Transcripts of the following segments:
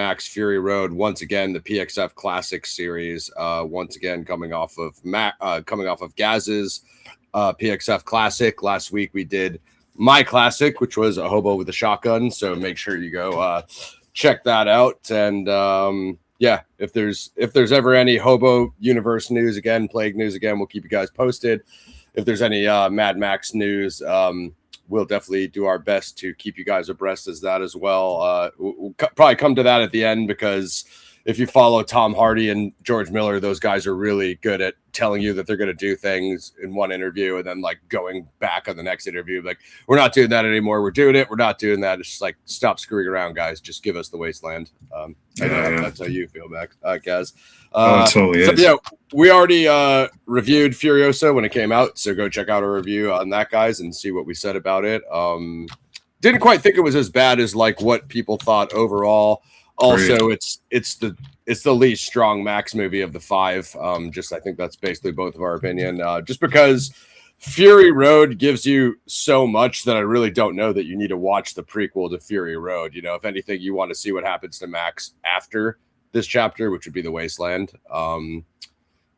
Max Fury Road, once again the PXF Classic series, once again coming off of Gaz's PXF Classic. Last week we did my classic, which was a hobo with a shotgun, so make sure you go check that out. And yeah, if there's ever any hobo universe news again, plague news again, we'll keep you guys posted. If there's any Mad Max news, we'll definitely do our best to keep you guys abreast as that as well. We'll probably come to that at the end, because if you follow Tom Hardy and George Miller, those guys are really good at telling you that they're going to do things in one interview and then like going back on the next interview. Like, we're not doing that anymore. We're doing it. We're not doing that. It's just like, stop screwing around, guys. Just give us the wasteland. That's how you feel, Max, Gaz. Totally is. Yeah, we already reviewed Furiosa when it came out, so go check out our review on that, guys, and see what we said about it. Didn't quite think it was as bad as like what people thought overall. Also, it's the least strong Max movie of the 5. I think that's basically both of our opinion. Just because Fury Road gives you so much that I really don't know that you need to watch the prequel to Fury Road. You know, if anything, you want to see what happens to Max after this chapter, which would be the Wasteland.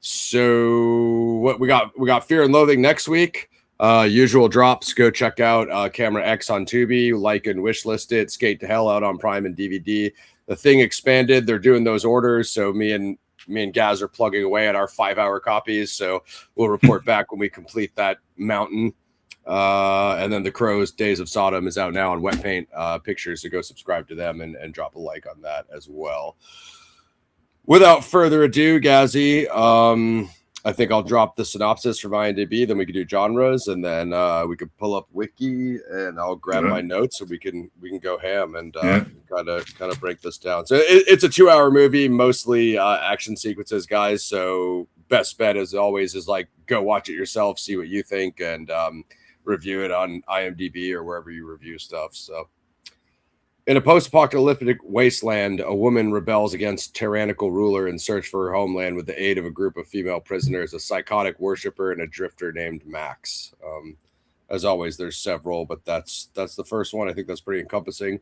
So what we got Fear and Loathing next week. Usual drops. Go check out Camera X on Tubi, like and wishlist it. Skate to Hell out on Prime and DVD. The Thing expanded. They're doing those orders, so me and Gaz are plugging away at our 5-hour copies. So we'll report back when we complete that mountain. And then The Crow's Days of Sodom is out now on Wet Paint Pictures, so go subscribe to them and drop a like on that as well. Without further ado, Gazzy, I think I'll drop the synopsis from IMDb, then we can do genres, and then we could pull up Wiki, and I'll grab my notes, so we can go ham and kind of break this down. So it's a 2-hour movie, mostly action sequences, guys. So best bet, as always, is like go watch it yourself, see what you think, and review it on IMDb or wherever you review stuff. So, in a post-apocalyptic wasteland, a woman rebels against tyrannical ruler in search for her homeland with the aid of a group of female prisoners, a psychotic worshiper, and a drifter named Max. As always, there's several, but that's the first one. I think that's pretty encompassing.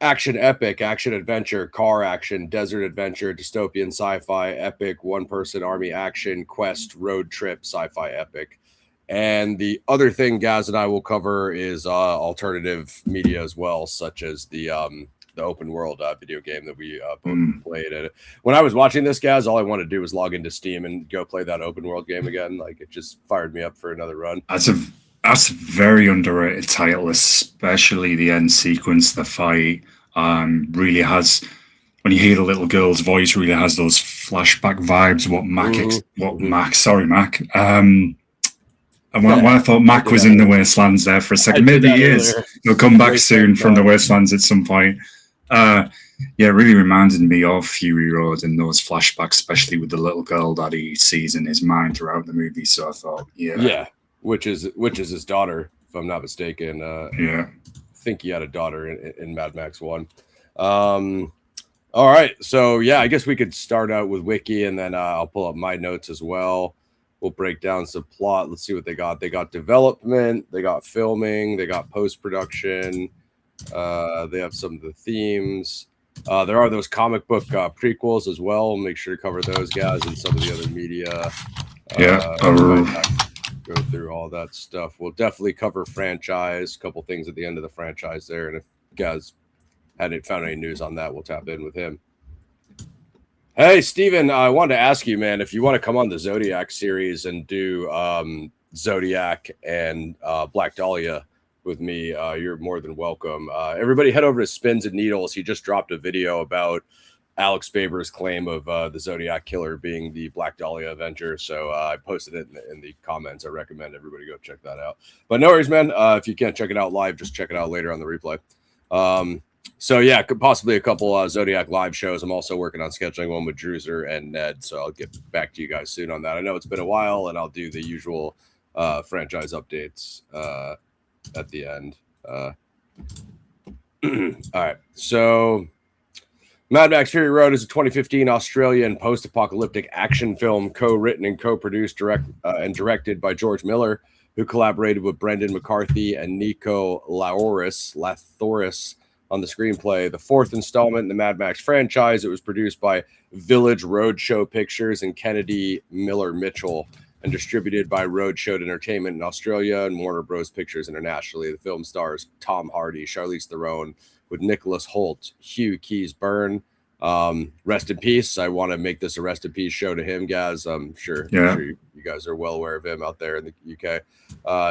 Action epic, action adventure, car action, desert adventure, dystopian sci-fi epic, one-person army action, quest, road trip, sci-fi epic. And the other thing Gaz and I will cover is alternative media as well, such as the open world video game that we both played. When I was watching this, Gaz, all I wanted to do was log into Steam and go play that open world game again. Like, it just fired me up for another run. That's a very underrated title, especially the end sequence. The fight really has, when you hear the little girl's voice, really has those flashback vibes. Mac. And when I thought Mac was in the Wastelands there for a second, maybe he is. He'll come back soon from the Wastelands at some point. It really reminded me of Fury Road and those flashbacks, especially with the little girl that he sees in his mind throughout the movie. So I thought, which is his daughter, if I'm not mistaken. I think he had a daughter in Mad Max 1. All right, so I guess we could start out with Wiki, and then I'll pull up my notes as well. We'll break down some plot. Let's see what they got. They got development. They got filming. They got post-production. They have some of the themes. There are those comic book prequels as well. Make sure to cover those guys and some of the other media. Go through all that stuff. We'll definitely cover franchise. A couple things at the end of the franchise there. And if you guys hadn't found any news on that, we'll tap in with him. Hey, Steven, I wanted to ask you, man, if you want to come on the Zodiac series and do Zodiac and Black Dahlia with me, you're more than welcome. Everybody head over to Spins and Needles. He just dropped a video about Alex Faber's claim of the Zodiac Killer being the Black Dahlia Avenger. So I posted it in the comments. I recommend everybody go check that out. But no worries, man. If you can't check it out live, just check it out later on the replay. So possibly a couple Zodiac live shows. I'm also working on scheduling one with Druser and Ned, so I'll get back to you guys soon on that. I know it's been a while, and I'll do the usual franchise updates at the end. All right, so Mad Max Fury Road is a 2015 Australian post-apocalyptic action film co-written and co-produced and directed by George Miller, who collaborated with Brendan McCarthy and Nico Lathoris on the screenplay. The fourth installment in the Mad Max franchise. It was produced by Village Roadshow Pictures and Kennedy Miller Mitchell, and distributed by Roadshow Entertainment in Australia and Warner Bros. Pictures internationally. The film stars Tom Hardy, Charlize Theron, with Nicholas Hoult, Hugh Keays-Byrne. Rest in peace. I want to make this a rest in peace show to him, guys. I'm sure you guys are well aware of him out there in the UK.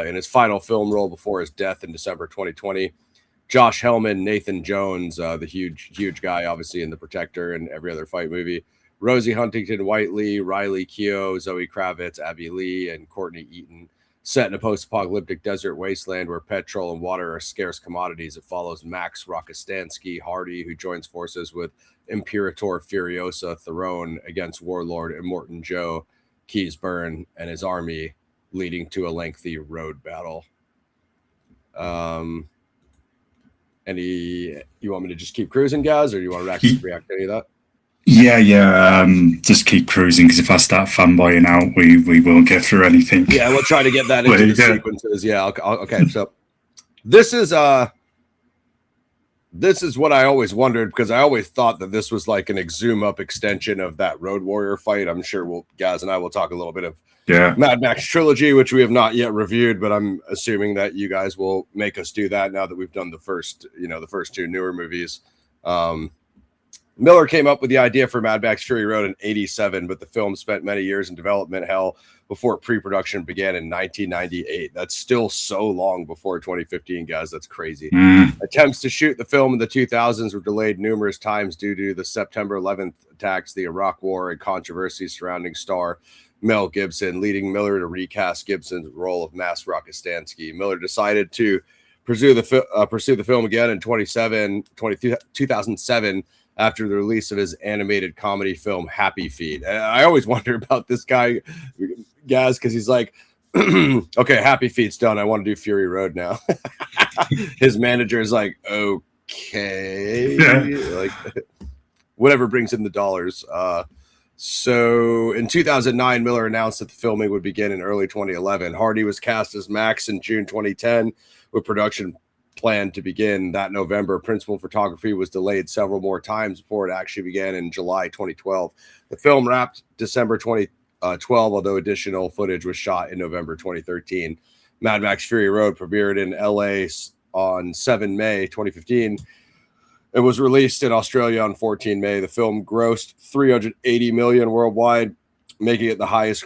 In his final film role before his death in December 2020. Josh Hellman, Nathan Jones, the huge guy, obviously in The Protector and every other fight movie. Rosie Huntington-Whiteley, Riley Keough, Zoe Kravitz, Abby Lee, and Courtney Eaton. Set in a post-apocalyptic desert wasteland where petrol and water are scarce commodities, it follows Max Rokostansky Hardy, who joins forces with Imperator Furiosa Theron against warlord Immortan Joe Keays-Byrne and his army, leading to a lengthy road battle. You want me to just keep cruising, guys, or do you want to react to any of that? Yeah. Just keep cruising, because if I start fanboying out, we won't get through anything. Yeah, we'll try to get that into the sequences. Yeah, okay. So this is what I always wondered, because I always thought that this was like an Exhume Up extension of that Road Warrior fight. I'm sure Gaz and I will talk a little bit of Mad Max Trilogy, which we have not yet reviewed, but I'm assuming that you guys will make us do that now that we've done the first two newer movies. Miller came up with the idea for Mad Max Fury Road in 1987, but the film spent many years in development hell before pre-production began in 1998. That's still so long before 2015, guys. That's crazy. Attempts to shoot the film in the 2000s were delayed numerous times due to the September 11th attacks, the Iraq War, and controversy surrounding star Mel Gibson, leading Miller to recast Gibson's role of Max Rokostansky. Miller decided to pursue the film again in 2007 after the release of his animated comedy film Happy Feet. I always wonder about this guy, guys, because he's like, okay, Happy Feet's done. I want to do Fury Road now. His manager is like, okay, like whatever brings in the dollars. So in 2009, Miller announced that the filming would begin in early 2011. Hardy was cast as Max in June 2010, with production planned to begin that November. Principal photography was delayed several more times before it actually began in July 2012. The film wrapped December 2012, although additional footage was shot in November 2013. Mad Max Fury Road premiered in LA on 7 May 2015. It was released in Australia on 14 May. The film grossed $380 million worldwide, making it the highest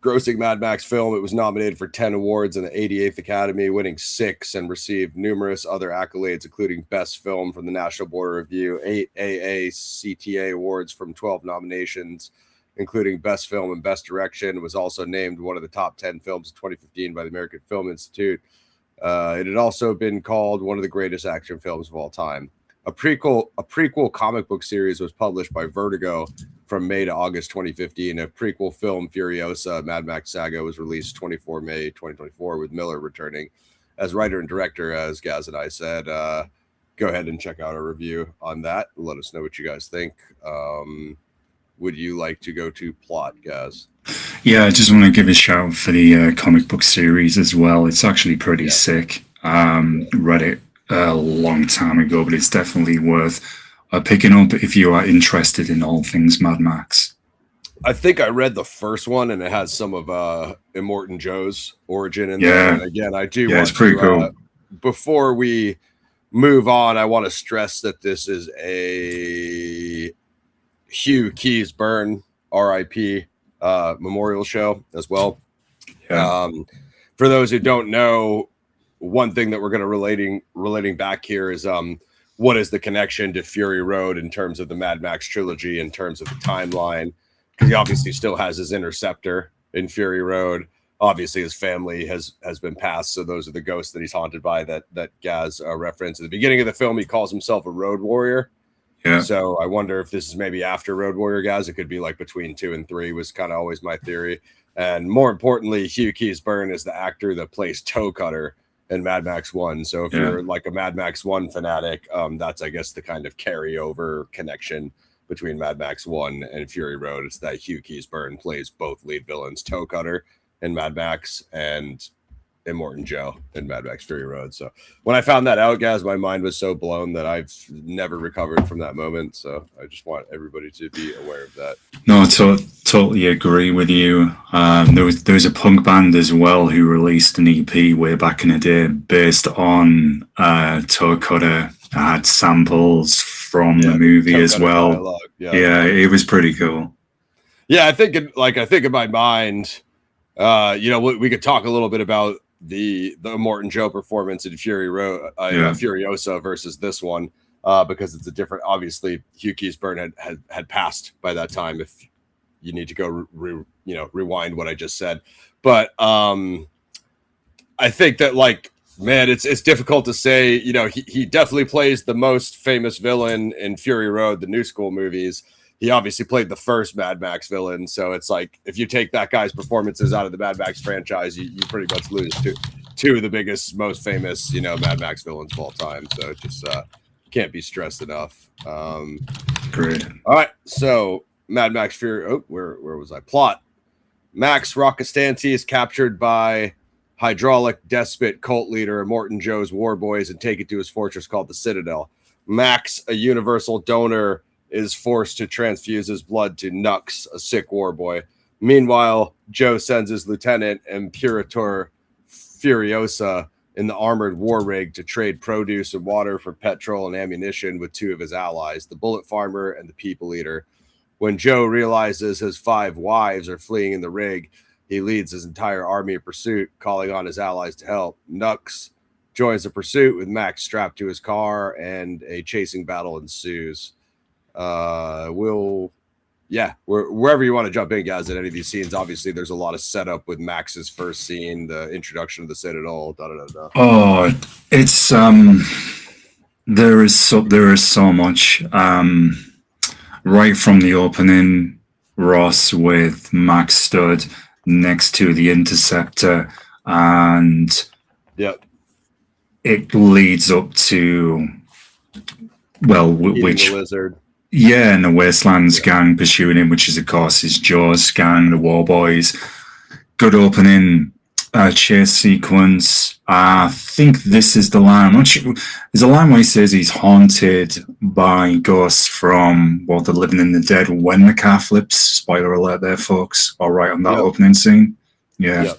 grossing Mad Max film. It was nominated for 10 awards in the 88th Academy, winning 6, and received numerous other accolades, including Best Film from the National Board of Review, 8 AACTA awards from 12 nominations, including Best Film and Best Direction. It was also named one of the top 10 films of 2015 by the American Film Institute. It had also been called one of the greatest action films of all time. A prequel comic book series was published by Vertigo from May to August 2015. A prequel film, Furiosa, Mad Max Saga, was released 24 May 2024, with Miller returning as writer and director, as Gaz and I said. Go ahead and check out our review on that. Let us know what you guys think. Would you like to go to plot, Gaz? Yeah, I just want to give a shout for the comic book series as well. It's actually pretty sick. Read it a long time ago, but it's definitely worth picking up if you are interested in all things Mad Max. I think I read the first one, and it has some of Immortan Joe's origin in there. And again, I do want it's pretty cool. Before we move on, I want to stress that this is a Hugh Keays-Byrne RIP memorial show as well. For those who don't know, one thing that we're going to relating back here is what is the connection to Fury Road in terms of the Mad Max trilogy, in terms of the timeline, because he obviously still has his interceptor in Fury Road. Obviously his family has been passed, so those are the ghosts that he's haunted by that Gaz referenced at the beginning of the film. He calls himself a Road Warrior. So I wonder if this is maybe after Road Warrior, guys. It could be like between 2 and 3 was kind of always my theory. And more importantly, Hugh Keays-Byrne is the actor that plays Toecutter in Mad Max 1. So if you're like a Mad Max 1 fanatic, that's, I guess, the kind of carryover connection between Mad Max 1 and Fury Road. It's that Hugh Keays-Byrne plays both lead villains, Toecutter in Mad Max and Immortan Joe in Mad Max Fury Road. So when I found that out, guys, my mind was so blown that I've never recovered from that moment. So I just want everybody to be aware of that. No, totally agree with you. There was a punk band as well who released an EP way back in the day based on Toecutter. Had samples from the movie as well. Yeah, it was pretty cool. Yeah, I think in my mind, we could talk a little bit about the Immortan Joe performance in Fury Road, Furiosa versus this one, because it's a different. Obviously, Hugh Keays-Byrne had passed by that time. If you need to go, rewind what I just said, but I think that man, it's difficult to say. He definitely plays the most famous villain in Fury Road, the New School movies. He obviously played the first Mad Max villain, so it's like if you take that guy's performances out of the Mad Max franchise, you pretty much lose two of the biggest, most famous, Mad Max villains of all time. So it just can't be stressed enough. Great. All right, so Mad Max Fury. Oh, where was I? Plot: Max Roccastanti is captured by hydraulic despot cult leader Immortan Joe's war boys and taken to his fortress called the Citadel. Max, a universal donor, is forced to transfuse his blood to Nux, a sick war boy. Meanwhile, Joe sends his lieutenant, Imperator Furiosa, in the armored war rig to trade produce and water for petrol and ammunition with two of his allies, the Bullet Farmer and the People Eater. When Joe realizes his 5 wives are fleeing in the rig, he leads his entire army of pursuit, calling on his allies to help. Nux joins the pursuit with Max strapped to his car, and a chasing battle ensues. Wherever you want to jump in, guys, at any of these scenes. Obviously, there's a lot of setup with Max's first scene, the introduction of the Citadel. Oh, it's there is so much. Right from the opening, Ross with Max stood next to the Interceptor, and it leads up to which the lizard. Yeah, and the Wastelands gang pursuing him, which is, of course, is Joe's gang, the War Boys. Good opening chase sequence. I think this is the line. I'm not sure. There's a line where he says he's haunted by ghosts from The Living and the Dead when the car flips. Spoiler alert there, folks. All right on that opening scene. Yeah.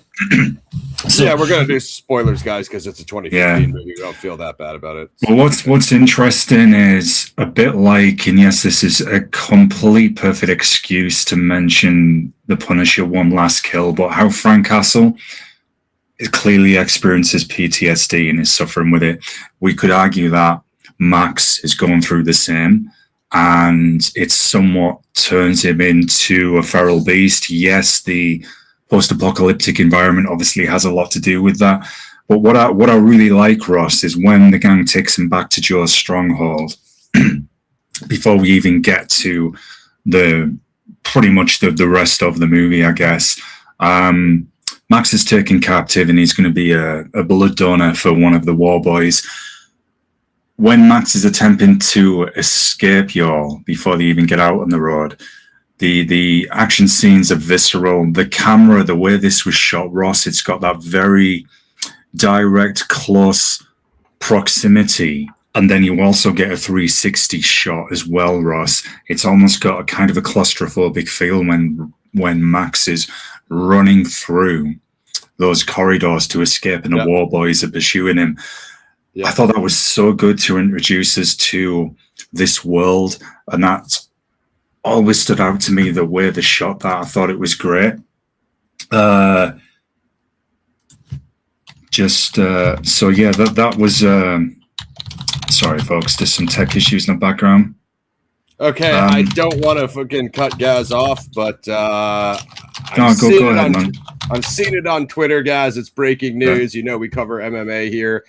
So, we're going to do spoilers, guys, because it's a 2015 movie. We don't feel that bad about it. Well, what's interesting is a bit like, and yes, this is a complete perfect excuse to mention the Punisher one last kill, but how Frank Castle clearly experiences PTSD and is suffering with it. We could argue that Max is going through the same, and it somewhat turns him into a feral beast. Yes, the post-apocalyptic environment obviously has a lot to do with that. But what I really like, Ross, is when the gang takes him back to Joe's stronghold, before we even get to pretty much the rest of the movie, I guess. Max is taken captive and he's going to be a blood donor for one of the war boys. When Max is attempting to escape, before they even get out on the road, the action scenes are visceral. The camera, the way this was shot, Ross, it's got that very direct, close proximity. And then you also get a 360 shot as well, Ross. It's almost got a kind of a claustrophobic feel when Max is running through those corridors to escape and the war boys are pursuing him. I thought that was so good to introduce us to this world, and that always stood out to me, the way they shot that. I thought it was great. That was sorry folks, there's some tech issues in the background. Okay, I don't want to fucking cut Gaz off, but go ahead, man. I'm seeing it on Twitter, guys. It's breaking news. We cover MMA here.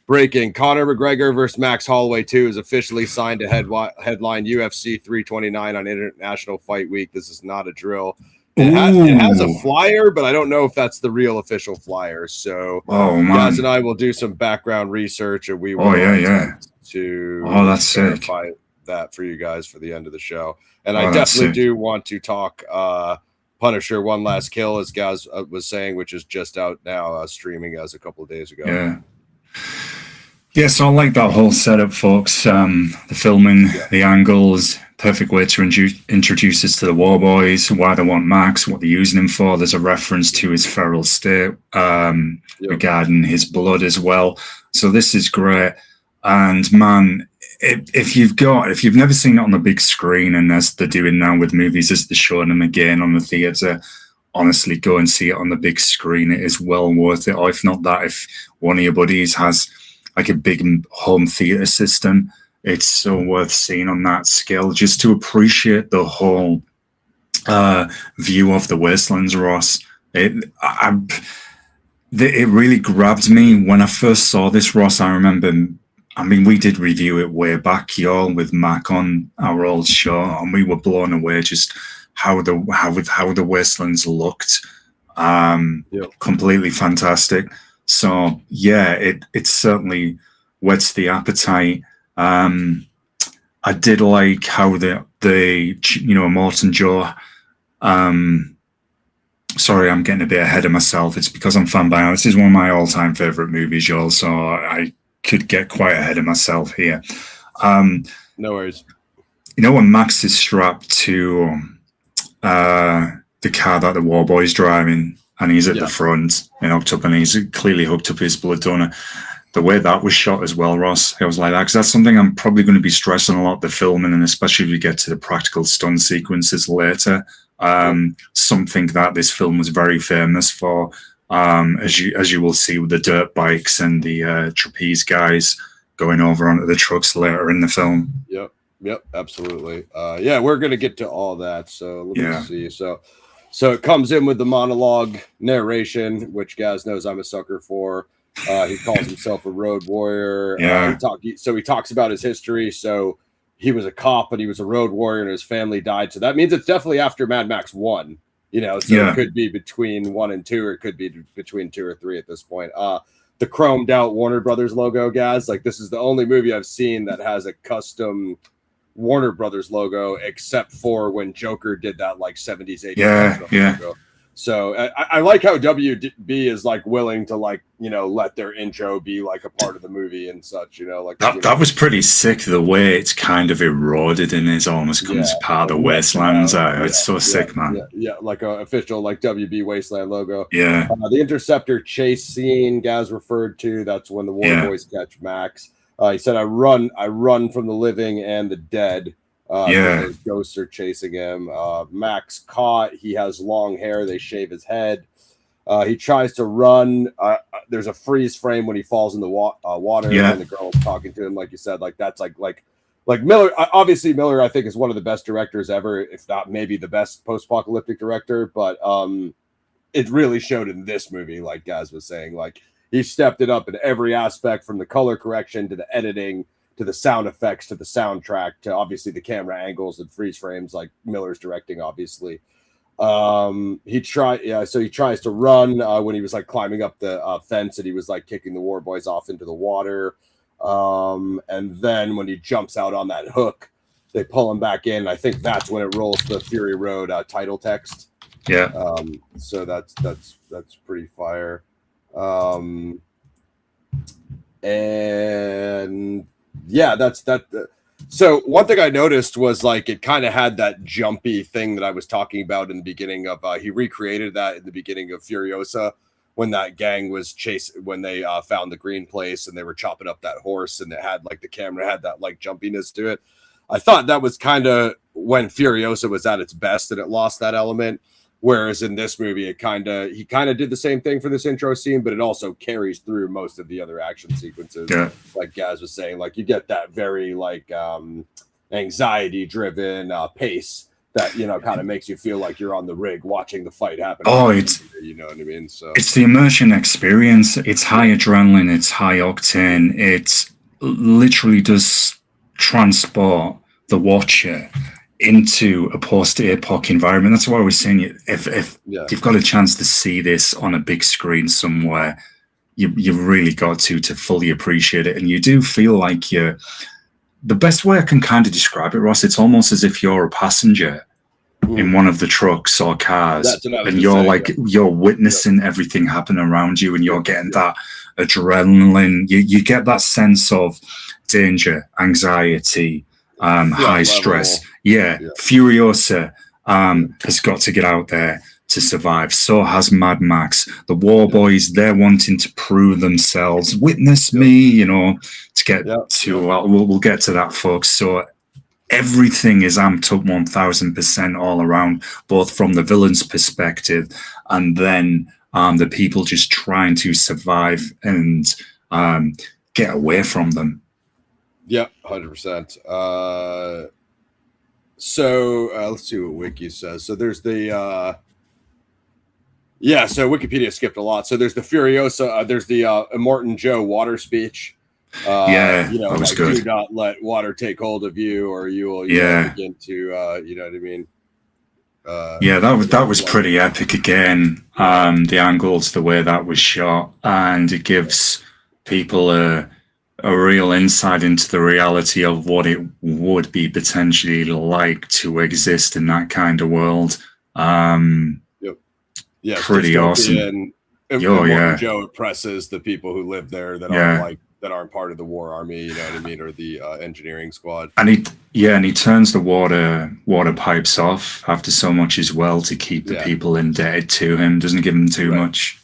Breaking: Conor McGregor versus Max Holloway 2 is officially signed to headline UFC 329 on International Fight Week. This is not a drill. It has a flyer, but I don't know if that's the real official flyer. So Gaz and I will do some background research, and we will to that's verify that for you guys for the end of the show. And I definitely do want to talk Punisher: One Last Kill, as Gaz was saying, which is just out now, streaming as a couple of days ago. Yeah, so I like that whole setup, folks. The filming, the angles, perfect way to introduce us to the War Boys, why they want Max, what they're using him for. There's a reference to his feral state regarding his blood as well. So this is great. And man, if you've never seen it on the big screen, and as they're doing now with movies, as they're showing them again on the theatre, honestly, go and see it on the big screen. It is well worth it. Or if not that, if one of your buddies has like a big home theatre system, it's so worth seeing on that scale, just to appreciate the whole view of the Wastelands, Ross. It really grabbed me when I first saw this, Ross. I remember, we did review it way back, y'all, with Mac on our old show, and we were blown away just how the Wastelands looked. Completely fantastic. So yeah, it certainly whets the appetite. I did like how the Immortan Joe. Sorry, I'm getting a bit ahead of myself. It's because I'm fan by now. This is one of my all-time favorite movies, y'all. So I could get quite ahead of myself here. No worries. When Max is strapped to the car that the War Boy's driving, and he's at the front and hooked up, and he's clearly hooked up his blood donor. The way that was shot as well, Ross, I was like that, because that's something I'm probably going to be stressing a lot, the filming, and especially if we get to the practical stunt sequences later. Something that this film was very famous for, as you will see with the dirt bikes and the trapeze guys going over onto the trucks later in the film. Yep, absolutely. We're going to get to all that. So let me see. So it comes in with the monologue narration, which Gaz knows I'm a sucker for. He calls himself a road warrior. He talks about his history. So he was a cop, and he was a road warrior, and his family died. So that means it's definitely after Mad Max 1. It could be between 1 and 2, or it could be between 2 or 3 at this point. The chromed out Warner Brothers logo, Gaz, like this is the only movie I've seen that has a custom Warner Brothers logo, except for when Joker did that like 70s, 80s logo. So I like how WB is like willing to let their intro be like a part of the movie and such, that was pretty sick, the way it's kind of eroded and is almost comes part of the Wastelands. It's so sick, man. Like a official like WB Wasteland logo. The Interceptor chase scene Gaz referred to, that's when the War Boys catch Max. He said, I run from the living and the dead. Those ghosts are chasing him. Max caught. He has long hair. They shave his head. He tries to run. There's a freeze frame when he falls in the water, and the girl's talking to him, like you said. Like that's like Miller. Obviously, Miller, I think, is one of the best directors ever, if not maybe the best post-apocalyptic director. But it really showed in this movie, like Gaz was saying. Like he stepped it up in every aspect, from the color correction to the editing, to the sound effects, to the soundtrack, to obviously the camera angles and freeze frames, like Miller's directing, obviously. He tries to run when he was like climbing up the fence, and he was like kicking the War Boys off into the water. And then when he jumps out on that hook, they pull him back in. I think that's when it rolls the Fury Road title text. So that's pretty fire. So one thing I noticed was like it kind of had that jumpy thing that I was talking about in the beginning of he recreated that in the beginning of Furiosa, when that gang was when they found the green place and they were chopping up that horse, and it had like the camera had that like jumpiness to it. I thought that was kind of when Furiosa was at its best, and it lost that element. Whereas in this movie, he kind of did the same thing for this intro scene, but it also carries through most of the other action sequences. Like Gaz was saying, like you get that very like anxiety-driven pace that kind of makes you feel like you're on the rig watching the fight happen. It's what I mean. So it's the immersion experience. It's high adrenaline. It's high octane. It literally does transport the watcher into a post-apoc environment. That's why I was saying, if you've got a chance to see this on a big screen somewhere, you've really got to fully appreciate it. And you do feel like the best way I can kind of describe it, Ross, it's almost as if you're a passenger in one of the trucks or cars, and you're witnessing everything happen around you, and you're getting that adrenaline. You get that sense of danger, anxiety, high stress. Furiosa has got to get out there to survive. So has Mad Max. The War Boys, they're wanting to prove themselves. Witness me, to get to. We'll get to that, folks. So everything is amped up 1000% all around, both from the villain's perspective and then the people just trying to survive and get away from them. Yep, 100%. So let's see what Wiki says. So there's the so Wikipedia skipped a lot. So there's the Furiosa, there's the Immortan Joe water speech. That was good. Do not let water take hold of you, or you will begin to you know what I mean. That was pretty epic again. The angles, the way that was shot, and it gives people a real insight into the reality of what it would be potentially like to exist in that kind of world. Pretty awesome. Joe oppresses the people who live there that aren't part of the war army, you know what I mean, or the engineering squad. And he turns the water pipes off after so much as well to keep the people indebted to him. Doesn't give them too much.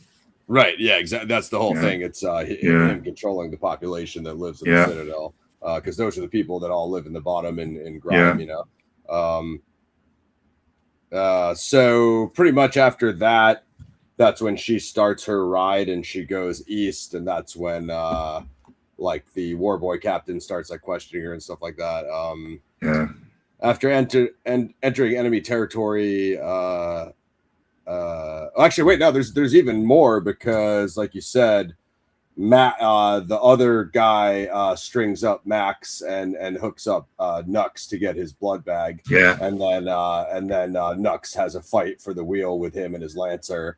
Right. Yeah. Exactly. That's the whole thing. It's him controlling the population that lives in the Citadel, because those are the people that all live in the bottom in grime. So pretty much after that, that's when she starts her ride and she goes east, and that's when like the war boy captain starts like questioning her and stuff like that. After entering enemy territory, actually wait, no, there's even more, because like you said, Matt, the other guy strings up Max and hooks up Nux to get his blood bag. And then Nux has a fight for the wheel with him and his Lancer.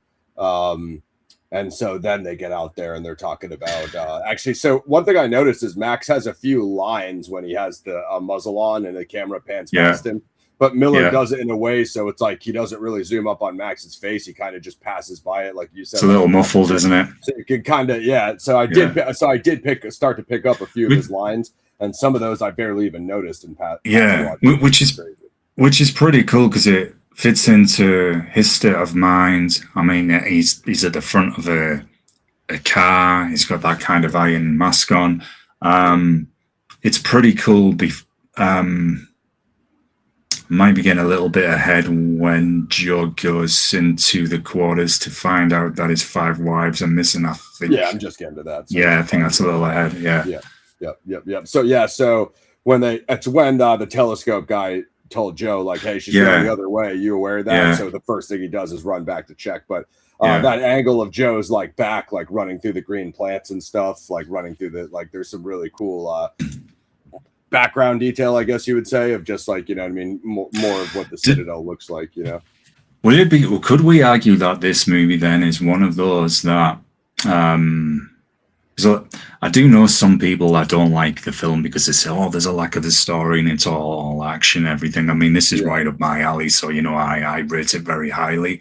And so then they get out there and they're talking about actually. So one thing I noticed is Max has a few lines when he has the muzzle on and the camera pans past him, but Miller does it in a way so it's like he doesn't really zoom up on Max's face. He kind of just passes by it, like you said. It's a little muffled, isn't it? So you can kind of So I did start to pick up a few of his lines, and some of those I barely even noticed in past. Which is pretty cool because it fits into his state of mind. I mean, he's at the front of a car. He's got that kind of iron mask on. It's pretty cool. Might be getting a little bit ahead when Joe goes into the quarters to find out that his 5 wives are missing. I think. Yeah, I'm just getting to that. So I think that's a little ahead. Yep. So when the telescope guy told Joe, like, hey, she's going the other way. You aware of that? So the first thing he does is run back to check. But that angle of Joe's like back, like running through the green plants and stuff, like running through there's some really cool background detail, I guess you would say, of just like, you know what I mean, more of what the Citadel looks like, you know. Could we argue that this movie then is one of those that so I do know some people that don't like the film because they say, oh, there's a lack of the story and it's all action, everything. I mean, this is right up my alley, so I rate it very highly.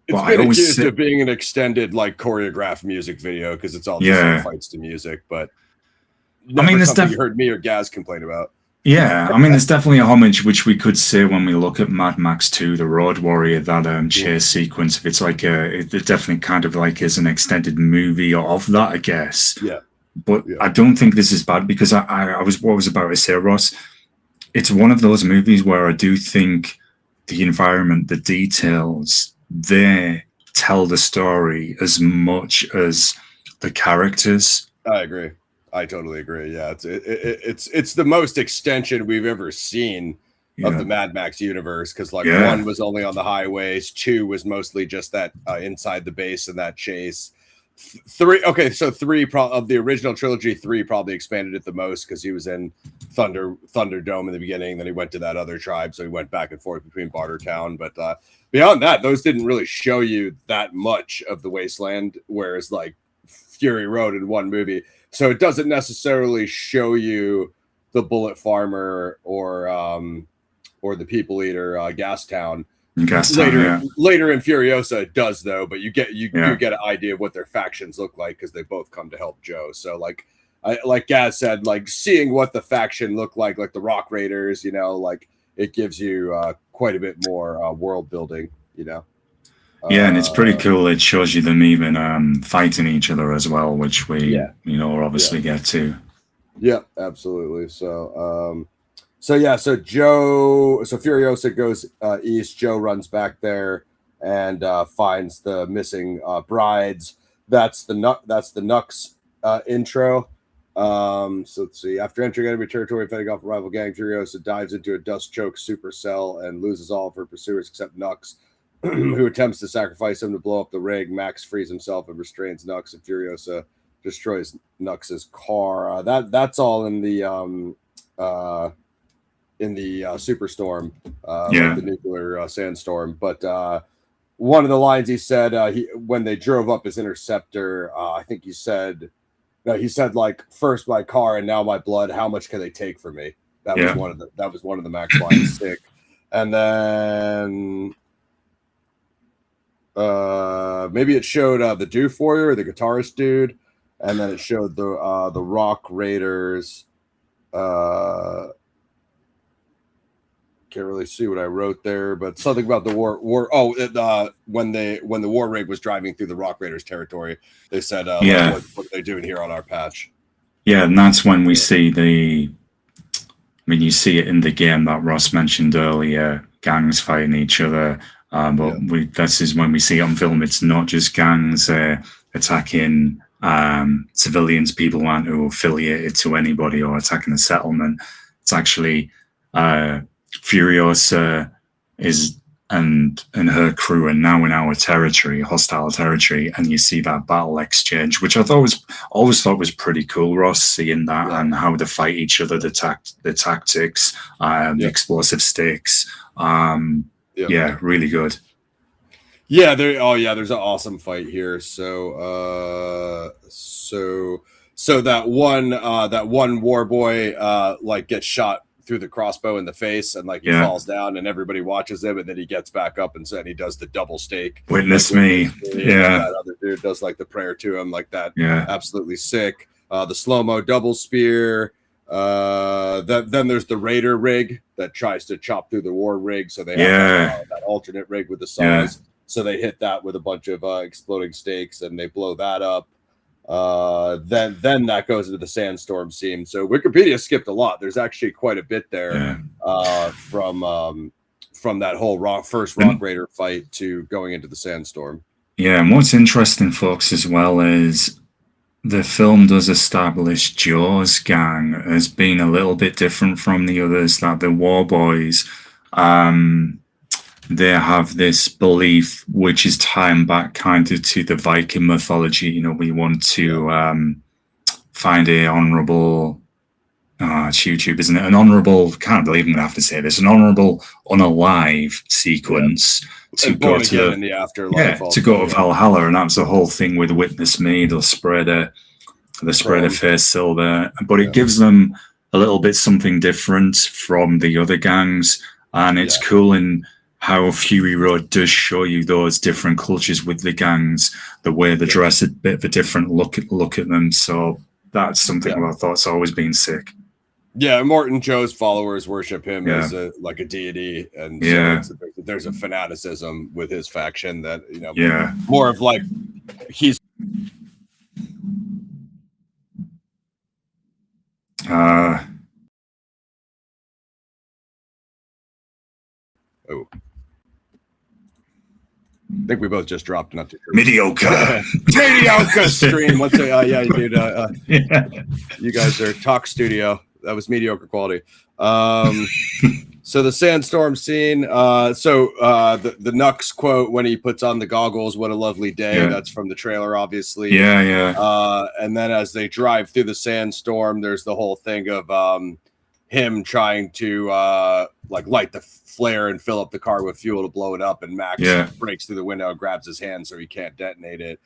It's been accused of being an extended, like, choreographed music video because it's all just fights to music, but I mean, there's you heard me or Gaz complain about. I mean, there's definitely a homage, which we could say when we look at Mad Max 2, The Road Warrior, that chase sequence. It's like it definitely kind of like is an extended movie of that, I guess. But I don't think this is bad because I was about to say, Ross, it's one of those movies where I do think the environment, the details, they tell the story as much as the characters. I agree. I totally agree. Yeah, it's the most extension we've ever seen of the Mad Max universe, because like 1 was only on the highways, 2 was mostly just that inside the base and that chase. 3 of the original trilogy, 3 probably expanded it the most because he was in Thunderdome in the beginning, then he went to that other tribe, so he went back and forth between Bartertown. But beyond that, those didn't really show you that much of the wasteland, whereas like Fury Road in one movie. So it doesn't necessarily show you the Bullet Farmer or the People Eater, Gastown. Later in Furiosa it does though, but you do get an idea of what their factions look like because they both come to help Joe. So like Gaz said, like seeing what the faction look like the Rock Raiders, like it gives you quite a bit more world building, Yeah, and it's pretty cool. It shows you them even fighting each other as well, which we obviously get to. Yeah, absolutely. So Furiosa goes east. Joe runs back there and finds the missing brides. That's the Nux intro. So let's see. After entering enemy territory, fending off a rival gang, Furiosa dives into a dust choke supercell and loses all of her pursuers except Nux, who attempts to sacrifice him to blow up the rig. Max frees himself and restrains Nux, and Furiosa destroys Nux's car. That's all in the superstorm, like the nuclear sandstorm. But one of the lines he said when they drove up his interceptor, I think he said like, first my car and now my blood. How much can they take from me? That was one of the Max lines. Sick. And then maybe it showed the Doof Warrior, the guitarist dude, and then it showed the Rock Raiders. Can't really see what I wrote there, but something about the war. When the war rig was driving through the Rock Raiders territory, they said, what are they doing here on our patch? Yeah, and that's when we see you see it in the game that Ross mentioned earlier, gangs fighting each other. This is when we see it on film. It's not just gangs attacking civilians, people who aren't affiliated to anybody or attacking a settlement. It's actually Furiosa and her crew are now in our territory, hostile territory, and you see that battle exchange, which I always thought was pretty cool, Ross, seeing that and how they fight each other, the tactics, the explosive sticks. Yeah, really good. Yeah, there's an awesome fight here. So that one war boy like gets shot through the crossbow in the face, and like he falls down, and everybody watches him, and then he gets back up and he does the double stake. Witness me. Yeah. That other dude does like the prayer to him, like that. Yeah. Absolutely sick. The slow-mo double spear. Then there's the Raider rig that tries to chop through the war rig, so they have that alternate rig with the saws. Yeah. So they hit that with a bunch of exploding stakes, and they blow that up. Then that goes into the sandstorm scene. So Wikipedia skipped a lot. There's actually quite a bit there from that whole first Rock Raider fight to going into the sandstorm. Yeah, and what's interesting, folks, as well, is the film does establish Joe's gang as being a little bit different from the others, that the War Boys, they have this belief which is tying back kind of to the Viking mythology. We want to find a honorable, it's YouTube, isn't it? An honorable, can't believe I'm going to have to say this, an honorable unalive sequence to go to in the afterlife. To go to Valhalla, and that's the whole thing with Witness Me. They'll spray their face silver, but it gives them a little bit something different from the other gangs, and it's cool in how Fury Road does show you those different cultures with the gangs, the way they dress, a bit of a different look at them. So that's something I thought's always been sick. Yeah, Immortan Joe's followers worship him as a deity, and so there's a fanaticism with his faction that more of like he's. I think we both just dropped not too sure. Mediocre stream. What's dude? You guys are Talk Studio. That was mediocre quality. So the sandstorm scene. The Nux quote when he puts on the goggles, "What a lovely day." Yeah. That's from the trailer, obviously. Yeah. And then as they drive through the sandstorm, there's the whole thing of him trying to light the flare and fill up the car with fuel to blow it up, and Max breaks through the window and grabs his hand so he can't detonate it.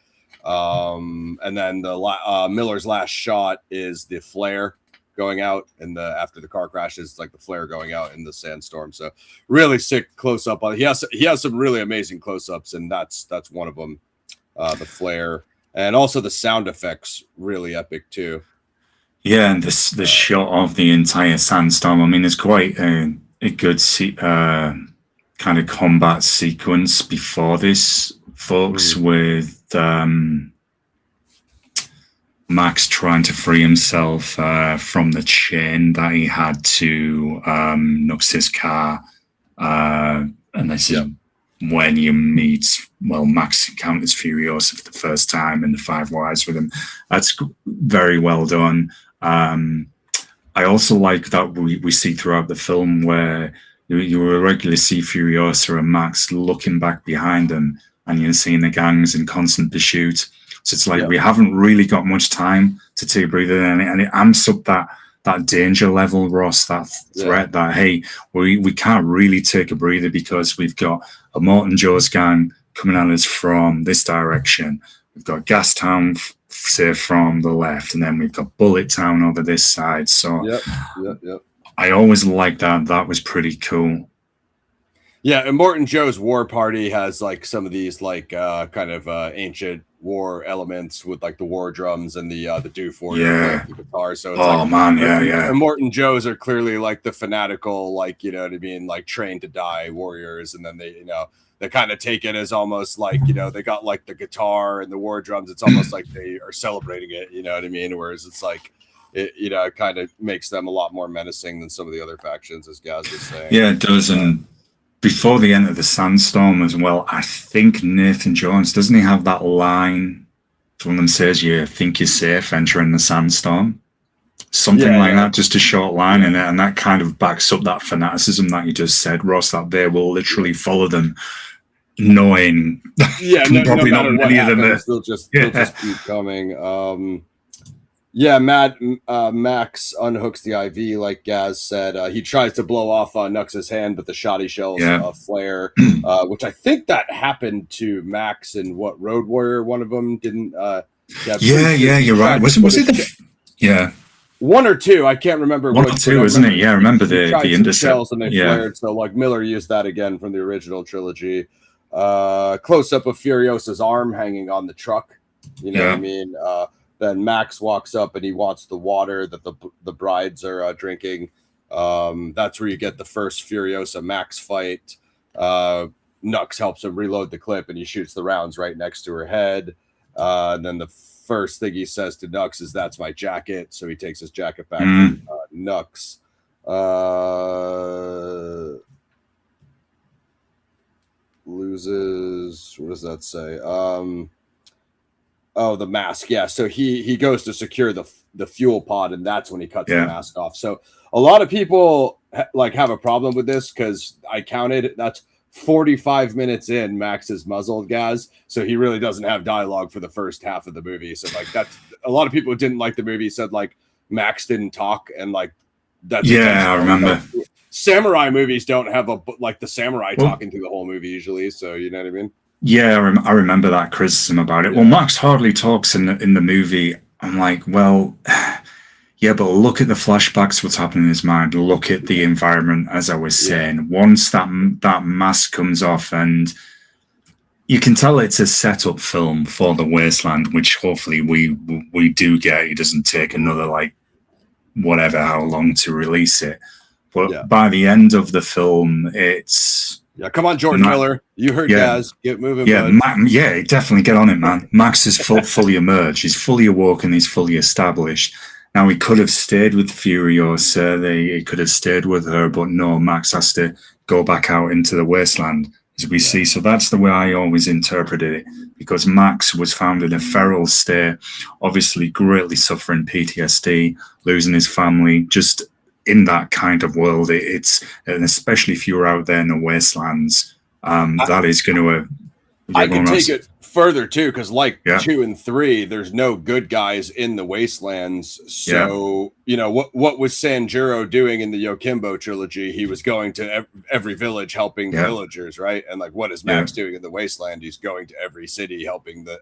And then the Miller's last shot is the flare going out in the after the car crashes, like the flare going out in the sandstorm. So really sick close up on. He has some really amazing close ups, and that's one of them. The flare and also the sound effects really epic too. Yeah, and the shot of the entire sandstorm. I mean, it's quite a good kind of combat sequence before this, folks, with Max trying to free himself from the chain that he had to Nux's car. And this is when you meet, Max encounters Furiosa for the first time in the Five Whys with him. That's very well done. I also like that we see throughout the film where you will regularly see Furiosa and Max looking back behind them, and you're seeing the gangs in constant pursuit. So it's like we haven't really got much time to take a breather, and it amps up that danger level, Ross, that threat that, hey, we can't really take a breather because we've got Immortan Joe's gang coming at us from this direction. We've got Gastown, say, from the left, and then we've got Bullet Town over this side. So I always liked that. That was pretty cool. Yeah, Immortan Joe's war party has like some of these like kind of ancient war elements with like the war drums and the doof the guitar. So it's Immortan Joe's are clearly like the fanatical, like, you know what I mean, like trained to die warriors, and then they kind of take it as almost like, they got like the guitar and the war drums. It's almost like they are celebrating it, you know what I mean? Whereas it's like it kind of makes them a lot more menacing than some of the other factions, as Gaz was saying. Yeah, it does. And before the end of the sandstorm as well, I think Nathan Jones, doesn't he have that line? One of them says, "You think you're safe entering the sandstorm," something like that. Just a short line in it, and that kind of backs up that fanaticism that you just said, Ross. That they will literally follow them, knowing probably no not many of them. They'll just keep coming. Max unhooks the IV, like Gaz said. He tries to blow off Nux's hand, but the shoddy shells flare, which I think that happened to Max and Road Warrior. One of them didn't. You're right. Was it one or two? I can't remember. One or two, isn't it? Yeah, I remember the shells and they flared. So like Miller used that again from the original trilogy. Close up of Furiosa's arm hanging on the truck. You know what I mean? Then Max walks up and he wants the water that the brides are drinking. That's where you get the first Furiosa Max fight. Nux helps him reload the clip and he shoots the rounds right next to her head. And then the first thing he says to Nux is, "That's my jacket." So he takes his jacket back from Nux. Loses. What does that say? The mask. Yeah. So he goes to secure the fuel pod, and that's when he cuts the mask off. So a lot of people have a problem with this because I counted that's 45 minutes in. Max is muzzled, Gaz. So he really doesn't have dialogue for the first half of the movie. So like that's a lot of people who didn't like the movie said like Max didn't talk, and like that's I remember. Samurai movies don't have the samurai talking through the whole movie usually. So you know what I mean? Yeah, I remember that criticism about it. Well, Max hardly talks in the movie. I'm like, well, yeah, but look at the flashbacks, what's happening in his mind. Look at the environment, as I was saying. Once that mask comes off, and you can tell it's a setup film for the Wasteland, which hopefully we do get. It doesn't take another how long to release it. But by the end of the film, it's... Yeah, come on, George Miller. You heard Gaz. Get moving, bud. Definitely get on it, man. Max is fully emerged. He's fully awoken. He's fully established. Now, he could have stayed with Furiosa. He could have stayed with her, but no, Max has to go back out into the wasteland, as we see. So that's the way I always interpreted it, because Max was found in a feral state, obviously greatly suffering PTSD, losing his family, just... in that kind of world, and especially if you're out there in the wastelands, that is going to. I can take it further too, because 2 and 3, there's no good guys in the wastelands. So what was Sanjuro doing in the Yokimbo trilogy? He was going to every village helping the villagers, right? And what is Max doing in the wasteland? He's going to every city helping the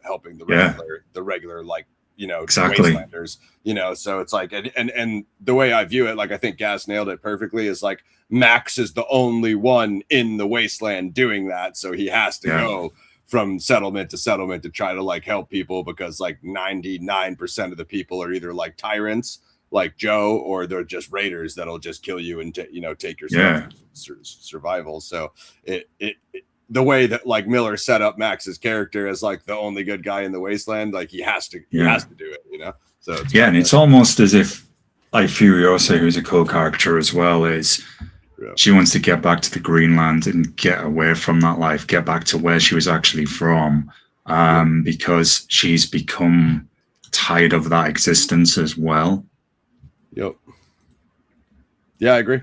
regular exactly. wastelanders, so it's like, and the way I view it, like I think Gaz nailed it perfectly, is like Max is the only one in the wasteland doing that, so he has to go from settlement to settlement to try to like help people, because like 99% of the people are either like tyrants like Joe, or they're just raiders that'll just kill you and take your survival. So it the way that like Miller set up Max's character as like the only good guy in the wasteland, like he has to do it, so and it's almost as if like Furiosa, who's a co-character as well, is she wants to get back to the Greenland and get away from that life, get back to where she was actually from, because she's become tired of that existence as well. Yep. Yeah, I agree.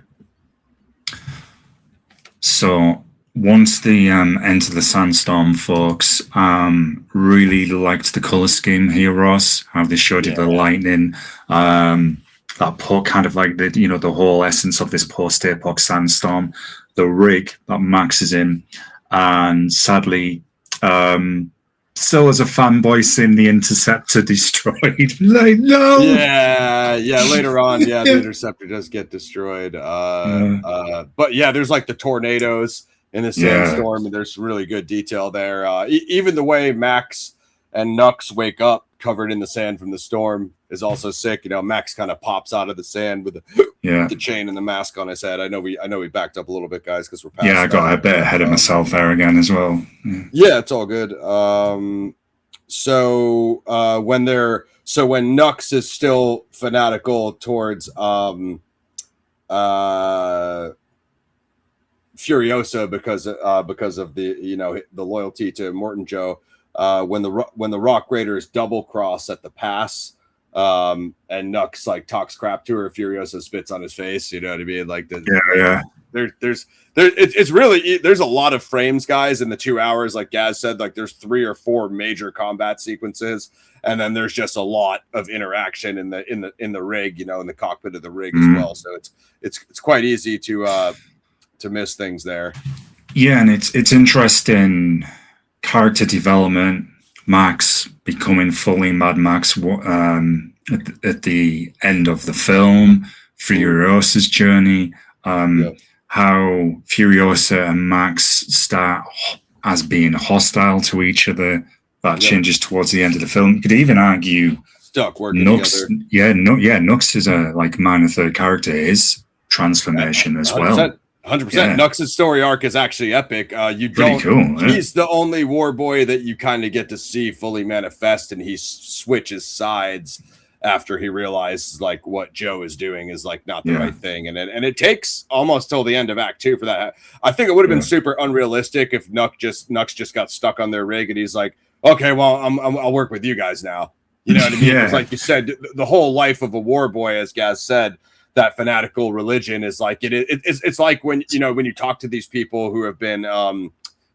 So once the Enter the Sandstorm folks, really liked the color scheme here, Ross, how they showed you the lightning, that kind of like the whole essence of this post-apoc sandstorm, the rig that Max is in, and sadly, still as a fanboy seeing the Interceptor destroyed. Like, no. Yeah. Later on, the Interceptor does get destroyed. But there's like the tornadoes in the sandstorm, and there's really good detail there. Even the way Max and Nux wake up covered in the sand from the storm is also sick. Max kind of pops out of the sand with the chain and the mask on his head. I know we backed up a little bit, guys, because we're past. I got a bit ahead of myself there again as well. Yeah, it's all good. When Nux is still fanatical towards Furiosa because of the the loyalty to Immortan Joe, when the Rock Raiders double cross at the pass, and Nux like talks crap to her, Furiosa spits on his face. You know what I mean? Like it's really, there's a lot of frames, guys, in the 2 hours. Like Gaz said, like there's 3 or 4 major combat sequences, and then there's just a lot of interaction in the rig, in the cockpit of the rig as well. So it's quite easy to miss things there. Yeah, and it's interesting character development. Max becoming fully Mad Max at the end of the film, Furiosa's journey, how Furiosa and Max start as being hostile to each other. That changes towards the end of the film. You could even argue stuck working Nux, together. Nux is a like minor third character. His transformation as well. 100%. Nux's story arc is actually epic. He's the only war boy that you kind of get to see fully manifest, and he switches sides after he realizes like what Joe is doing is like not the right thing, and it takes almost till the end of Act 2 for that. I think it would have been super unrealistic if Nux just got stuck on their rig and he's like, okay, well I'll work with you guys now. You know what I mean? It's like you said, the whole life of a war boy, as Gaz said, that fanatical religion is like it's like when you talk to these people who have been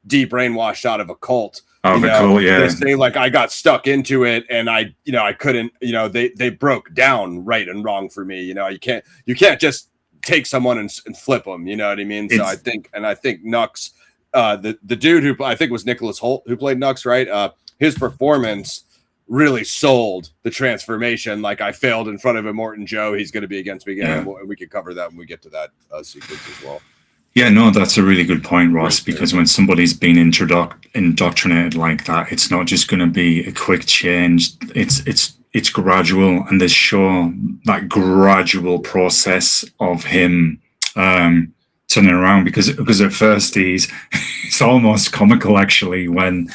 de-brainwashed out of a cult. They say like, I got stuck into it and I couldn't, they broke down right and wrong for me. You can't just take someone and flip them. You know what I mean? So I think Nux, the dude who I think was Nicholas Hoult who played Nux, right? His performance really sold the transformation. Like, I failed in front of Immortan Joe, he's going to be against me again, and we can cover that when we get to that sequence as well. Yeah, no, that's a really good point, Ross, because when somebody's been indoctrinated like that, it's not just going to be a quick change. It's gradual, and there's sure that gradual process of him turning around, because at first it's almost comical actually when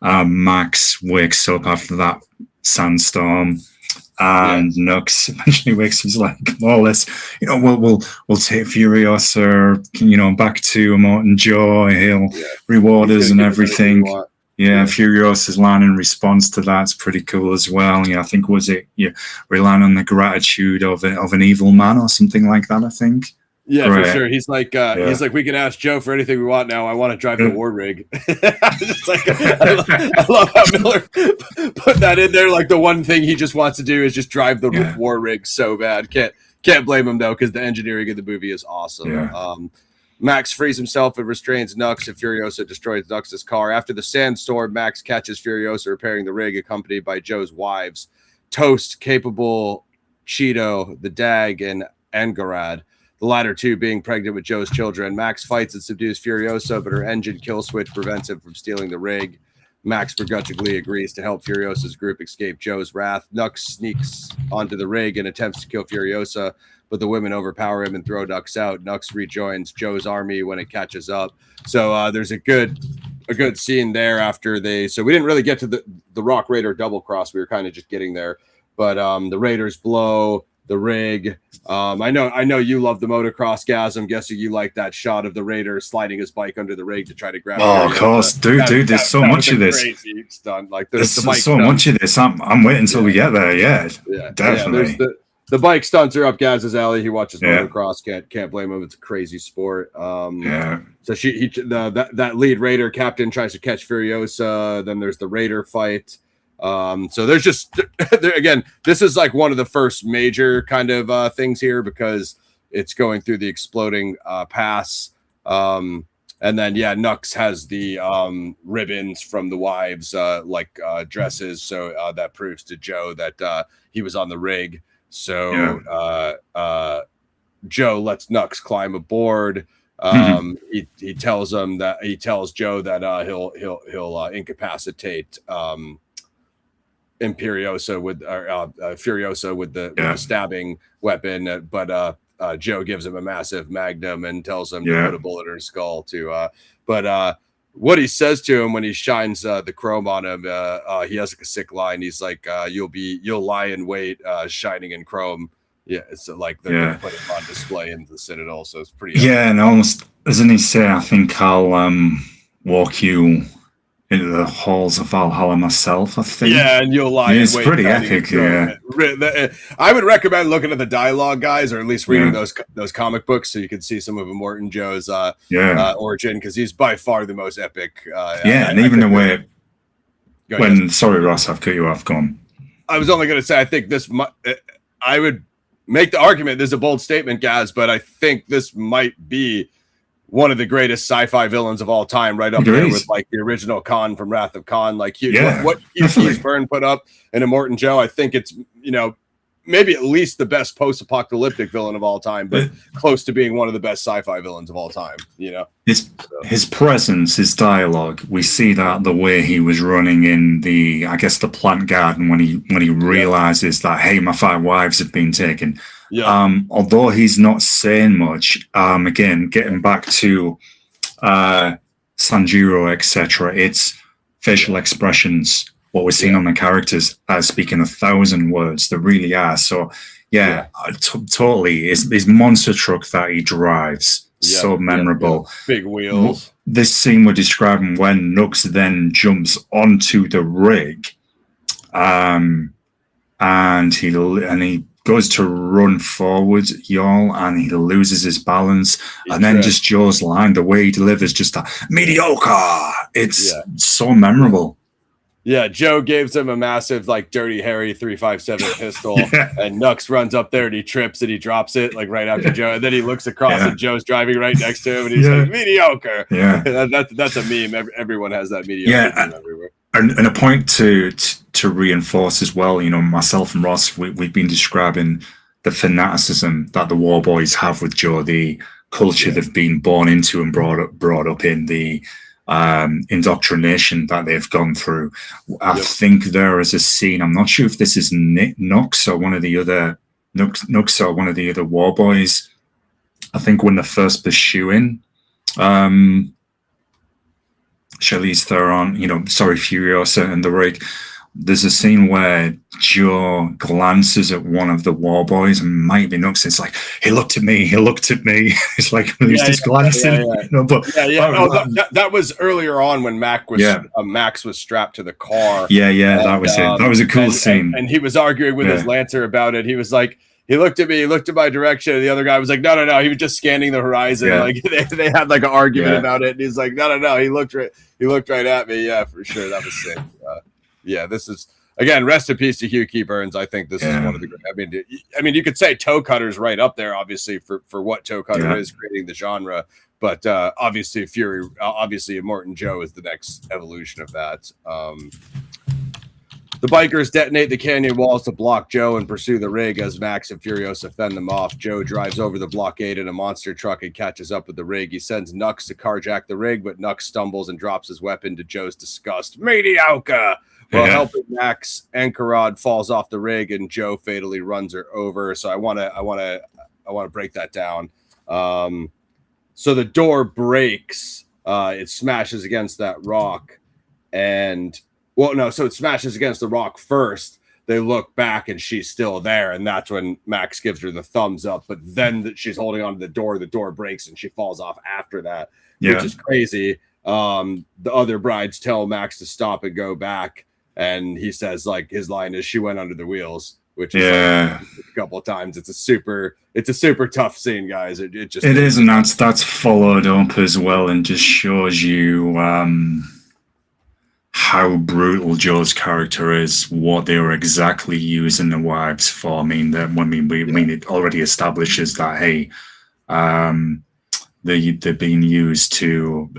Max wakes up after that sandstorm. And Nux eventually wakes up, he's like, more or less, we'll take Furiosa, back to Immortan Joe, he'll reward us and everything. Furiosa's line in response to that's pretty cool as well. I think relying on the gratitude of an evil man or something like that, I think. Yeah, for sure. He's like, we can ask Joe for anything we want now. I want to drive the war rig. I love how Miller put that in there. Like, the one thing he just wants to do is just drive the war rig so bad. Can't blame him though, because the engineering of the movie is awesome. Max frees himself and restrains Nux, and Furiosa destroys Nux's car. After the sandstorm, Max catches Furiosa repairing the rig, accompanied by Joe's wives. Toast, Capable, Cheeto, the Dag, and Angarad. The latter two being pregnant with Joe's children. Max fights and subdues Furiosa, but her engine kill switch prevents him from stealing the rig. Max begrudgingly agrees to help Furiosa's group escape Joe's wrath. Nux sneaks onto the rig and attempts to kill Furiosa, but the women overpower him and throw Nux out. Nux rejoins Joe's army when it catches up. So there's a good scene there after they. So we didn't really get to the Rock Raider double cross. We were kind of just getting there, but the Raiders blow the rig. I know you love the motocross, Gaz. I'm guessing you like that shot of the Raider sliding his bike under the rig to try to grab. Oh, of course, dude. There's so much of this. Stunt. Like there's so much of this. I'm waiting until we get there. Yeah, definitely. Yeah, the bike stunts are up Gaz's alley. He watches motocross. Can't blame him. It's a crazy sport. So that lead Raider captain tries to catch Furiosa. Then there's the Raider fight. So there's just again, this is like one of the first major kind of things here because it's going through the exploding pass. And then Nux has the ribbons from the wives dresses. So that proves to Joe that he was on the rig. So Joe lets Nux climb aboard. He tells Joe that he'll incapacitate Imperiosa with Furiosa with the stabbing weapon, but Joe gives him a massive magnum and tells him to put a bullet in her skull to but what he says to him when he shines the chrome on him, he has like a sick line. He's like, you'll lie in wait, shining in chrome. Yeah, it's like they're putting him on display in the Citadel, so it's pretty. And almost doesn't he say, I think I'll walk you into the halls of Valhalla myself, I think. Yeah, and you'll lie. It's pretty epic. I would recommend looking at the dialogue, guys, or at least reading those comic books, so you can see some of Immortan Joe's origin, because he's by far the most epic. And even the way when sorry, Ross, I've cut you off. Go on. I was only going to say, I think this. I would make the argument. This is a bold statement, Gaz, but I think this might be one of the greatest sci-fi villains of all time, right up there with like the original Khan from Wrath of Khan. Like what Keays-Byrne put up in Immortan Joe, I think it's maybe at least the best post-apocalyptic villain of all time, but close to being one of the best sci-fi villains of all time. His presence, his dialogue, we see that the way he was running in the plant garden when he realizes that, hey, my 5 wives have been taken. Although he's not saying much, again, getting back to Sanjiro, etc., it's facial expressions, what we're seeing on the characters as speaking 1,000 words. They really are. So, totally. His monster truck that he drives, so memorable. Big wheels. This scene we're describing when Nux then jumps onto the rig, and he goes to run forward, y'all, and he loses his balance. Then just Joe's line, the way he delivers, just a mediocre. It's so memorable. Yeah, Joe gives him a massive, like, Dirty Harry 357 pistol, and Nux runs up there and he trips and he drops it, like, right after Joe. And then he looks across and Joe's driving right next to him and he's like, mediocre. That's a meme. Everyone has that mediocre meme everywhere. And a point to reinforce as well, myself and Ross, we've been describing the fanaticism that the War Boys have with Joe, the culture they've been born into and brought up in, the indoctrination that they've gone through. I think there is a scene, I'm not sure if this is Nux or one of the other War Boys. I think when they're first pursuing Charlize Theron, Furiosa and the rig, there's a scene where Joe glances at one of the War Boys, and might be Nux. It's like, he looked at me. It's like he's just glancing. That was earlier on when Max was strapped to the car. That was it. That was a cool scene. And he was arguing with his Lancer about it. He was like, he looked at me, he looked at my direction, and the other guy was like, no. He was just scanning the horizon. Like they had like an argument about it, and he's like, no. He looked right at me. Yeah, for sure. That was sick. This is, again, rest in peace to Hugh Keays-Byrne. I think this is one of the. I mean, you could say Toecutter's right up there, obviously, for what Toecutter is, creating the genre. But obviously, Immortan Joe is the next evolution of that. The bikers detonate the canyon walls to block Joe and pursue the rig as Max and Furiosa fend them off. Joe drives over the blockade in a monster truck and catches up with the rig. He sends Nux to carjack the rig, but Nux stumbles and drops his weapon to Joe's disgust. Mediocre! While helping Max, Enkarad falls off the rig and Joe fatally runs her over. So I want to break that down. So the door breaks. It smashes against that rock, and so it smashes against the rock first. They look back and she's still there, and that's when Max gives her the thumbs up. But then she's holding onto the door breaks and she falls off after that, which is crazy. The other brides tell Max to stop and go back, and he says, like, his line is, "She went under the wheels," which is like, a couple of times. It's a super tough scene, guys. It is, and that's followed up as well, and just shows you how brutal Joe's character is, what they were exactly using the wives for. I mean, it already establishes that, hey, they're being used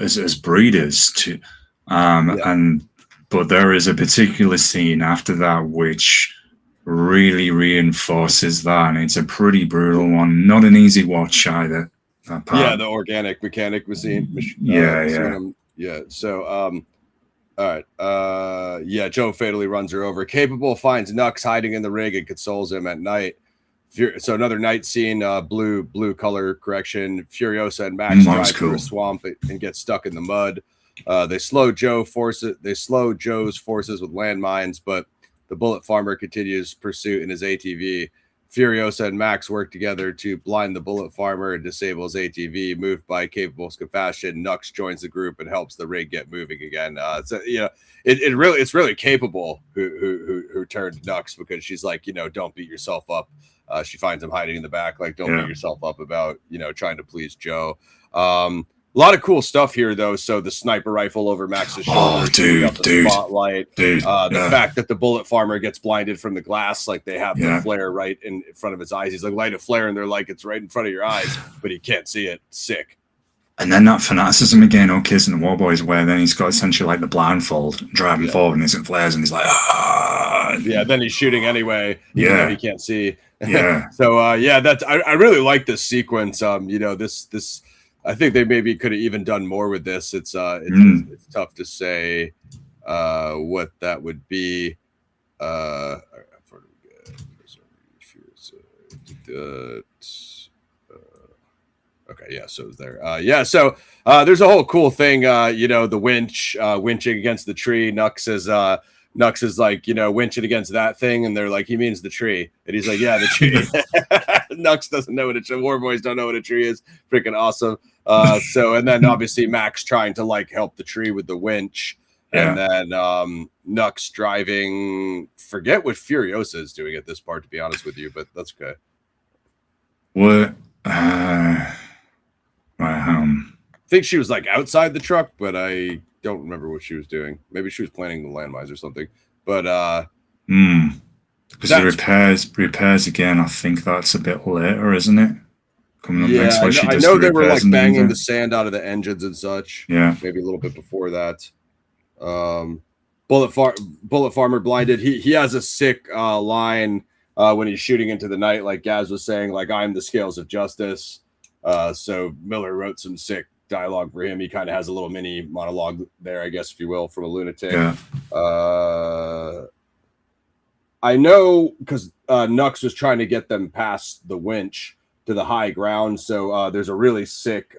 as breeders to, but there is a particular scene after that which really reinforces that, and it's a pretty brutal one. Not an easy watch either. The organic mechanic machine. So, all right. Joe fatally runs her over. Capable finds Nux hiding in the rig and consoles him at night. So another night scene, blue color correction. Furiosa and Max drive through a swamp and get stuck in the mud. They slow Joe's forces with landmines, but the bullet farmer continues pursuit in his ATV. Furiosa and Max work together to blind the bullet farmer and disable his ATV. Moved by Capable's compassion, Nux joins the group and helps the rig get moving again. It's really Capable who turned Nux, because she's like, don't beat yourself up. She finds him hiding in the back, like, don't beat yourself up about trying to please Joe. A lot of cool stuff here, though. So the sniper rifle over Max's shoulder, the spotlight, the fact that the bullet farmer gets blinded from the glass, like they have the flare right in front of his eyes. He's like, light a flare, and they're like, it's right in front of your eyes, but he can't see it. Sick. And then that fanaticism again, Kiss and the War Boys, where then he's got essentially like the blindfold, driving forward, and isn't flares, and he's like, then he's shooting anyway, even though he can't see. So that's I really like this sequence. This. I think they maybe could have even done more with this. It's tough to say what that would be. So it's there. So there's a whole cool thing. The winch, winching against the tree. Nux is like, winching against that thing, and they're like, he means the tree, and he's like, yeah, the tree. Nux doesn't know what a tree. War Boys don't know what a tree is. Freaking awesome. And then obviously Max trying to like help the tree with the winch, and then Nux driving. Forget what Furiosa is doing at this part, to be honest with you, but that's okay. What? I think she was like outside the truck, but I don't remember what she was doing. Maybe she was planting the landmines or something. But because the repairs again, I think that's a bit later, isn't it? Coming up next, I know they were like banging the sand out of the engines and such. Yeah, maybe a little bit before that. Bullet farmer blinded. He has a sick line when he's shooting into the night, like Gaz was saying, like, I'm the scales of justice. So Miller wrote some sick dialogue for him. He kind of has a little mini monologue there, I guess, if you will, from a lunatic. I know because Nux was trying to get them past the winch to the high ground. So there's a really sick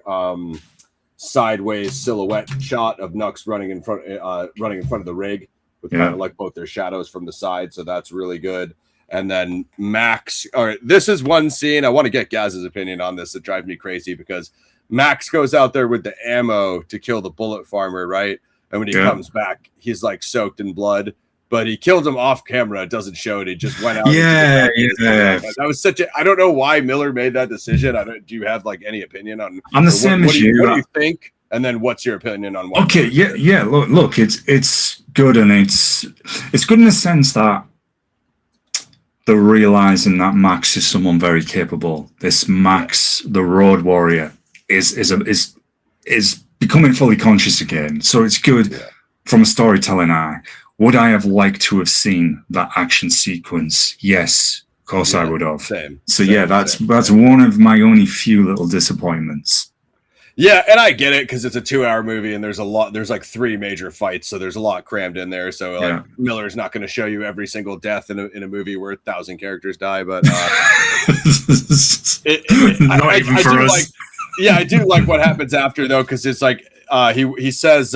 sideways silhouette shot of Nux running in front of the rig with kind of like both their shadows from the side. So that's really good. And then Max, all right, this is one scene. I want to get Gaz's opinion on this. It drives me crazy because Max goes out there with the ammo to kill the bullet farmer, right? And when he comes back, he's like soaked in blood, but he killed him off camera. It doesn't show it. He just went out. That was I don't know why Miller made that decision. Do you have like any opinion on? I'm the same as you. What do you think? And then what's your opinion on what? Okay. Yeah. Look, it's good. And it's good in the sense that they're realizing that Max is someone very capable. This Max, the road warrior, is becoming fully conscious again. So it's good from a storytelling eye. would I have liked to have seen that action sequence? Yes, of course I would have. Same. That's one of my only few little disappointments. Yeah, and I get it because it's a 2-hour movie and there's like 3 major fights, so there's a lot crammed in there. So like Miller's not going to show you every single death in a movie where 1,000 characters die, but not even for us. I do like what happens after though, because it's like he says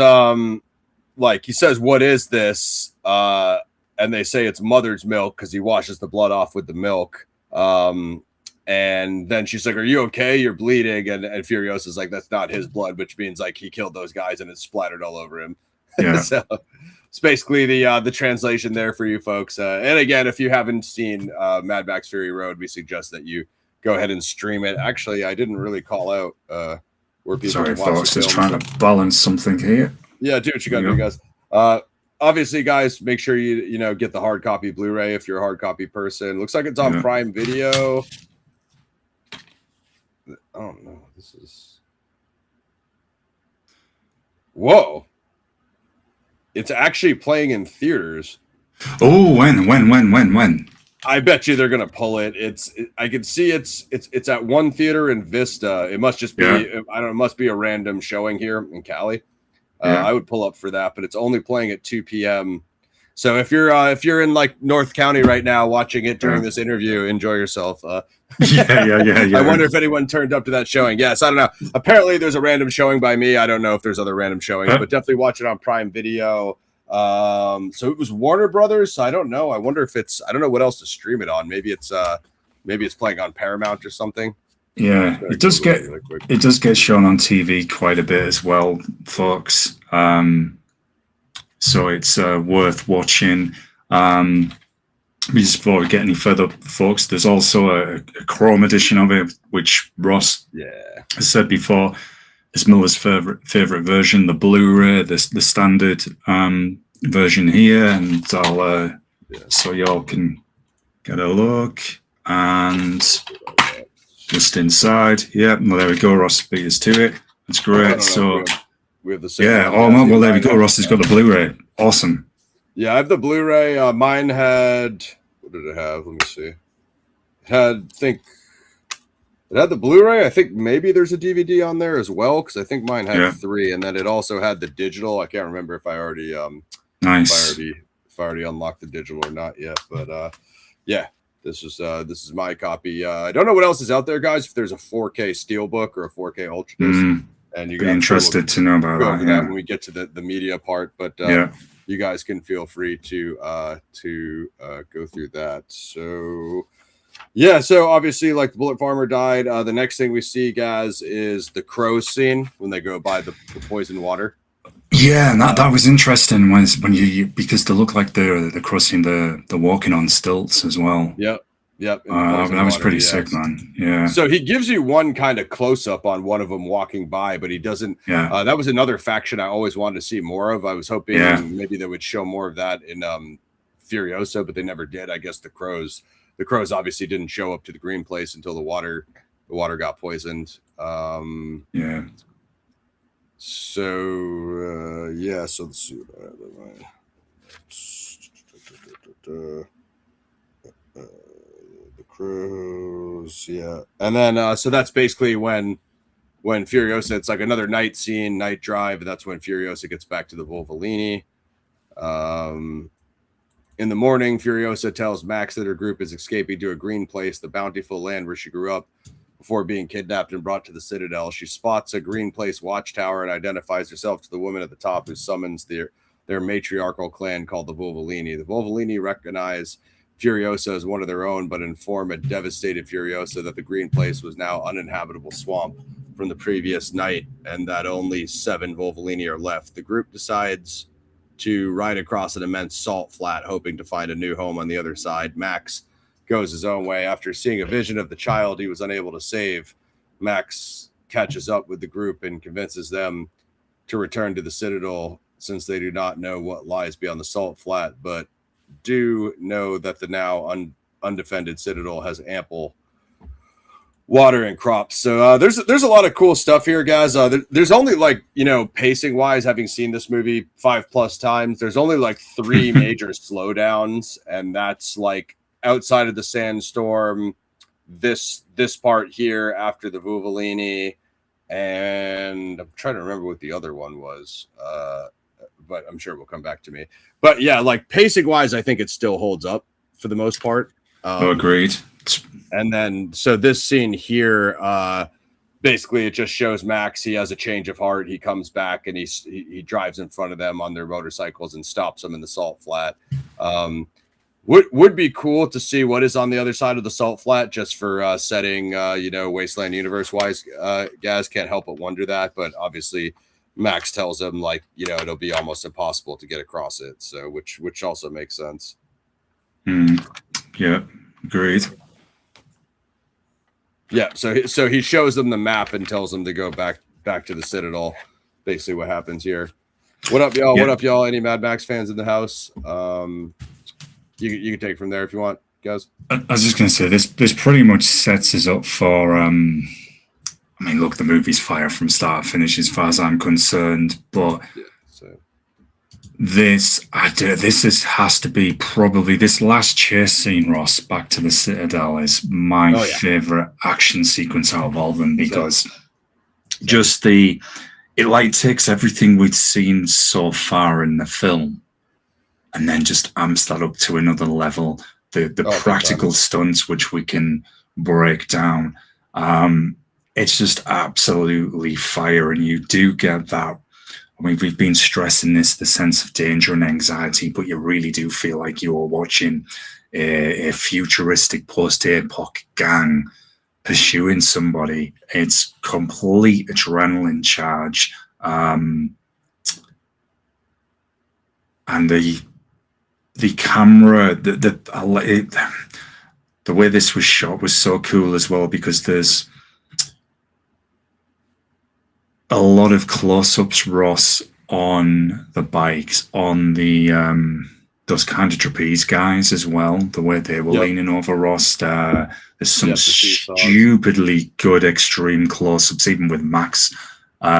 what is this? And they say it's mother's milk because he washes the blood off with the milk. And then she's like, "Are you okay? You're bleeding." And Furiosa's like, "That's not his blood," which means like he killed those guys and it's splattered all over him. Yeah. So it's basically the translation there for you folks. And again, if you haven't seen Mad Max Fury Road, we suggest that you go ahead and stream it. Actually, I didn't really call out where people. Sorry, folks, just trying to balance something here. Yeah, do what you got to do, guys. Obviously, guys, make sure you get the hard copy Blu-ray if you're a hard copy person. Looks like it's on Prime Video. Oh no, this is. Whoa! It's actually playing in theaters. Oh, when? I bet you they're gonna pull it. I can see it's at one theater in Vista. It must just be I don't know. It must be a random showing here in Cali. I would pull up for that, but it's only playing at 2 p.m. So if you're in like North County right now watching it during this interview, enjoy yourself. Yeah. I wonder if anyone turned up to that showing. Yes, I don't know. Apparently there's a random showing by me. I don't know if there's other random showings, but definitely watch it on Prime Video. So it was Warner Brothers. So I don't know. I wonder if I don't know what else to stream it on. Maybe it's playing on Paramount or something. Yeah, it does get shown on TV quite a bit as well, folks. So it's worth watching. Just before we get any further, folks, there's also a Chrome edition of it, which Ross has said before is Miller's favorite version, the Blu-ray, the standard version here, and I'll so y'all can get a look. And just inside, well, there we go. Ross beat us to it. That's great. So we have the same. Yeah. Oh well, there we go. Ross has got the Blu-ray. Awesome. Yeah, I have the Blu-ray. Mine had, what did it have? Let me see. It had the Blu-ray. I think maybe there's a DVD on there as well, because I think mine had 3, and then it also had the digital. I can't remember if I already nice. If I already unlocked the digital or not yet. But this is my copy. I don't know what else is out there, guys. If there's a 4K Steelbook or a 4K Ultra Disc, and you be interested to know about that. Yeah, when we get to the media part, but you guys can feel free to go through that. So so obviously, like the Bullet Farmer died. The next thing we see, guys, is the crows scene when they go by the poisoned water. Yeah, and that was interesting when you because they look like they're crossing the walking on stilts as well. Yep. That was pretty sick, man. Yeah. So he gives you one kind of close up on one of them walking by, but he doesn't. Yeah. That was another faction I always wanted to see more of. I was hoping maybe they would show more of that in Furiosa, but they never did. I guess the crows obviously didn't show up to the green place until the water got poisoned. Yeah. So so let's see. The crows, and then so that's basically when Furiosa, it's like another night scene, night drive, and that's when Furiosa gets back to the Volvolini. In the morning, Furiosa tells Max that her group is escaping to a green place, the bountiful land where she grew up before being kidnapped and brought to the Citadel. She spots a green place watchtower and identifies herself to the woman at the top, who summons their matriarchal clan called the Volvolini. The Volvolini recognize Furiosa as one of their own, but inform a devastated Furiosa that the green place was now uninhabitable swamp from the previous night, and that only 7 Volvolini are left. The group decides to ride across an immense salt flat, hoping to find a new home on the other side. Max goes his own way. After seeing a vision of the child he was unable to save, Max catches up with the group and convinces them to return to the Citadel, since they do not know what lies beyond the salt flat, but do know that the now undefended Citadel has ample water and crops. So there's a lot of cool stuff here, guys. There's only like, pacing wise, having seen this movie 5+ times, there's only like 3 major slowdowns, and that's like outside of the sandstorm, this part here after the Vuvolini, and I'm trying to remember what the other one was, but I'm sure it will come back to me. But yeah, like pacing wise, I think it still holds up for the most part. Agreed. And then, so this scene here, basically it just shows Max. He has a change of heart. He comes back and he drives in front of them on their motorcycles and stops them in the salt flat. Would be cool to see what is on the other side of the salt flat, just for setting, Wasteland universe wise. Guys, can't help but wonder that. But obviously, Max tells him like, it'll be almost impossible to get across it. So which also makes sense. Yeah, agreed. Yeah, so he shows them the map and tells them to go back to the Citadel. Basically, what happens here. What up, y'all? Yeah. What up, y'all? Any Mad Max fans in the house? You can take it from there if you want, guys. I was just going to say this pretty much sets us up for. I mean, look, the movie's fire from start to finish, as far as I'm concerned. But this has to be probably this last chase scene, Ross, back to the Citadel, is my favorite action sequence out of all of them, because just it like takes everything we'd seen so far in the film and then just amps that up to another level. The practical stunts, which we can break down, it's just absolutely fire, and you do get that. I mean, we've been stressing the sense of danger and anxiety, but you really do feel like you're watching a futuristic post-apoc gang pursuing somebody. It's complete adrenaline charge, and the camera, the way this was shot was so cool as well, because there's a lot of close-ups, Ross, on the bikes, on the those kind of trapeze guys as well. The way they were leaning over Ross. There's some stupidly good extreme close-ups, even with Max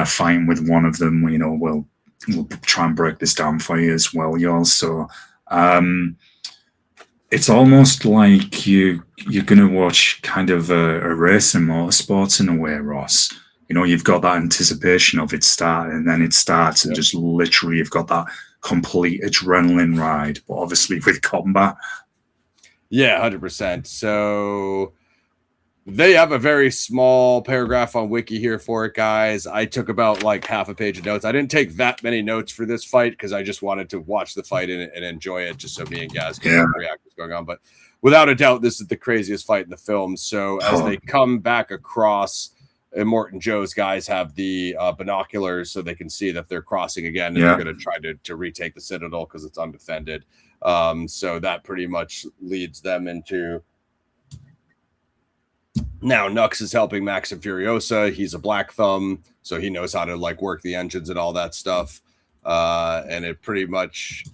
fighting with one of them. We'll try and break this down for you as well, y'all. So it's almost like you're going to watch kind of a race in motorsports in a way, Ross. You've got that anticipation of it starting, and then it starts, and just literally you've got that complete adrenaline ride, but obviously with combat. Yeah, 100%. So they have a very small paragraph on Wiki here for it, guys. I took about like half a page of notes. I didn't take that many notes for this fight because I just wanted to watch the fight and enjoy it, just so me and guys can react what's going on. But without a doubt, this is the craziest fight in the film. So as they come back across, Immortan Joe's guys have the binoculars so they can see that they're crossing again, and they're going to try to retake the Citadel because it's undefended. So that pretty much leads them into, now Nux is helping Max and Furiosa. He's a Black Thumb, so he knows how to like work the engines and all that stuff. And it pretty much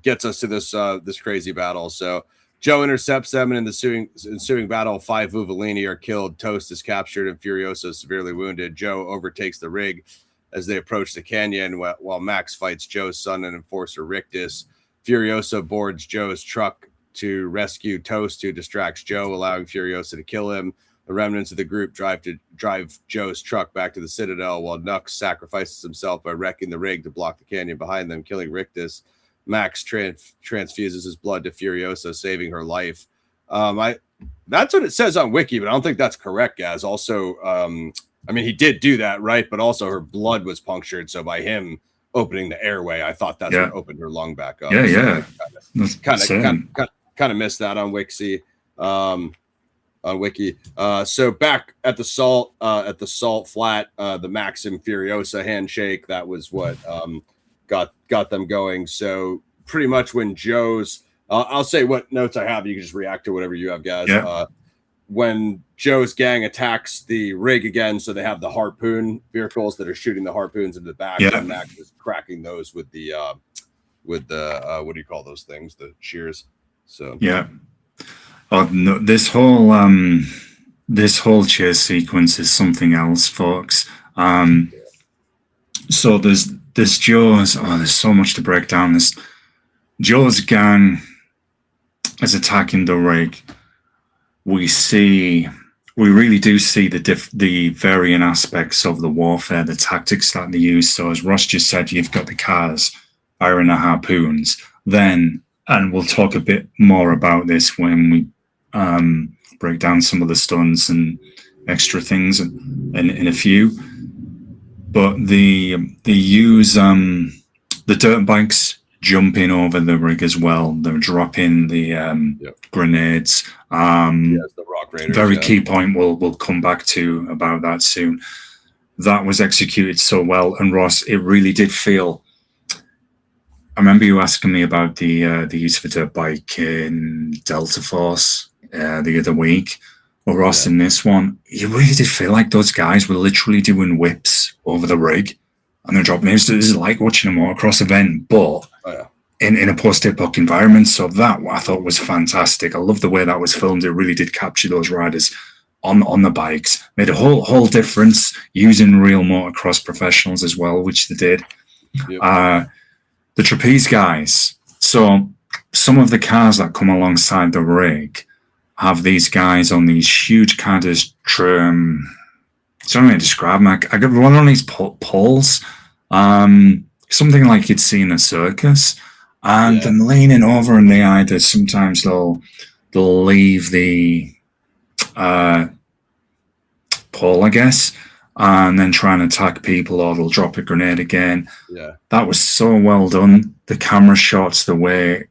gets us to this crazy battle. So Joe intercepts them, and in the ensuing battle, 5 Vuvolini are killed. Toast is captured, and Furiosa is severely wounded. Joe overtakes the rig as they approach the canyon, while Max fights Joe's son and enforcer Rictus. Furiosa boards Joe's truck to rescue Toast, who distracts Joe, allowing Furiosa to kill him. The remnants of the group drive Joe's truck back to the Citadel, while Nux sacrifices himself by wrecking the rig to block the canyon behind them, killing Rictus. Max transfuses his blood to Furiosa, saving her life. That's what it says on Wiki, but I don't think that's correct, guys. Also, I mean, he did do that, right? But also her blood was punctured, so by him opening the airway, I thought that's what opened her lung back up. Kind of missed that on Wiki. So back at the salt flat, the Max and Furiosa handshake, that was what got them going. So pretty much when Joe's, I'll say what notes I have. You can just react to whatever you have, guys. Yeah. When Joe's gang attacks the rig again, so they have the harpoon vehicles that are shooting the harpoons into the back, and Max is cracking those with the what do you call those things? The shears. So no, this whole this whole chase sequence is something else, folks. So there's Joe's. Oh, there's so much to break down. This Joe's gang is attacking the rig. We really do see the varying aspects of the warfare, the tactics that they use. So as Ross just said, you've got the cars firing the harpoons. Then, and we'll talk a bit more about this when we break down some of the stunts and extra things in a few. But they use the dirt bikes jumping over the rig as well. They're dropping the grenades. The rock raiders, very key point we'll come back to about that soon. That was executed so well, and Ross, it really did feel. I remember you asking me about the use of a dirt bike in Delta Force the other week. Well, Ross, in this one, you really did feel like those guys were literally doing whips over the rig, and they're dropping. This is like watching a motocross event, but in a post-apoc environment. So that I thought was fantastic. I love the way that was filmed. It really did capture those riders on the bikes. Made a whole difference using real motocross professionals as well, which they did. Yep. The trapeze guys. So some of the cars that come alongside the rig have these guys on these huge kind of I don't know how to describe them. I got one on these poles, something like you'd see in a circus, and them leaning over, and sometimes they'll leave the pole, I guess, and then try and attack people, or they'll drop a grenade again. That was so well done. The camera shots, the way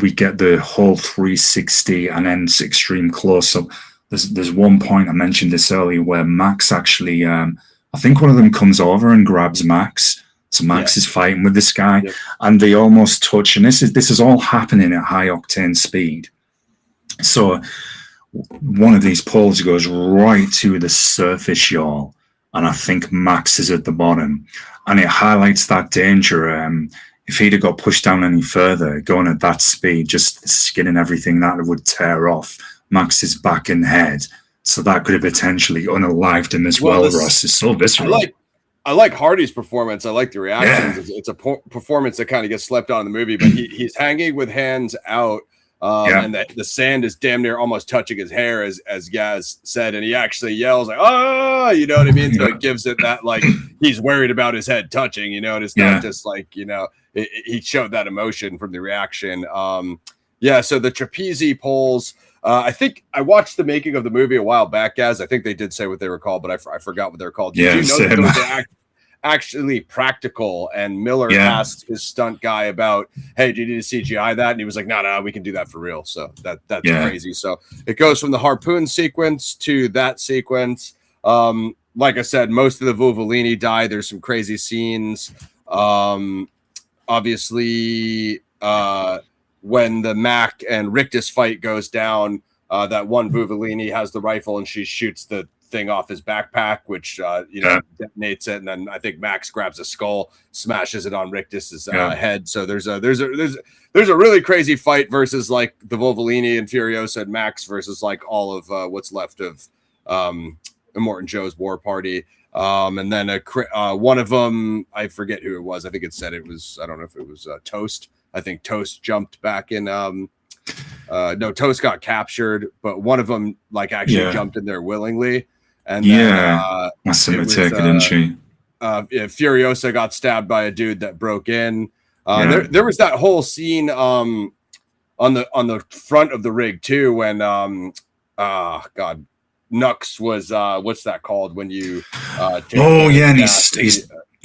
we get the whole 360 and then extreme close up. There's one point, I mentioned this earlier, where Max actually, I think one of them comes over and grabs Max. So Max is fighting with this guy, and they almost touch. And this is all happening at high octane speed. So one of these poles goes right to the surface yaw, and I think Max is at the bottom, and it highlights that danger. If he'd have got pushed down any further, going at that speed, just skinning everything, that would tear off Max's back and head. So that could have potentially unalived him as well, Ross. It's so visceral. I like Hardy's performance. I like the reactions. It's a performance that kind of gets slept on in the movie, but he's hanging with hands out, and the sand is damn near almost touching his hair, as Gaz said, and he actually yells like, "Oh!" You know what I mean? So it gives it that, like, he's worried about his head touching, you know, and it's not just like, you know, he showed that emotion from the reaction. So the trapeze poles. I think I watched the making of the movie a while back, Gaz. I think they did say what they were called, but I forgot what they're called. Did you know that those are actually practical? And Miller asked his stunt guy about, hey, do you need to CGI that? And he was like, no, we can do that for real. So that's crazy. So it goes from the harpoon sequence to that sequence. Like I said, most of the Vulvolini die. There's some crazy scenes. Obviously, when the Mac and Rictus fight goes down, that one Vulvolini has the rifle and she shoots the thing off his backpack, which detonates it, and then I think Max grabs a skull, smashes it on Rictus's head. So there's a really crazy fight versus like the Vulvolini and Furiosa and Max versus like all of what's left of Immortan Joe's war party. And then one of them, I forget who it was. I think it said it was, I don't know if it was Toast. I think Toast jumped back in. No, Toast got captured, but one of them like actually jumped in there willingly. And then, must have taken, didn't she? Furiosa got stabbed by a dude that broke in. There was that whole scene on the front of the rig too when Nux was what's that called when you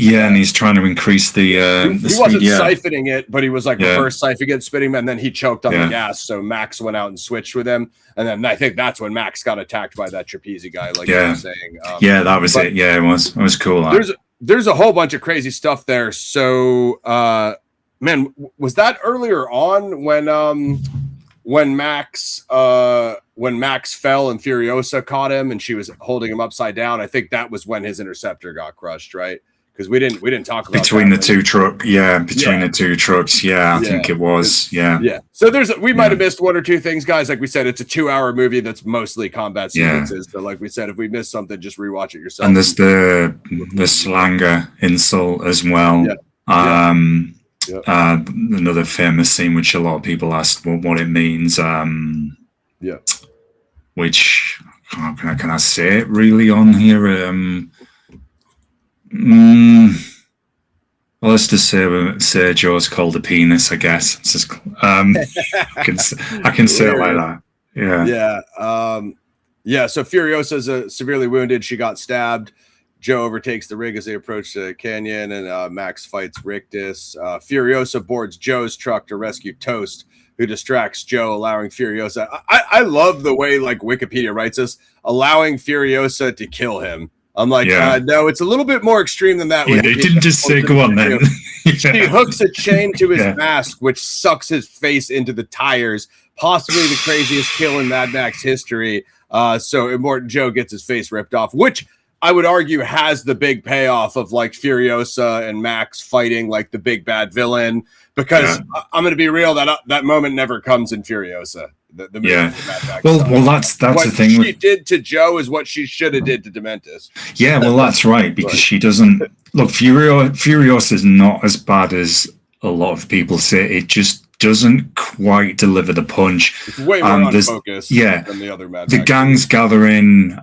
and he's trying to increase the he speed, wasn't siphoning it, but he was like reverse siphoning it, spitting, and then he choked on the gas, so Max went out and switched with him, and then I think that's when Max got attacked by that trapeze guy, like you were saying. That was it. Yeah, it was cool. There's a whole bunch of crazy stuff there. So man, was that earlier on when Max fell and Furiosa caught him and she was holding him upside down? I think that was when his interceptor got crushed, right? because we didn't talk about between the two trucks. I think it was. Yeah. So we might have missed one or two things, guys. Like we said, it's a 2-hour movie that's mostly combat sequences. So, like we said, if we missed something, just rewatch it yourself. And there's the slanger insult as well. Another famous scene, which a lot of people asked what it means. Which can I say it really on here? Well, let's just say Joe's called a penis, I guess. It's just, I can say it like that. So Furiosa's severely wounded. She got stabbed. Joe overtakes the rig as they approach the canyon, and Max fights Rictus. Furiosa boards Joe's truck to rescue Toast, who distracts Joe, allowing Furiosa. I love the way like Wikipedia writes this, allowing Furiosa to kill him. I'm like, no, it's a little bit more extreme than that. Yeah, it didn't just say, go on then. She hooks a chain to his mask, which sucks his face into the tires, possibly the craziest kill in Mad Max history. So Immortan Joe gets his face ripped off, which I would argue has the big payoff of like Furiosa and Max fighting like the big bad villain, because I'm going to be real, that moment never comes in Furiosa. The well, that's what the thing. What she did to Joe is what she should have did to Dementis. Yeah, well, that's right, because she doesn't look. Furiosa is not as bad as a lot of people say. It just doesn't quite deliver the punch. It's way more unfocused than the other Mad Max. The gang's gathering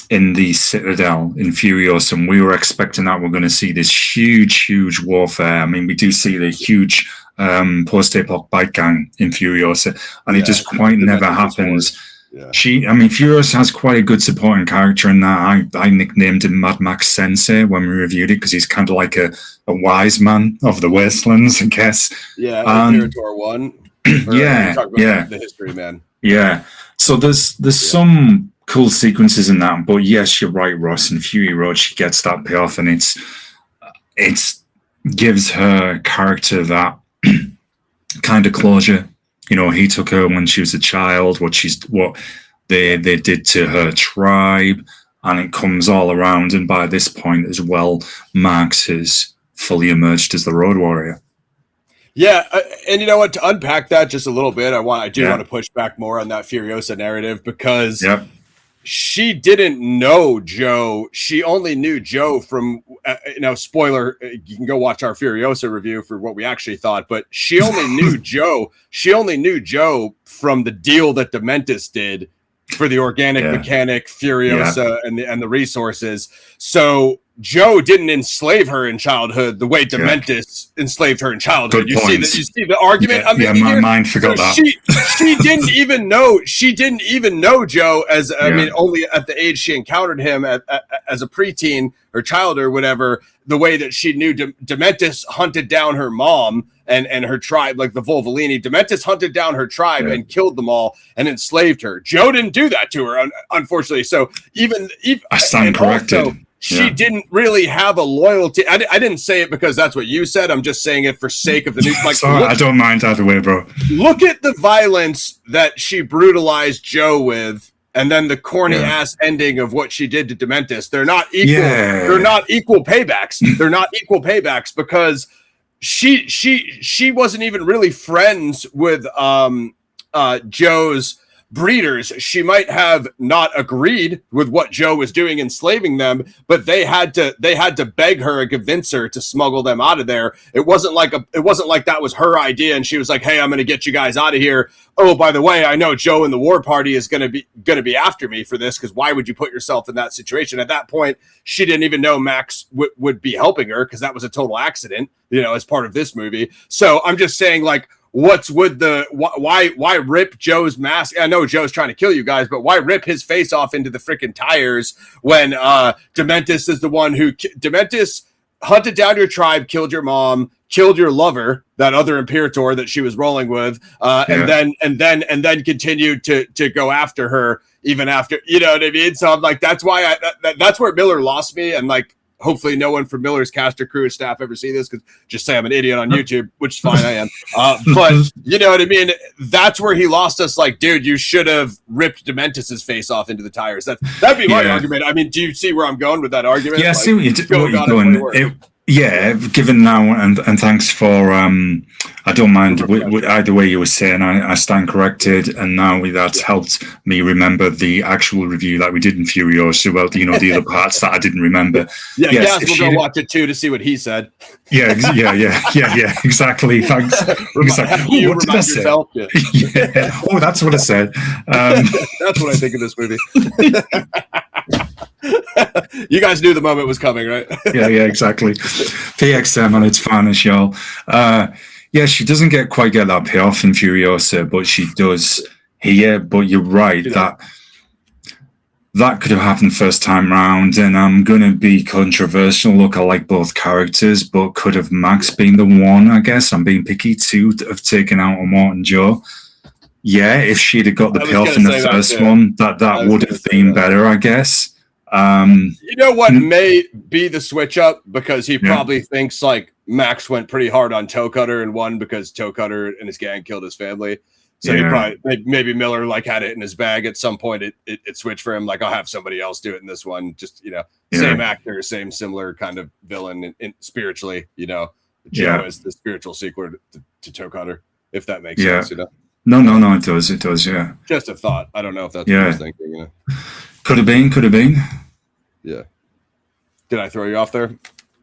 in the Citadel in Furiosa, and we were expecting that we're going to see this huge warfare. I mean, we do see the huge post-apocalyptic bike gang in Furiosa, and it just quite never happens. Furiosa has quite a good supporting character in that. I nicknamed him Mad Max Sensei when we reviewed it, because he's kind of like a wise man of the wastelands, I guess. Imperator 1. The history, man. Yeah. So there's some cool sequences in that, but yes, you're right, Ross. In Fury Road, she gets that payoff, and it's gives her character that kind of closure. You know, he took her when she was a child, what they did to her tribe, and it comes all around. And by this point as well, Max has fully emerged as the Road Warrior. Yeah, and you know what? To unpack that just a little bit, I do want to push back more on that Furiosa narrative, because she didn't know Joe. She only knew Joe from, spoiler, you can go watch our Furiosa review for what we actually thought, but she only knew Joe. She only knew Joe from the deal that Dementis did for the organic mechanic, Furiosa, and the resources. So Joe didn't enslave her in childhood the way Dementis enslaved her in childhood. You see the argument? My mind forgot that. She didn't even know. She didn't even know Joe as only at the age she encountered him as a preteen or child or whatever. The way that she knew Dementis hunted down her mom and her tribe, like the Volvolini. Dementis hunted down her tribe and killed them all and enslaved her. Joe didn't do that to her, unfortunately. So even I stand corrected. Also, she didn't really have a loyalty. I didn't say it because that's what you said. I'm just saying it for sake of the news. Like, sorry, I don't mind either way, bro. Look at the violence that she brutalized Joe with, and then the corny ass ending of what she did to Dementis. They're not equal. They're not equal paybacks. They're not equal paybacks, because she wasn't even really friends with Joe's breeders. She might have not agreed with what Joe was doing, enslaving them, but they had to beg her and convince her to smuggle them out of there. It wasn't like that was her idea, and she was like, "Hey, I'm going to get you guys out of here. Oh, by the way, I know Joe and the war party is going to be after me for this, because why would you put yourself in that situation?" At that point, she didn't even know Max would be helping her, because that was a total accident, as part of this movie. So I'm just saying, like, what's with why rip Joe's mask? I know Joe's trying to kill you guys, but why rip his face off into the freaking tires when Dementis is the one who Dementis hunted down your tribe, killed your mom, killed your lover, that other Imperator that she was rolling with, and then continued to go after her even after, you know what I mean? So I'm like, that's why that's where Miller lost me, and like, hopefully no one from Miller's cast or crew or staff ever see this, because just say I'm an idiot on YouTube, which is fine, I am. But you know what I mean? That's where he lost us. Like, dude, you should have ripped Dementus's face off into the tires. That'd be my argument. I mean, do you see where I'm going with that argument? Yeah, I like, see what you're doing. Yeah, given now, and thanks for, I don't mind either way you were saying, I stand corrected, and now that's helped me remember the actual review that we did in Furiosa about, the other parts that I didn't remember. Yeah, yes, we'll go watch it too to see what he said. Yeah, exactly. Thanks. Exactly. What did I say? Yeah. Oh, that's what I said. That's what I think of this movie. You guys knew the moment was coming, right? yeah, exactly. PXM on its finest, y'all. Yeah, she doesn't quite get that payoff in Furiosa, but she does here. But you're right, that could have happened first time round, and I'm going to be controversial. Look, I like both characters, but could have Max been the one, I guess? I'm being picky, to have taken out Immortan Joe. Yeah, if she'd have got the payoff in the first one, that would have been better, I guess. You know what may be the switch up, because he probably thinks like Max went pretty hard on Toecutter and won because Toecutter and his gang killed his family. So he probably, maybe Miller like had it in his bag at some point. It switched for him. Like, I'll have somebody else do it in this one. Just, same actor, same similar kind of villain and spiritually, Joe is the spiritual sequel to Toecutter, if that makes sense, No, it does, yeah. Just a thought. I don't know if that's what I was thinking, Could have been. Yeah. Did I throw you off there?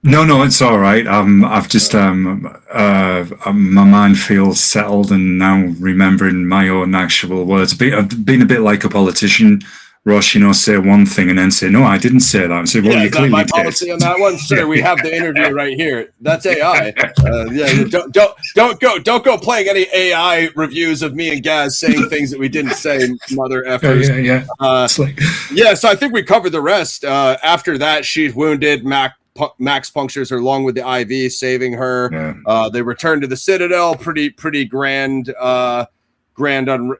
No, it's all right. I've just my mind feels settled, and now remembering my own actual words. I've been a bit like a politician, Ross. Say one thing and then say, "No, I didn't say that." So, well, you clearly my did. Policy on that one, sir. We have the interview right here. That's AI. Don't go playing any AI reviews of me and Gaz saying things that we didn't say, mother effers. Yeah. So I think we covered the rest. After that, she's wounded. Max punctures her lung with the IV, saving her. They return to the Citadel. Pretty grand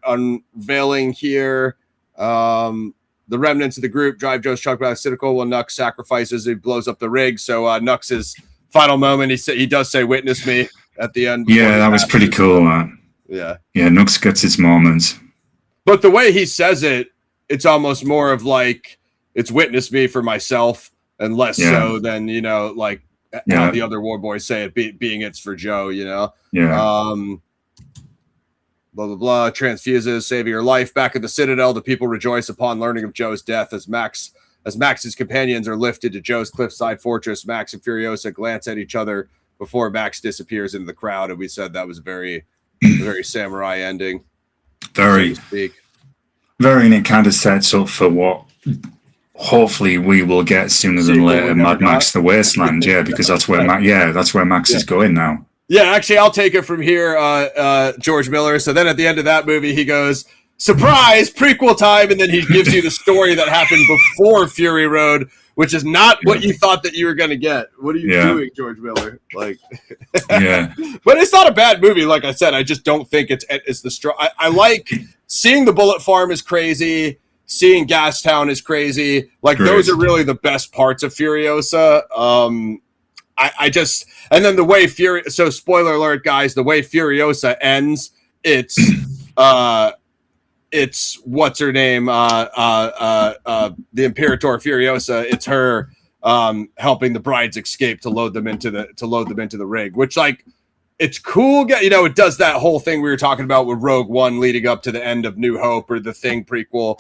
unveiling here. The remnants of the group drive Joe's truck by the Citadel while Nux sacrifices. He blows up the rig. So Nux's final moment, he does say, "Witness me" at the end. Yeah, that was pretty cool, man. Yeah, Nux gets his moments. But the way he says it, it's almost more of like, it's "witness me" for myself, and less so than, how the other war boys say it, being it's for Joe, Blah, blah, blah. Transfuses, saving her life. Back at the Citadel, the people rejoice upon learning of Joe's death as Max's companions are lifted to Joe's cliffside fortress. Max and Furiosa glance at each other before Max disappears into the crowd. And we said that was a very samurai ending. Very, so to speak. Very, and it kind of sets up for what hopefully we will get sooner than later. Mad Max: The Wasteland, because that's where Max is going now. Yeah, actually, I'll take it from here, George Miller. So then at the end of that movie, he goes, "Surprise, prequel time," and then he gives you the story that happened before Fury Road, which is not what you thought that you were going to get. What are you doing, George Miller? But it's not a bad movie, like I said. I just don't think it's the strong. I like seeing the Bullet Farm is crazy. Seeing Gastown is crazy. Those are really the best parts of Furiosa. And then the way so spoiler alert, guys, the way Furiosa ends, it's what's her name? The Imperator Furiosa. It's her helping the brides escape to load them into the rig, which it's cool. It does that whole thing we were talking about with Rogue One leading up to the end of New Hope, or the Thing prequel,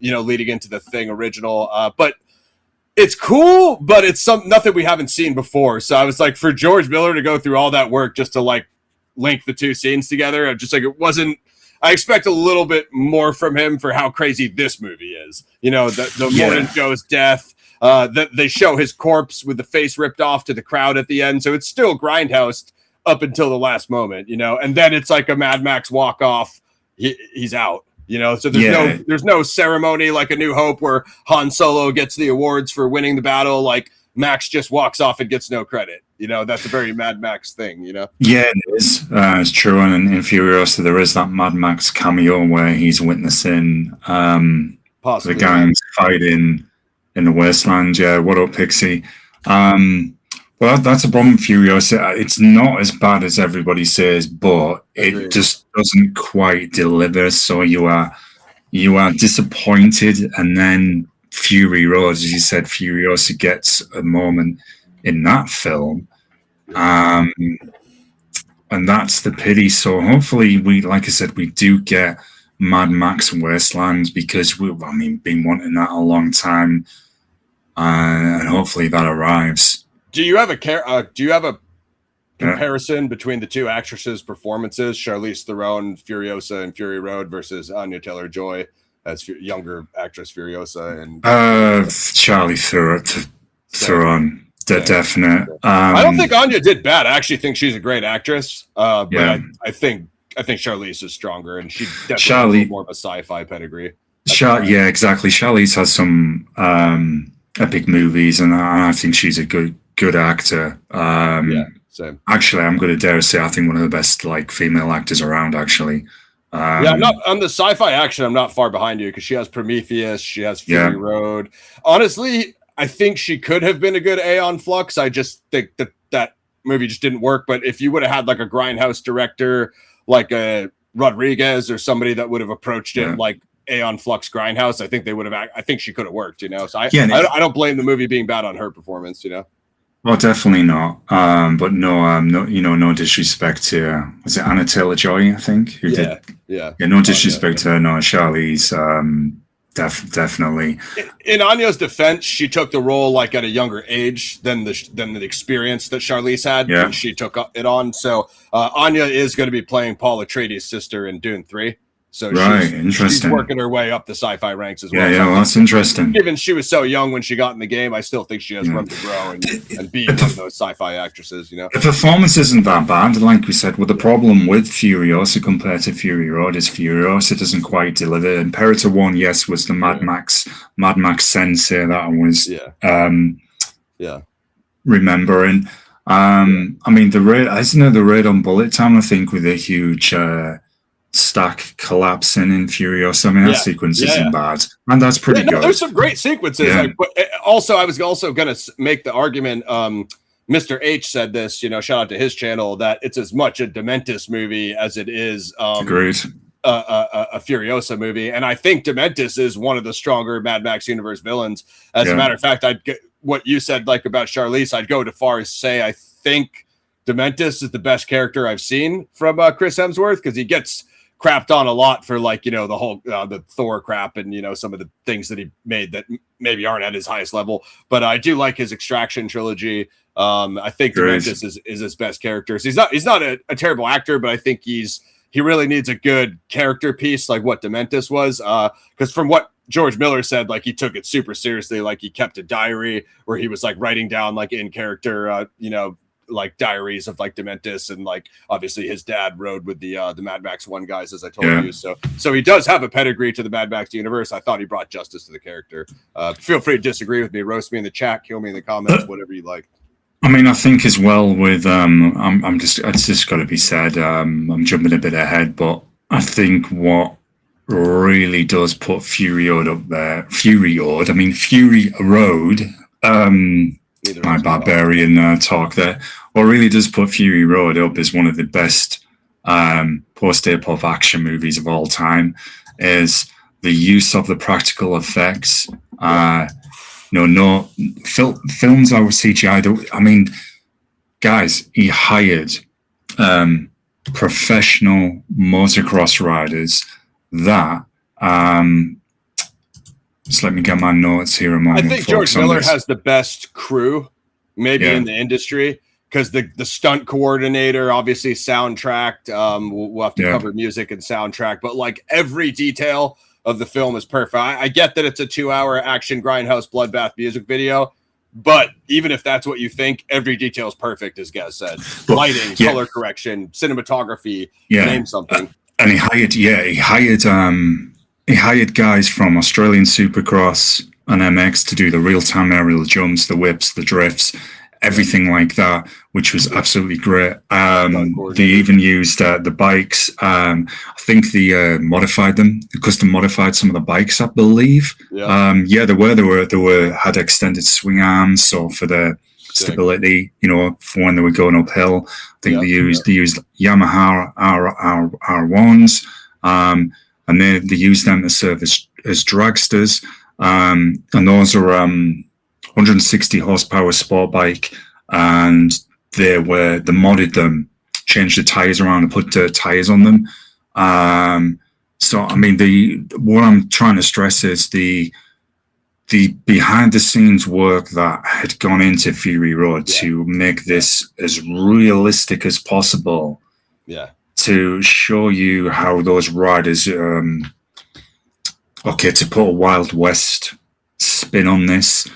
leading into the Thing original. But it's cool, but it's nothing we haven't seen before. So I was like, for George Miller to go through all that work just to link the two scenes together, I'm just it wasn't. I expect a little bit more from him for how crazy this movie is. The Immortan Joe's death. That they show his corpse with the face ripped off to the crowd at the end, so it's still grindhouse up until the last moment, and then it's like a Mad Max walk off. He's out. So there's no ceremony like A New Hope where Han Solo gets the awards for winning the battle. Like, Max just walks off and gets no credit. That's a very Mad Max thing, Yeah, it is. It's true. And in Furiosa, there is that Mad Max cameo where he's witnessing the gangs fighting in the wasteland. Yeah, what up, Pixie? Well, that's a problem with Furiosa. It's not as bad as everybody says, but it just doesn't quite deliver. So you are disappointed, and then Fury Road, as you said, Furiosa gets a moment in that film, and that's the pity. So hopefully, like I said, we do get Mad Max Wastelands, because been wanting that a long time, and hopefully that arrives. Do you have a comparison between the two actresses' performances, Charlize Theron, Furiosa and Fury Road, versus Anya Taylor-Joy as younger actress Furiosa? And Charlie Theron, definite. I don't think Anya did bad. I actually think she's a great actress. But I think Charlize is stronger, and she definitely has more of a sci-fi pedigree. Yeah, exactly. Charlize has some epic movies, and I think she's a good actor. Same. Actually, I'm going to dare say I think one of the best female actors around. Actually, I'm not on the Sci-Fi Action. I'm not far behind you, because she has Prometheus, she has Fury Road. Honestly, I think she could have been a good Aeon Flux. I just think that movie just didn't work. But if you would have had like a grindhouse director, like a Rodriguez or somebody that would have approached it like Aeon Flux Grindhouse, I think they would have. I think she could have worked. So I don't blame the movie being bad on her performance. Well, definitely not. But no disrespect to, was it Anna Taylor-Joy, I think? No disrespect to her. No, Charlize, definitely. In Anya's defense, she took the role at a younger age than the experience that Charlize had when she took it on. So Anya is going to be playing Paul Atreides' sister in Dune 3. So she's working her way up the sci-fi ranks as well. Well, that's interesting. Given she was so young when she got in the game, I still think she has room to grow and be one of those sci-fi actresses. The performance isn't that bad, like we said. The problem with Furiosa compared to Fury Road is Furiosa doesn't quite deliver. Imperator 1, yes, was the Mad Max sensei that I was remembering. The raid on Bullet Time, I think, with a huge stack collapsing in Furiosa. That sequence isn't bad, and that's pretty good. There's some great sequences. But also, I was also going to make the argument. Mr. H said this. Shout out to his channel, that it's as much a Dementis movie as it is agreed a Furiosa movie, and I think Dementis is one of the stronger Mad Max universe villains. As a matter of fact, what you said about Charlize, I'd go to far as say I think Dementis is the best character I've seen from Chris Hemsworth, because he gets crapped on a lot for the whole the Thor crap and some of the things that he made that maybe aren't at his highest level. But I do like his Extraction trilogy. I think Dementis is his best character. So he's not a terrible actor, but I think he really needs a good character piece like what Dementis was. Because from what George Miller said, he took it super seriously. He kept a diary where he was writing down in character diaries of Dementis, and obviously his dad rode with the Mad Max 1 guys, as I told you. So he does have a pedigree to the Mad Max universe. I thought he brought justice to the character. Feel free to disagree with me, roast me in the chat, kill me in the comments, whatever you like. I think as well with it's just got to be said. I'm jumping a bit ahead, but I think what really does put Fury Road up there, Fury Road. My barbarian talk there. What really does put Fury Road up as one of the best post-apocalyptic action movies of all time is the use of the practical effects. No films are CGI. Guys, he hired professional motocross riders that just let me get my notes here a moment. I think George Miller has the best crew maybe in the industry, because the stunt coordinator, obviously soundtracked. We'll have to cover music and soundtrack, but every detail of the film is perfect. I get that it's a 2-hour action grindhouse bloodbath music video, but even if that's what you think, every detail is perfect, as Gaz said. Lighting, color correction, cinematography, name something. And he hired guys from Australian Supercross and MX to do the real-time aerial jumps, the whips, the drifts, everything like that, which was absolutely great. They even used the bikes. I think they modified them, custom modified some of the bikes, I believe. They had extended swing arms, so for the stability, for when they were going uphill. I think they used Yamaha R1s, and they used them to serve as dragsters. And those are 160 horsepower sport bike, and they modded them, changed the tires around and put dirt tires on them. So I mean, what I'm trying to stress is the behind the scenes work that had gone into Fury Road to make this as realistic as possible. Yeah. To show you how those riders, to put a Wild West spin on this,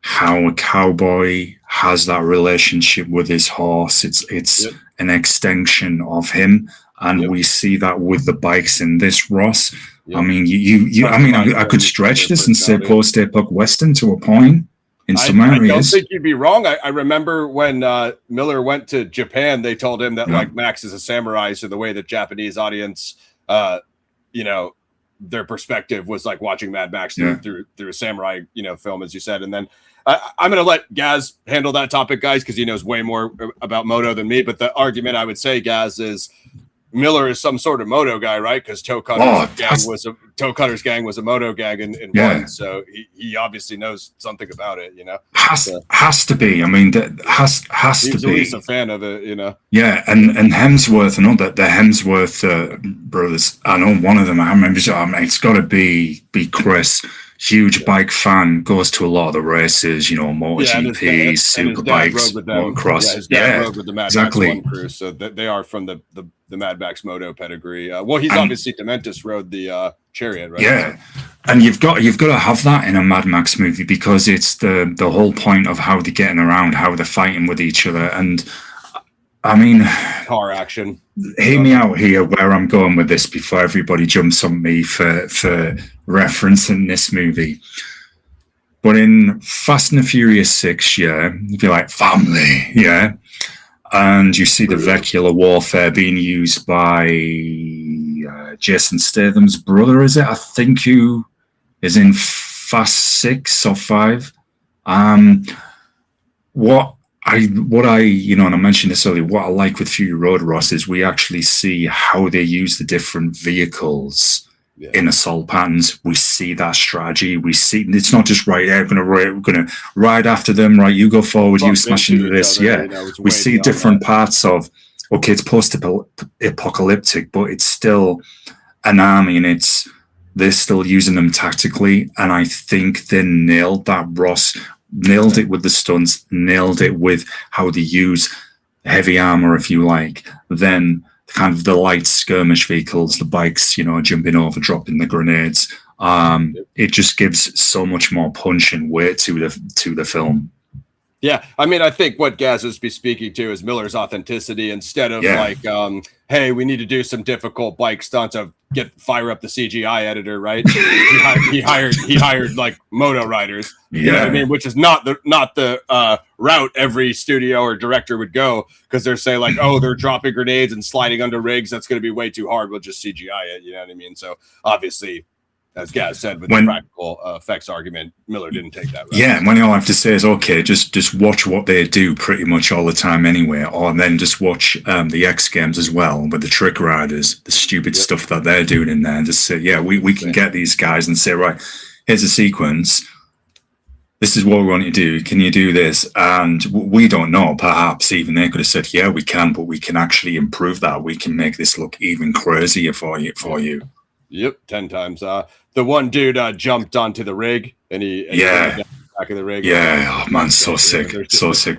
how a cowboy has that relationship with his horse. It's an extension of him. And we see that with the bikes in this, Ross. Yep. I mean, I could stretch this and say post-apoc Western to a point in some areas. I don't think you'd be wrong. I remember when Miller went to Japan, they told him that like Max is a samurai, so the way the Japanese audience, their perspective was like watching Mad Max through a samurai, film, as you said. And then I'm going to let Gaz handle that topic, guys, because he knows way more about moto than me. But the argument I would say, Gaz, is Miller is some sort of moto guy, right? Because Toecutter's gang was a moto gang in one, so he obviously knows something about it, Has to be. I mean, that has to be. He's at least a fan of it, Yeah, and Hemsworth and all that. The Hemsworth brothers. I know one of them. I remember. It's got to be Chris. Huge bike fan, goes to a lot of the races, MotoGP, Superbikes, motocross. His dad rode with the Mad Max 1 crew, so they are from the Mad Max Moto pedigree. He's obviously Dementis rode the Chariot, right? Yeah, and you've got to have that in a Mad Max movie because it's the whole point of how they're getting around, how they're fighting with each other, and I mean, car action. Hear me out here where I'm going with this before everybody jumps on me for referencing this movie. But in Fast and the Furious 6, you'd be like, family, and you see the vehicular warfare being used by Jason Statham's brother, is it? I think who is in Fast 6 or 5. And I mentioned this earlier, what I like with Fury Road, Ross, is we actually see how they use the different vehicles in assault patterns. We see that strategy. We see it's not just we're gonna ride after them, right? You go forward, you smash into this. We see different parts of it's post-apocalyptic, but it's still an army and they're still using them tactically. And I think they nailed that, Ross. Nailed it with the stunts, nailed it with how they use heavy armor, if you like. Then kind of the light skirmish vehicles, the bikes, jumping over, dropping the grenades. It just gives so much more punch and weight to the film. Yeah, I mean, I think what Gaz was speaking to is Miller's authenticity instead of hey, we need to do some difficult bike stunts of fire up the CGI editor, right? he hired like moto riders, you know what I mean? Which is not the route every studio or director would go because they're saying like, oh, they're dropping grenades and sliding under rigs. That's going to be way too hard. We'll just CGI it. You know what I mean? So obviously, as Gaz said, with the practical effects argument, Miller didn't take that route. Yeah, and when all I have to say is, okay, just watch what they do pretty much all the time anyway, or then just watch the X Games as well with the trick riders, the stupid stuff that they're doing in there, and just say, we can get these guys and say, right, here's a sequence. This is what we want you to do. Can you do this? And we don't know. Perhaps even they could have said, yeah, we can, but we can actually improve that. We can make this look even crazier for you. Yep, 10 times. The one dude jumped onto the rig and he back of the rig. Yeah, oh man, so sick,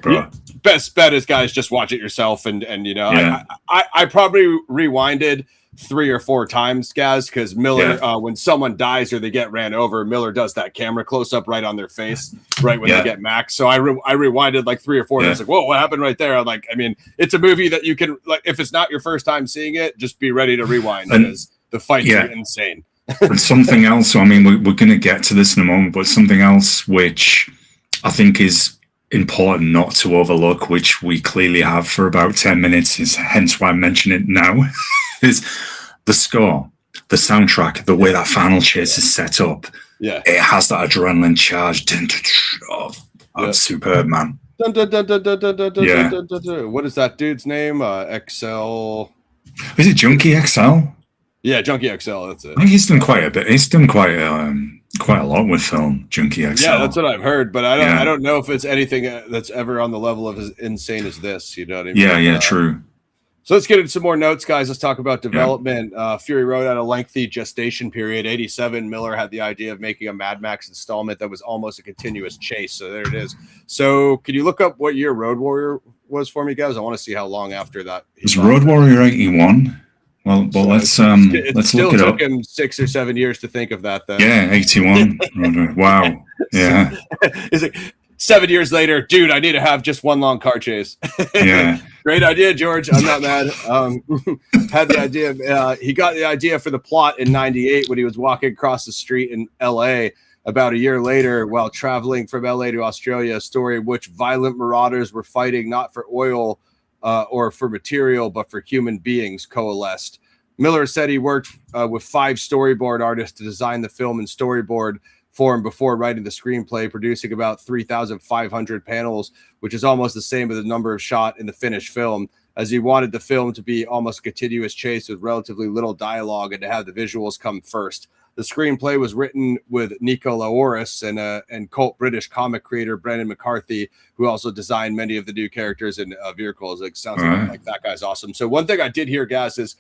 bro. Yeah, best bet is, guys, just watch it yourself. And I probably rewinded 3 or 4 times, guys, because Miller, when someone dies or they get ran over, Miller does that camera close up right on their face, right when they get Max. So I rewinded like 3 or 4. And I was like, whoa, what happened right there? I'm like, I mean, it's a movie that you can, like, if it's not your first time seeing it, just be ready to rewind because the fights are insane. And something else, I mean, we're going to get to this in a moment, but something else which I think is important not to overlook, which we clearly have for about 10 minutes, is hence why I mention it now, is the score, the soundtrack, the way that final chase is set up. Yeah. It has that adrenaline charge. Oh, superb, man. Dun, dun, dun, dun, dun, dun, dun, dun, Yeah. dun, dun, dun. What is that dude's name? XL. Is it Junkie XL? Yeah, Junkie XL. That's it. I think he's done quite a bit. He's done quite a lot with film. Junkie XL. Yeah, that's what I've heard, but I Yeah. don't know if it's anything that's ever on the level of as insane as this. You know what I mean? Yeah, true. So let's get into some more notes, guys. Let's talk about development. Fury Road had a lengthy gestation period. 87, Miller had the idea of making a Mad Max installment that was almost a continuous chase. So there it is. So can you look up what year Road Warrior was for me, guys? I want to see how long after that. Is Road Warrior 81? Well, so let's look it up. It still took him 6 or 7 years to think of that, then. Yeah, 81. Wow. Yeah. Is it 7 years later, dude? I need to have just one long car chase. Yeah. Great idea, George. I'm not mad. Had the idea. He got the idea for the plot in '98 when he was walking across the street in L.A. About a year later, while traveling from L.A. to Australia, a story in which violent marauders were fighting not for oil or for material, but for human beings coalesced. Miller said he worked with 5 storyboard artists to design the film in storyboard form before writing the screenplay, producing about 3,500 panels, which is almost the same as the number of shot in the finished film, as he wanted the film to be almost a continuous chase with relatively little dialogue and to have the visuals come first. The screenplay was written with Nico Laoris and cult British comic creator Brendan McCarthy, who also designed many of the new characters and vehicles. It sounds like that guy's awesome. So one thing I did hear, guys, is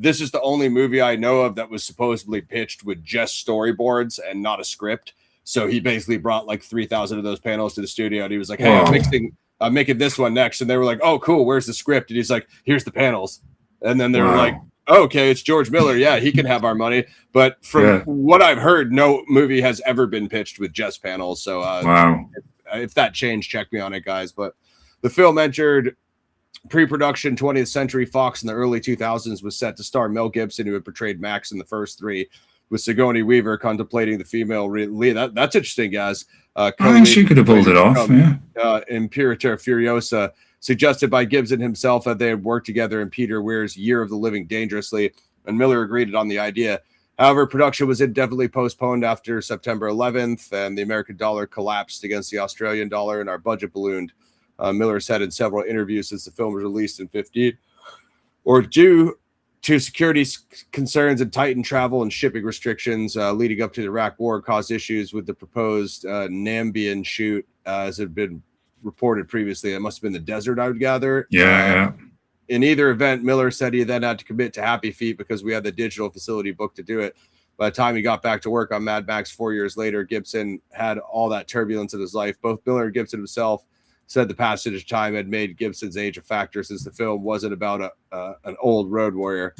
this is the only movie I know of that was supposedly pitched with just storyboards and not a script. So he basically brought like 3,000 of those panels to the studio, and he was like, "Hey, I'm making this one next." And they were like, "Oh, cool. Where's the script?" And he's like, "Here's the panels." And then they were like, oh, "Okay, it's George Miller. Yeah, he can have our money." But from what I've heard, no movie has ever been pitched with just panels. So if that changed, check me on it, guys. But the film entered pre-production 20th Century Fox in the early 2000s, was set to star Mel Gibson, who had portrayed Max in the first 3, with Sigourney Weaver contemplating the female lead. That's interesting, guys. I think she could have pulled it off. Imperator Furiosa, suggested by Gibson himself that they had worked together in Peter Weir's Year of the Living Dangerously, and Miller agreed on the idea. However, production was indefinitely postponed after September 11th, and the American dollar collapsed against the Australian dollar, and our budget ballooned. Miller said in several interviews since the film was released in 2015, or due to security concerns and tightened travel and shipping restrictions leading up to the Iraq War, caused issues with the proposed Nambian shoot, as had been reported previously. It must have been the desert, I would gather. Yeah. In either event, Miller said he then had to commit to Happy Feet because we had the digital facility booked to do it. By the time he got back to work on Mad Max 4 years later, Gibson had all that turbulence in his life. Both Miller and Gibson himself said the passage of time had made Gibson's age a factor, since the film wasn't about an old road warrior.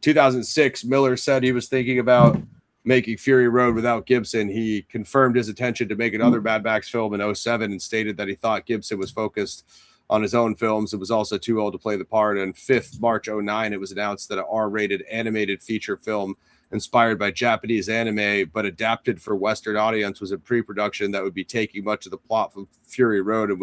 2006, Miller said he was thinking about making Fury Road without Gibson. He confirmed his intention to make another Mad Max film in 2007 and stated that he thought Gibson was focused on his own films and was also too old to play the part. And 5th March 2009, it was announced that an R-rated animated feature film inspired by Japanese anime but adapted for Western audience was in pre-production that would be taking much of the plot from Fury Road and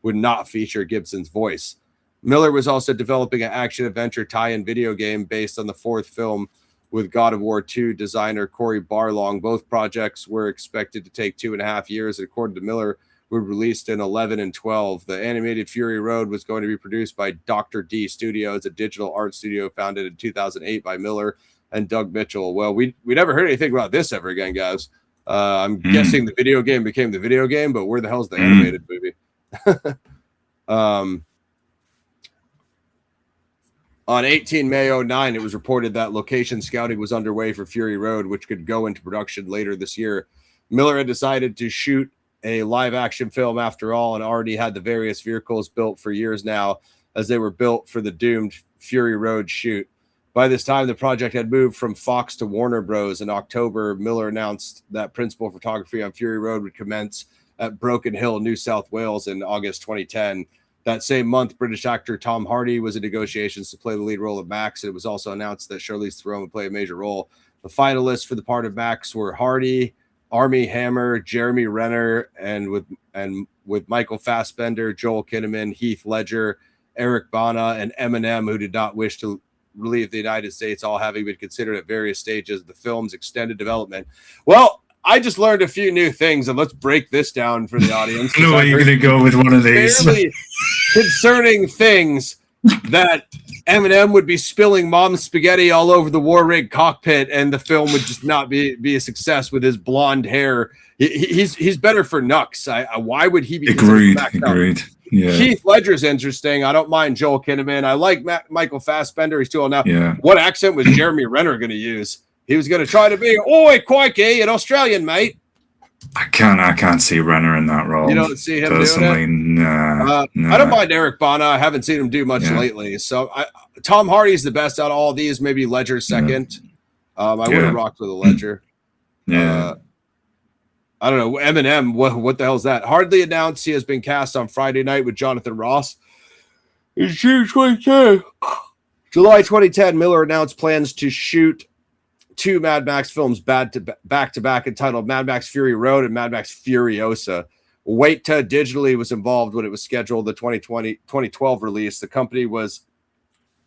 would not feature Gibson's voice. Miller was also developing an action-adventure tie-in video game based on the 4th film with God of War 2 designer Cory Barlog. Both projects were expected to take 2.5 years, and according to Miller, were released in 11 and 12. The animated Fury Road was going to be produced by Dr. D Studios, a digital art studio founded in 2008 by Miller and Doug Mitchell. Well, we never heard anything about this ever again, guys. I'm guessing the video game became the video game, but where the hell's the animated movie? On 18 May 2009, it was reported that location scouting was underway for Fury Road, which could go into production later this year. Miller had decided to shoot a live-action film after all, and already had the various vehicles built for years now, as they were built for the doomed Fury Road shoot. By this time, the project had moved from Fox to Warner Bros. In October, Miller announced that principal photography on Fury Road would commence at Broken Hill, New South Wales in August 2010. That same month, British actor Tom Hardy was in negotiations to play the lead role of Max. It was also announced that Charlize Theron would play a major role. The finalists for the part of Max were Hardy, Armie Hammer, Jeremy Renner, and with Michael Fassbender, Joel Kinnaman, Heath Ledger, Eric Bana, and Eminem, who did not wish to leave the United States, all having been considered at various stages of the film's extended development. Well, I just learned a few new things, and let's break this down for the audience. I know where you're going to go with one of these. Fairly concerning things that Eminem would be spilling mom's spaghetti all over the war rig cockpit, and the film would just not be a success with his blonde hair. He's better for Nux. Why would he be? Agreed. Yeah. Heath Ledger's interesting. I don't mind Joel Kinnaman. I like Michael Fassbender. He's too old now. Yeah. What accent was Jeremy Renner going to use? He was going to try to be, oi, quikey, an Australian, mate. I can't see Renner in that role. You don't see him personally, doing it? Nah. I don't mind Eric Bana. I haven't seen him do much lately. So Tom Hardy's the best out of all these. Maybe Ledger's second. I would have rocked with a Ledger. Yeah. I don't know. Eminem, what the hell is that? Hardly announced he has been cast on Friday night with Jonathan Ross. It's June 22. July 2010, Miller announced plans to shoot 2 Mad Max films back to back entitled Mad Max Fury Road and Mad Max Furiosa. Weta digitally was involved when it was scheduled the 2012 release. The company was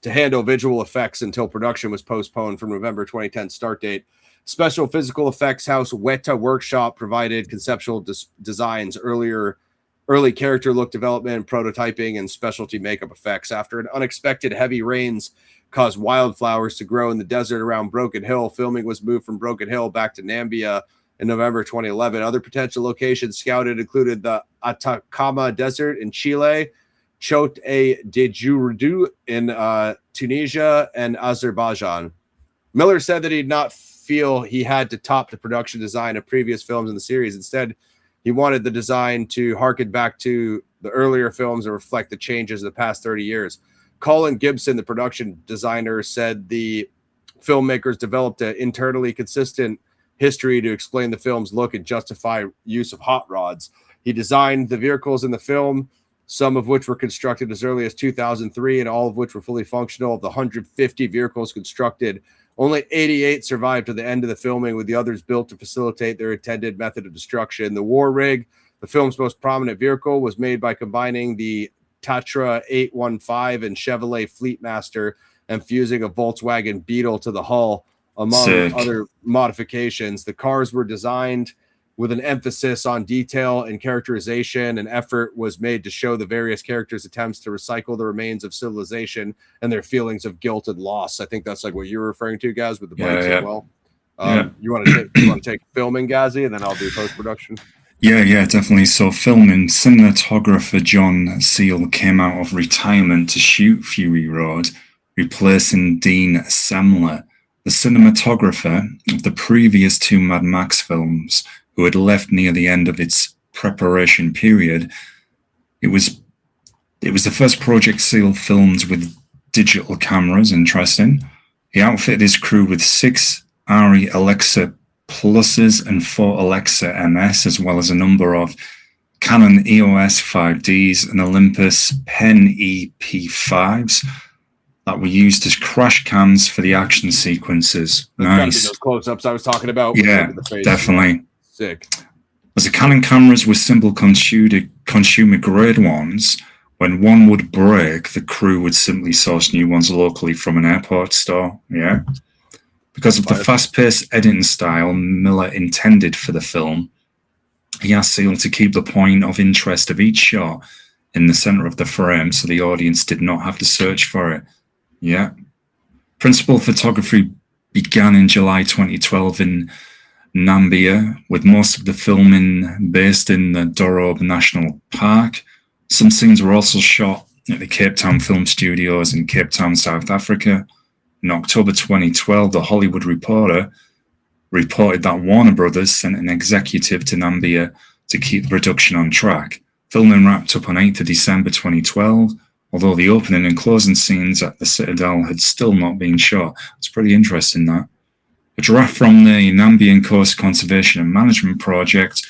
to handle visual effects until production was postponed from November 2010 start date. Special physical effects house Weta Workshop provided conceptual designs, early character look development, prototyping, and specialty makeup effects. After an unexpected heavy rains caused wildflowers to grow in the desert around Broken Hill, filming was moved from Broken Hill back to Nambia in November 2011. Other potential locations scouted included the Atacama Desert in Chile, Chote de Jurudu in Tunisia, and Azerbaijan. Miller said that he did not feel he had to top the production design of previous films in the series. Instead, he wanted the design to harken back to the earlier films and reflect the changes of the past 30 years. Colin Gibson, the production designer, said the filmmakers developed an internally consistent history to explain the film's look and justify use of hot rods. He designed the vehicles in the film, some of which were constructed as early as 2003 and all of which were fully functional. Of the 150 vehicles constructed, only 88 survived to the end of the filming, with the others built to facilitate their intended method of destruction. The War Rig, the film's most prominent vehicle, was made by combining the Tatra 815 and Chevrolet Fleetmaster and fusing a Volkswagen Beetle to the hull, among other modifications. The cars were designed with an emphasis on detail and characterization. An effort was made to show the various characters' attempts to recycle the remains of civilization and their feelings of guilt and loss. I think that's like what you were referring to, guys, with the bikes as well. You want to take filming, Ghazi, and then I'll do post-production? Yeah, definitely. So filming, cinematographer John Seal came out of retirement to shoot Fury Road, replacing Dean Samler, the cinematographer of the previous 2 Mad Max films, who had left near the end of its preparation period. It was the first project Seal filmed with digital cameras. Interesting. He outfitted his crew with 6 ARRI Alexa Pluses and 4 Alexa MS, as well as a number of Canon EOS 5Ds and Olympus Pen EP5s that were used as crash cams for the action sequences. Nice. Those close-ups I was talking about. Yeah, definitely. Sick. As the Canon cameras were simple consumer-grade ones, when one would break, the crew would simply source new ones locally from an airport store. Yeah. Because of the fast-paced editing style Miller intended for the film, he asked Seal to keep the point of interest of each shot in the center of the frame so the audience did not have to search for it. Yeah. Principal photography began in July 2012 in Nambia, with most of the filming based in the Dorobe National Park. Some scenes were also shot at the Cape Town Film Studios in Cape Town, South Africa. In October 2012, The Hollywood Reporter reported that Warner Brothers sent an executive to Nambia to keep the production on track. Filming wrapped up on 8th of December 2012, although the opening and closing scenes at the Citadel had still not been shot. It's pretty interesting, that. A draft from the Nambian Coast Conservation and Management Project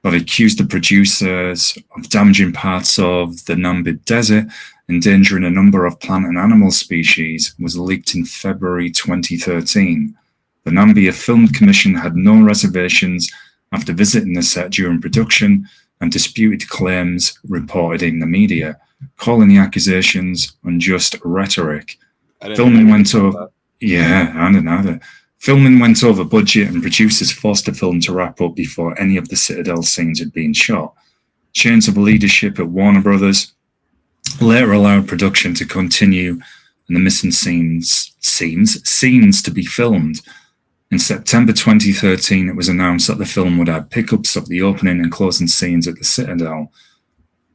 that accused the producers of damaging parts of the Namib Desert, endangering a number of plant and animal species, was leaked in February 2013. The Nambia Film Commission had no reservations after visiting the set during production and disputed claims reported in the media, calling the accusations unjust rhetoric. Filming went over. Yeah, I don't know. Filming went over budget and producers forced the film to wrap up before any of the Citadel scenes had been shot. Change of leadership at Warner Brothers later allowed production to continue and the missing scenes to be filmed. In September 2013, it was announced that the film would add pickups of the opening and closing scenes at the Citadel.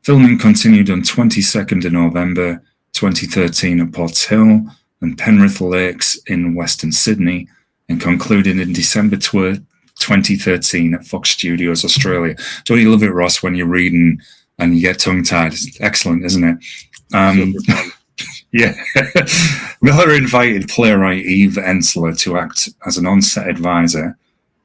Filming continued on 22nd of November 2013 at Potts Hill and Penrith Lakes in Western Sydney, and concluded in December 2013 at Fox Studios Australia. Don't you love it, Ross, when you're reading and you get tongue-tied? It's excellent, isn't it? Yeah. Miller invited playwright Eve Ensler to act as an on-set advisor.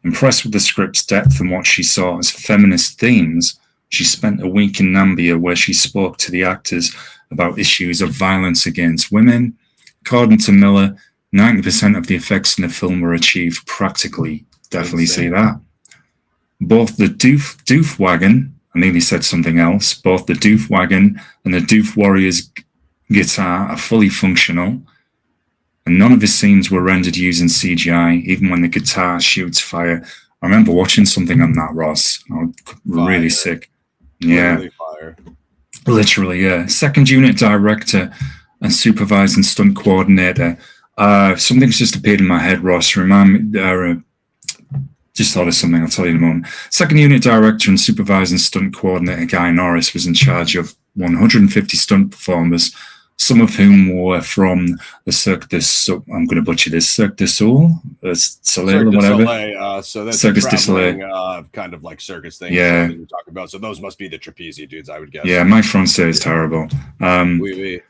Impressed with the script's depth and what she saw as feminist themes, she spent a week in Nambia where she spoke to the actors about issues of violence against women. According to Miller, 90% of the effects in the film were achieved practically. Definitely see that. Both the doof wagon, I nearly said something else, both the doof wagon and the doof warrior's guitar are fully functional, and none of his scenes were rendered using CGI, even when the guitar shoots fire. I remember watching something on that, Ross. I was really sick. Yeah. Literally, yeah. Second unit director and supervising stunt coordinator. Something's just appeared in my head, Ross. Remind me, just thought of something, I'll tell you in a moment. Second unit director and supervising stunt coordinator Guy Norris was in charge of 150 stunt performers, some of whom were from the Cirque du Soleil. I'm going to butcher this, Cirque du Soleil, Soleil or whatever. So that's Cirque du Soleil, kind of like circus thing. Yeah, you're talking about. So those must be the trapeze dudes, I would guess. Yeah, my Francais is terrible. Oui.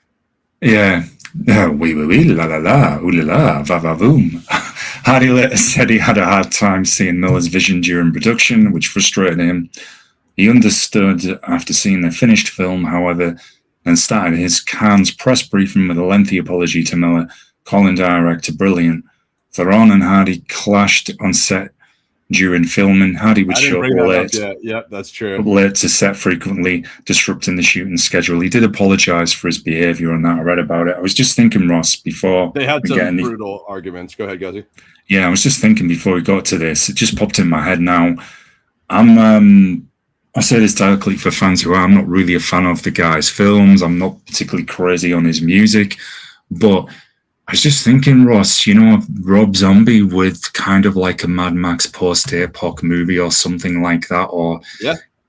Yeah. Oui, la la la, ooh la la, va va boom. Hardy later said he had a hard time seeing Miller's vision during production, which frustrated him. He understood after seeing the finished film, however, and started his Cannes press briefing with a lengthy apology to Miller, calling director brilliant. Theron and Hardy clashed on set during filming. Hardy would show up late. Yeah, that's true. Late to set, frequently disrupting the shooting schedule. He did apologize for his behavior on that. I read about it. I was just thinking, Ross, before they had some brutal arguments. Go ahead, Guzzy. Yeah, I was just thinking before we got to this. It just popped in my head now. I say this directly for fans who are. I'm not really a fan of the guy's films. I'm not particularly crazy on his music, but I was just thinking, Ross, Rob Zombie with kind of like a Mad Max post-apoc movie or something like that, or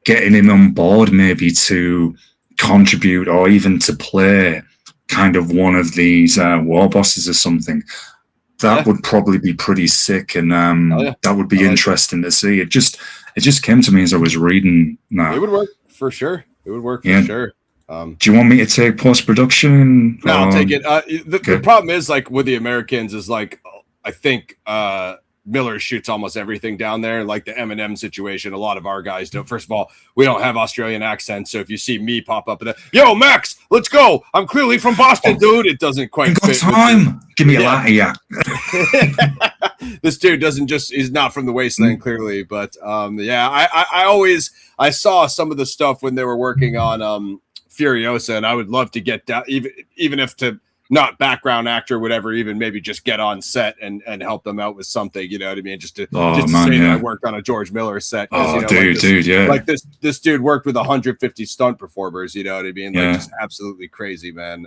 getting him on board maybe to contribute or even to play kind of one of these war bosses or something. That would probably be pretty sick, and that would be interesting to see. It just came to me as I was reading that. It would work for sure. For sure. Do you want me to take post-production? No, I'll take it. The problem is, like, with the Americans is, like, I think Miller shoots almost everything down there. Like the Eminem situation, a lot of our guys don't. First of all, we don't have Australian accents, so if you see me pop up and yo, Max, let's go. I'm clearly from Boston, dude. It doesn't quite fit. Time. Give me a latte, yeah. This dude he's not from the wasteland, clearly. But I saw some of the stuff when they were working on Furiosa, and I would love to get down, even if to not background actor, whatever, even maybe just get on set and help them out with something, you know what I mean? Just to say that I worked on a George Miller set. Like this dude worked with 150 stunt performers, you know what I mean? Like just absolutely crazy, man.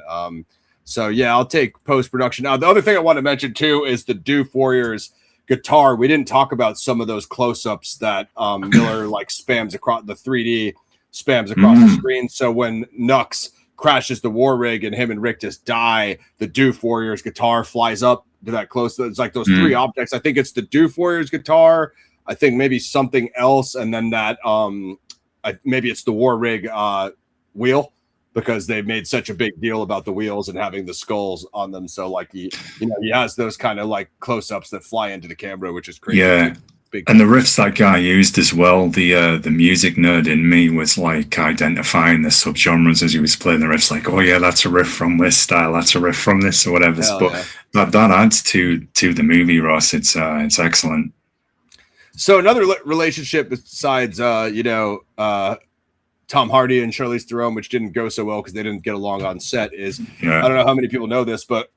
So yeah, I'll take post-production. Now, the other thing I want to mention too is the Doof Warriors guitar. We didn't talk about some of those close-ups that Miller like spams across the 3D spams across the screen. So when Nux crashes the war rig and him and Rictus die, the Doof Warriors guitar flies up to that close. It's like those three objects. I think it's the Doof Warriors guitar. I think maybe something else, and then that maybe it's the war rig wheel, because they've made such a big deal about the wheels and having the skulls on them. So like he has those kind of like close-ups that fly into the camera, which is crazy. Yeah. And the riffs that guy used as well, the music nerd in me was like identifying the subgenres as he was playing the riffs, like, oh yeah, that's a riff from this style, that's a riff from this or whatever. But that adds to the movie, Ross. It's excellent. So another relationship besides Tom Hardy and Charlize Theron, which didn't go so well because they didn't get along on set, is I don't know how many people know this, but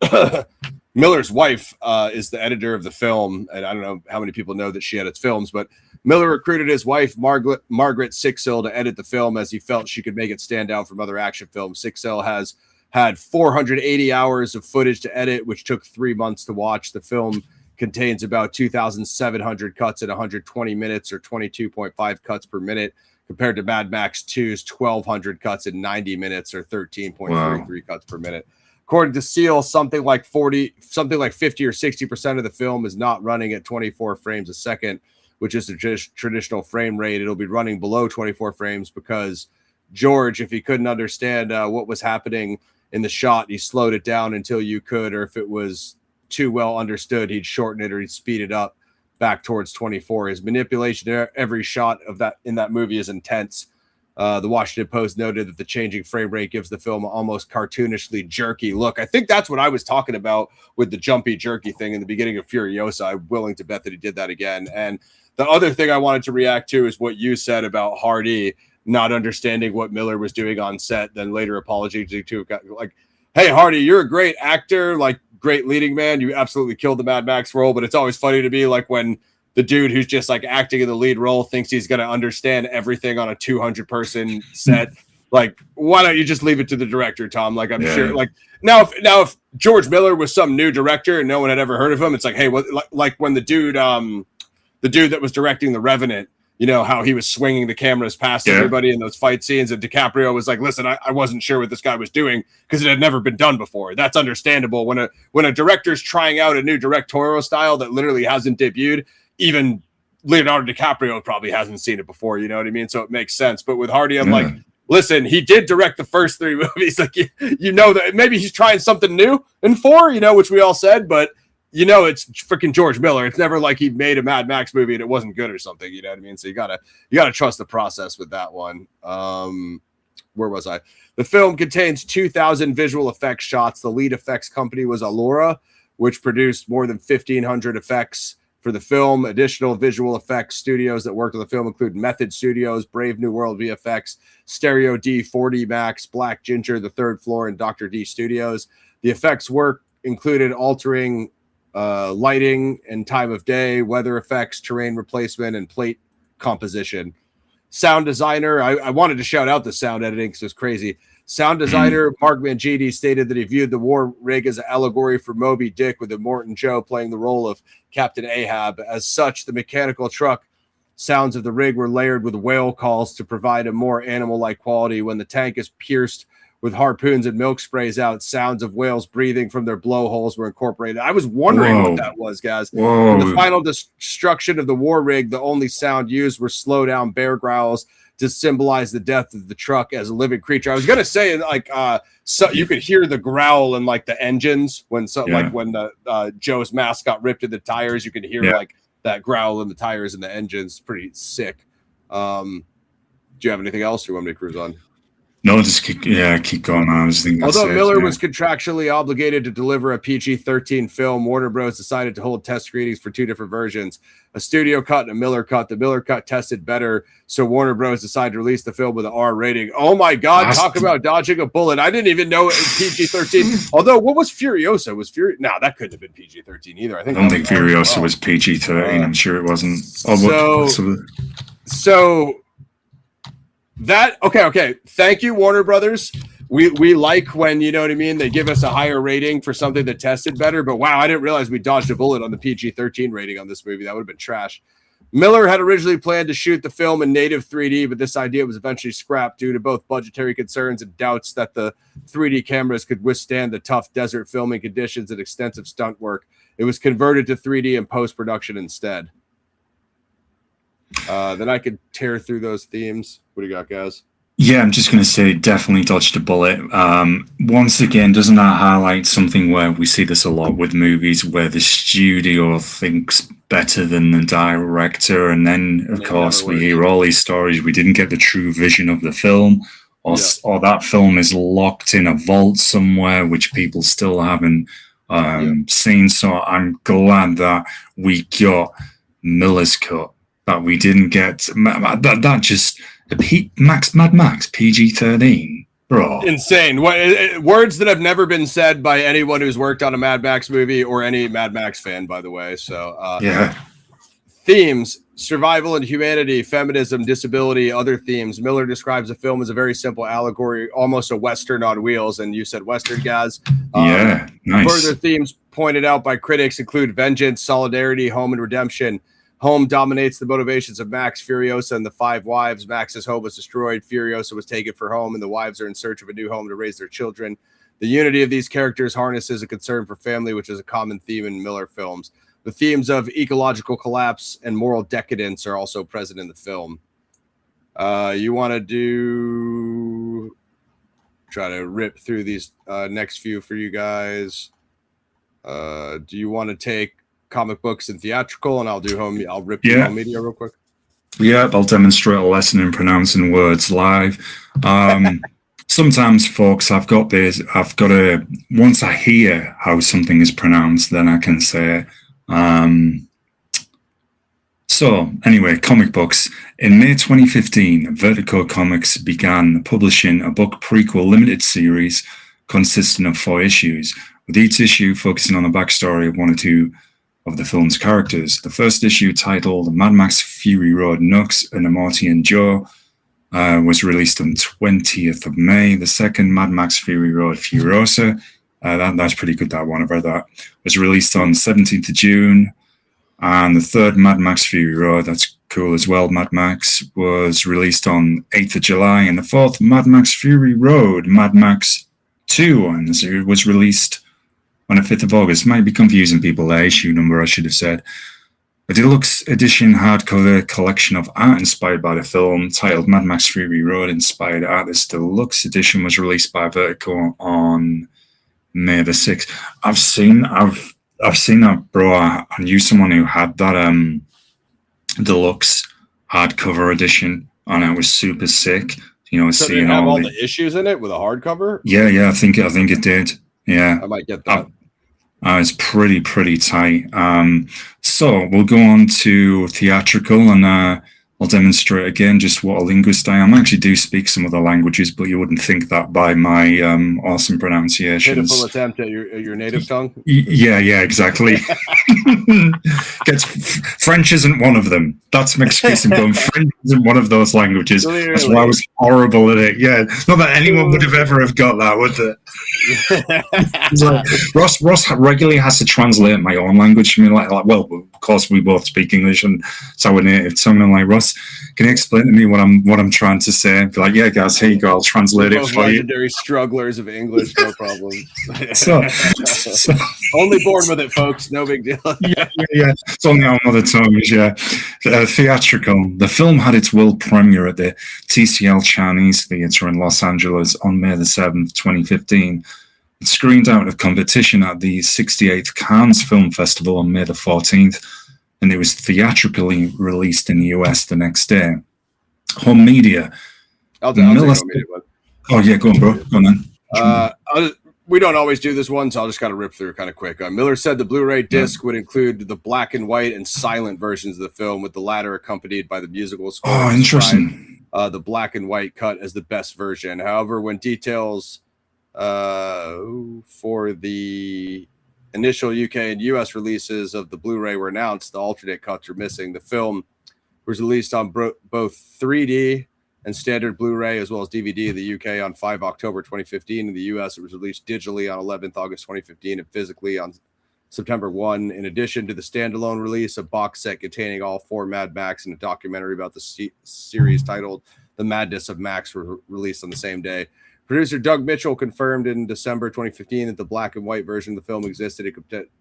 Miller's wife is the editor of the film, and I don't know how many people know that she edits films, but Miller recruited his wife, Margaret Sixel, to edit the film as he felt she could make it stand out from other action films. Sixel has had 480 hours of footage to edit, which took 3 months to watch. The film contains about 2,700 cuts at 120 minutes or 22.5 cuts per minute, compared to Mad Max 2's 1,200 cuts in 90 minutes or 13.33 cuts per minute. According to Seal, something like 50 or 60% of the film is not running at 24 frames a second, which is the traditional frame rate. It'll be running below 24 frames because George, if he couldn't understand what was happening in the shot, he slowed it down until you could, or if it was too well understood, he'd shorten it or he'd speed it up back towards 24. His manipulation every shot of that in that movie is intense. The Washington Post noted that the changing frame rate gives the film almost cartoonishly jerky look. I think that's what I was talking about with the jumpy jerky thing in the beginning of Furiosa. I'm willing to bet that he did that again. And the other thing I wanted to react to is what you said about Hardy not understanding what Miller was doing on set, then later apologizing to like, hey, Hardy, you're a great actor, like great leading man. You absolutely killed the Mad Max role, but it's always funny to me, like when the dude who's just like acting in the lead role thinks he's going to understand everything on a 200 person set. Like, why don't you just leave it to the director, Tom? Like, I'm sure, like now if George Miller was some new director and no one had ever heard of him, it's like, hey, what, like when the dude that was directing The Revenant, you know, how he was swinging the cameras past everybody in those fight scenes. And DiCaprio was like, listen, I wasn't sure what this guy was doing because it had never been done before. That's understandable. When a director's trying out a new directorial style that literally hasn't debuted, even Leonardo DiCaprio probably hasn't seen it before. You know what I mean? So it makes sense. But with Hardy, I'm like, listen, he did direct the first 3 movies. Like, you know that maybe he's trying something new in 4, you know, which we all said, but you know, it's freaking George Miller. It's never like he made a Mad Max movie and it wasn't good or something. You know what I mean? So you gotta trust the process with that one. Where was I? The film contains 2,000 visual effects shots. The lead effects company was Allura, which produced more than 1,500 effects for the film. Additional visual effects studios that worked on the film include Method Studios, Brave New World VFX, Stereo D, 4D Max, Black Ginger, The Third Floor, and Dr. D Studios. The effects work included altering lighting and time of day, weather effects, terrain replacement, and plate composition. Sound designer, I wanted to shout out the sound editing because it's crazy. Sound designer Mark Mangini stated that he viewed the war rig as an allegory for Moby Dick, with Immortan Joe playing the role of Captain Ahab. As such, the mechanical truck sounds of the rig were layered with whale calls to provide a more animal-like quality. When the tank is pierced with harpoons and milk sprays out, sounds of whales breathing from their blowholes were incorporated. I was wondering what that was, guys. In the final destruction of the war rig, the only sound used were slow down bear growls to symbolize the death of the truck as a living creature. I was gonna say, like, so you could hear the growl in like the engines when like when the Joe's mask got ripped in the tires, you could hear like that growl in the tires and the engines. Pretty sick. Do you have anything else you want me to cruise on? No, just keep going on. Although Miller was contractually obligated to deliver a PG-13 film, Warner Bros. Decided to hold test screenings for 2 different versions, a studio cut and a Miller cut. The Miller cut tested better, so Warner Bros. Decided to release the film with an R rating. Oh my God, talk about dodging a bullet. I didn't even know it was PG-13. Although, what was Furiosa? No, that couldn't have been PG-13 either. I don't think Furiosa was PG-13. I'm sure it wasn't. Okay. Thank you, Warner Brothers. We like when, you know what I mean, they give us a higher rating for something that tested better. But wow, I didn't realize we dodged a bullet on the PG-13 rating on this movie. That would have been trash. Miller had originally planned to shoot the film in native 3D, but this idea was eventually scrapped due to both budgetary concerns and doubts that the 3D cameras could withstand the tough desert filming conditions and extensive stunt work. It was converted to 3D in post-production instead. Then I could tear through those themes. What do you got, guys? Yeah, I'm just going to say definitely dodged a bullet. Once again, doesn't that highlight something where we see this a lot with movies where the studio thinks better than the director, and then, of course, we hear all these stories. We didn't get the true vision of the film, or that film is locked in a vault somewhere, which people still haven't seen. So I'm glad that we got Miller's cut. That we didn't get that just Mad Max PG-13. Bro. Insane. Words that have never been said by anyone who's worked on a Mad Max movie or any Mad Max fan, by the way. So, yeah. Themes: survival and humanity, feminism, disability, other themes. Miller describes the film as a very simple allegory, almost a Western on wheels. And you said Western, Gaz. Yeah, nice. Further themes pointed out by critics include vengeance, solidarity, home, and redemption. Home dominates the motivations of Max, Furiosa, and the 5 wives. Max's home was destroyed. Furiosa was taken for home, and the wives are in search of a new home to raise their children. The unity of these characters harnesses a concern for family, which is a common theme in Miller films. The themes of ecological collapse and moral decadence are also present in the film. You want to try to rip through these next few for you guys. Do you want to take comic books and theatrical, and I'll rip through home media real quick? Yeah, I'll demonstrate a lesson in pronouncing words live. Sometimes, folks, I've got to, once I hear how something is pronounced, then I can say it. So, anyway, comic books. In May 2015, Vertigo Comics began publishing a book prequel limited series consisting of 4 issues, with each issue focusing on the backstory of 1 or 2 of the film's characters. The first issue, titled Mad Max Fury Road Nux and Immortan Joe, was released on 20th of May. The second, Mad Max Fury Road Furiosa, that's pretty good, that one, I've read that, was released on 17th of June. And the third, Mad Max Fury Road, that's cool as well, Mad Max, was released on 8th of July. And the fourth, Mad Max Fury Road, Mad Max 2, and it was released on the 5th of August. Might be confusing people there, issue number I should have said. A deluxe edition hardcover collection of art inspired by the film, titled Mad Max Fury Road Inspired Art. This deluxe edition was released by Vertigo on May the 6th. I've seen that, bro. I knew someone who had that deluxe hardcover edition, and it was super sick. You know, so seeing did it have all the issues in it with a hardcover? Yeah, I think it did. Yeah, I might get that. It's pretty tight. So we'll go on to theatrical, and I'll demonstrate again just what a linguist I am. I actually do speak some other languages, but you wouldn't think that by my awesome pronunciations. Pitiful attempt at your native tongue? Yeah, exactly. French isn't one of them. That's my excuse. French isn't one of those languages. Clearly. That's why I was horrible at it. Yeah, not that anyone would have ever have got that, would they? It's like, Ross regularly has to translate my own language for me. Like, well, of course we both speak English, and it's our native tongue. I'm like, Ross, can you explain to me what I'm trying to say? Be like, yeah, guys, here you go. I'll translate it for you. Legendary strugglers of English, no problem. so only born with it, folks. No big deal. yeah. It's only our mother tongues. Yeah. Theatrical. The film had its world premiere at the TCL Chinese Theatre in Los Angeles on May the 7th, 2015. It screened out of competition at the 68th Cannes Film Festival on May the 14th. And it was theatrically released in the US the next day. Home media. I'll take home media one. Oh, yeah, go on, bro. Go on then. We don't always do this one, so I'll just kind of rip through kind of quick. Miller said the Blu-ray disc would include the black and white and silent versions of the film, with the latter accompanied by the musical score. Oh, interesting. The black and white cut as the best version. However, when details for the initial UK and US releases of the Blu-ray were announced, the alternate cuts were missing. The film was released on both 3D and standard Blu-ray as well as DVD in the UK on 5 October 2015. In the US, it was released digitally on 11th August 2015 and physically on September 1. In addition to the standalone release, a box set containing all 4 Mad Max and a documentary about the series titled The Madness of Max were released on the same day. Producer Doug Mitchell confirmed in December 2015 that the black and white version of the film existed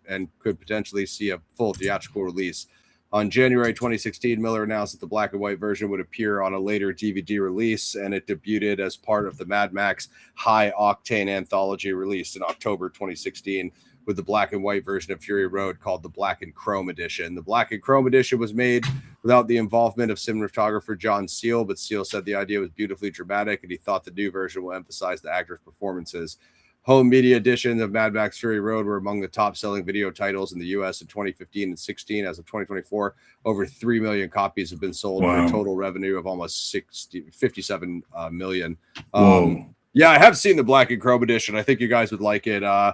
and could potentially see a full theatrical release. On January 2016, Miller announced that the black and white version would appear on a later DVD release, and it debuted as part of the Mad Max High Octane anthology released in October 2016, with the black and white version of Fury Road called the Black and Chrome Edition. The Black and Chrome Edition was made without the involvement of cinematographer John Seal, but Seal said the idea was beautifully dramatic, and he thought the new version will emphasize the actors' performances. Home media editions of Mad Max Fury Road were among the top-selling video titles in the U.S. in 2015 and 16. As of 2024, over 3 million copies have been sold for a total revenue of almost 57 million. Yeah, I have seen the black and chrome edition. I think you guys would like it. I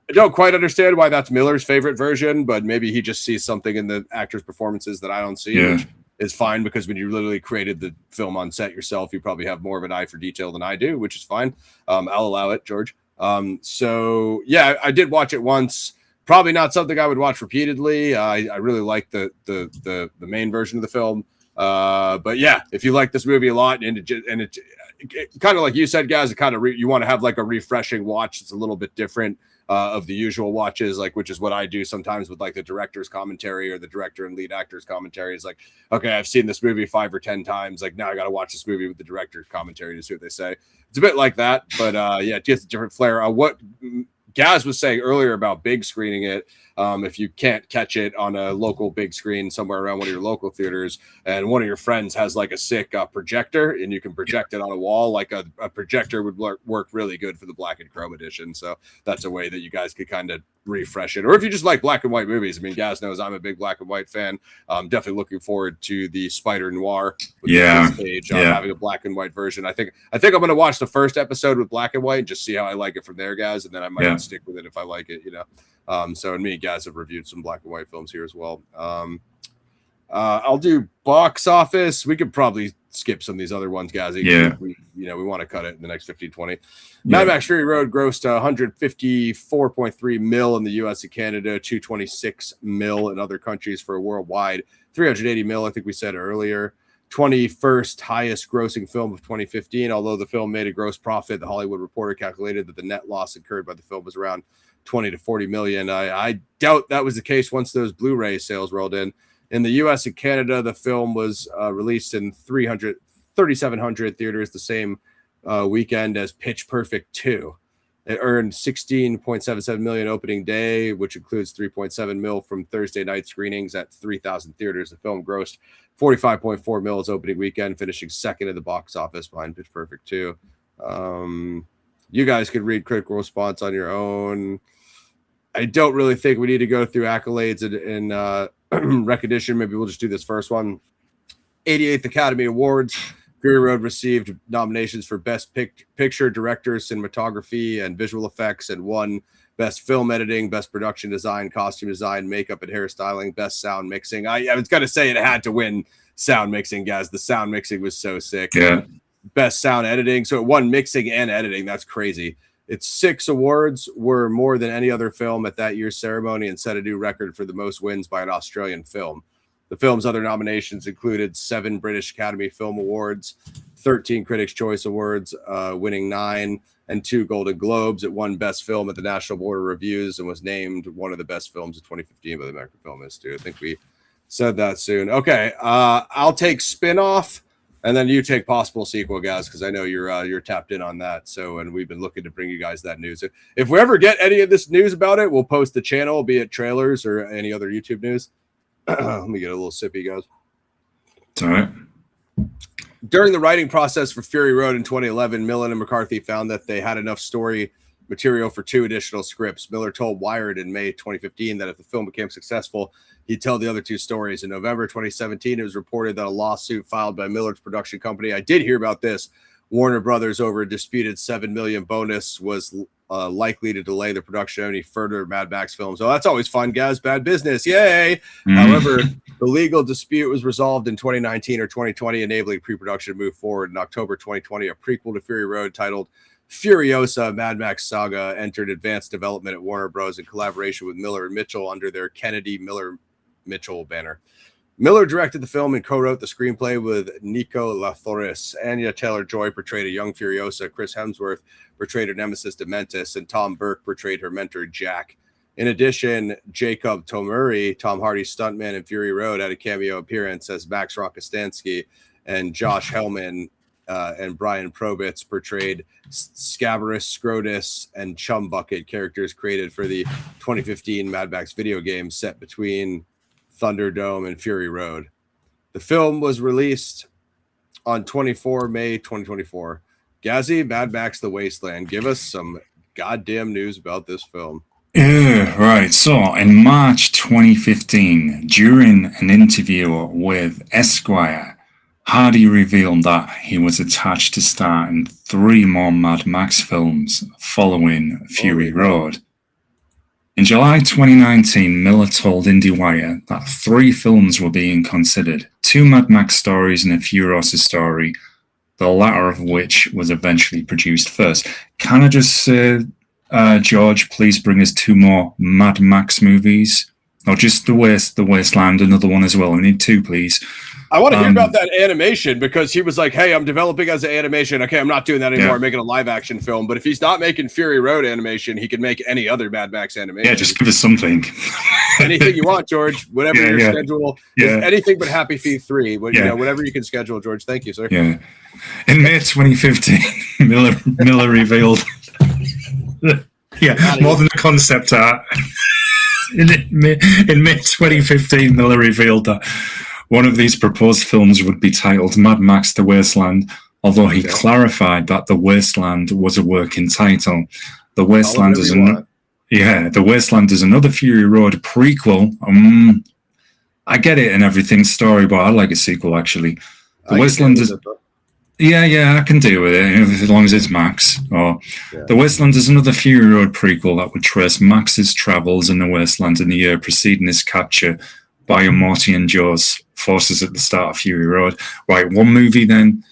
don't quite understand why that's Miller's favorite version, but maybe he just sees something in the actors' performances that I don't see, which is fine because when you literally created the film on set yourself, you probably have more of an eye for detail than I do, which is fine. I'll allow it, George. So yeah, I did watch it once. Probably not something I would watch repeatedly. I really like the main version of the film. But yeah, if you like this movie a lot and it kind of like you said, guys, it kind of you want to have like a refreshing watch. It's a little bit different of the usual watches, like which is what I do sometimes with like the director's commentary or the director and lead actor's commentary. Is like, okay, I've seen this movie 5 or 10 times. Like now I got to watch this movie with the director's commentary to see what they say. It's a bit like that, but yeah, it gets a different flair. What Gaz was saying earlier about big screening it. If you can't catch it on a local big screen somewhere around one of your local theaters, and one of your friends has like a sick projector, and you can project it on a wall, like a projector would work really good for the black and chrome edition. So that's a way that you guys could kind of refresh it. Or if you just like black and white movies, I mean, Gaz knows I'm a big black and white fan. I'm definitely looking forward to the Spider Noir with the page, having a black and white version. I think I'm going to watch the first episode with black and white and just see how I like it from there, guys, and then I might stick with it if I like it, you know. So and me and guys have reviewed some black and white films here as well. I'll do box office. We could probably skip some of these other ones, guys. We want to cut it in the next 15-20. Mad Max Fury Road grossed 154.3 mil in the US and Canada, 226 mil in other countries for a worldwide 380 mil, I think we said earlier. 21st highest grossing film of 2015. Although the film made a gross profit, the Hollywood Reporter calculated that the net loss incurred by the film was around 20 to 40 million. I doubt that was the case once those Blu-ray sales rolled in. In the US and Canada, the film was released in 3,700 theaters the same weekend as Pitch Perfect 2. It earned 16.77 million opening day, which includes 3.7 mil from Thursday night screenings at 3,000 theaters. The film grossed 45.4 mil its opening weekend, finishing second at the box office behind Pitch Perfect 2. You guys could read critical response on your own. I don't really think we need to go through accolades and recognition. Maybe we'll just do this first one. 88th Academy Awards. Fury Road received nominations for Best Picture, Director, Cinematography, and Visual Effects, and won Best Film Editing, Best Production Design, Costume Design, Makeup and Hairstyling, Best Sound Mixing. I was going to say it had to win Sound Mixing, guys. The sound mixing was so sick. Yeah. Best Sound Editing. So it won Mixing and Editing. That's crazy. Its 6 awards were more than any other film at that year's ceremony and set a new record for the most wins by an Australian film. The film's other nominations included 7 British Academy Film Awards, 13 Critics' Choice Awards, winning 9, and 2 Golden Globes. It won Best Film at the National Board of Reviews and was named one of the best films of 2015 by the American Film Institute. I think we said that soon. Okay, I'll take spin-off, and then you take possible sequel, guys, because I know you're tapped in on that. So, and we've been looking to bring you guys that news. If we ever get any of this news about it, we'll post the channel, be it trailers or any other YouTube news. Let me get a little sippy, guys. It's all right. During the writing process for Fury Road in 2011, Millen and McCarthy found that they had enough story material for 2 additional scripts. Miller told Wired in May 2015 that if the film became successful, he'd tell the other 2 stories. In November 2017, it was reported that a lawsuit filed by Miller's production company, I did hear about this, Warner Brothers, over a disputed $7 million bonus was likely to delay the production of any further Mad Max films. Oh, that's always fun, guys. Bad business. Yay. However, the legal dispute was resolved in 2019 or 2020, enabling pre-production to move forward. In October 2020, a prequel to Fury Road titled Furiosa Mad Max Saga entered advanced development at Warner Bros. In collaboration with Miller and Mitchell under their Kennedy Miller-Mitchell banner. Miller directed the film and co-wrote the screenplay with Nico Lathouris. Anya Taylor-Joy portrayed a young Furiosa. Chris Hemsworth portrayed her nemesis Dementis, and Tom Burke portrayed her mentor Jack. In addition, Jacob Tomuri, Tom Hardy's stuntman in Fury Road, had a cameo appearance as Max Rokostansky, and Josh Hellman and Brian Probitz portrayed Scabrous, Scrotus, and Chum Bucket, characters created for the 2015 Mad Max video game set between Thunderdome and Fury Road. The film was released on 24 May 2024. Gazzy, Mad Max The Wasteland. Give us some goddamn news about this film. Yeah, right. So in March 2015, during an interview with Esquire, Hardy revealed that he was attached to star in 3 more Mad Max films following Fury Road. In July 2019, Miller told IndieWire that 3 films were being considered, 2 Mad Max stories and a Furiosa story, the latter of which was eventually produced first. Can I just say, George, please bring us 2 more Mad Max movies? Or just The Wasteland, another one as well. We need 2, please. I want to hear about that animation, because he was like, hey, I'm developing as an animation. Okay, I'm not doing that anymore. I'm making a live action film. But if he's not making Fury Road animation, he can make any other Mad Max animation. Yeah, just give us something. Anything you want, George. Whatever your schedule. Yeah. Anything but Happy Feet 3. But, whatever you can schedule, George. Thank you, sir. Yeah. In May 2015, Miller revealed... more than a concept art. In May 2015, Miller revealed that one of these proposed films would be titled Mad Max The Wasteland, although he clarified that The Wasteland was a working title. The Wasteland is The Wasteland is another Fury Road prequel. I get it and everything story, but I like a sequel actually. The Wasteland is I can deal with it as long as it's Max. The Wasteland is another Fury Road prequel that would trace Max's travels in the Wasteland in the year preceding his capture by Immortan Joe's forces at the start of Fury Road. Right, one movie then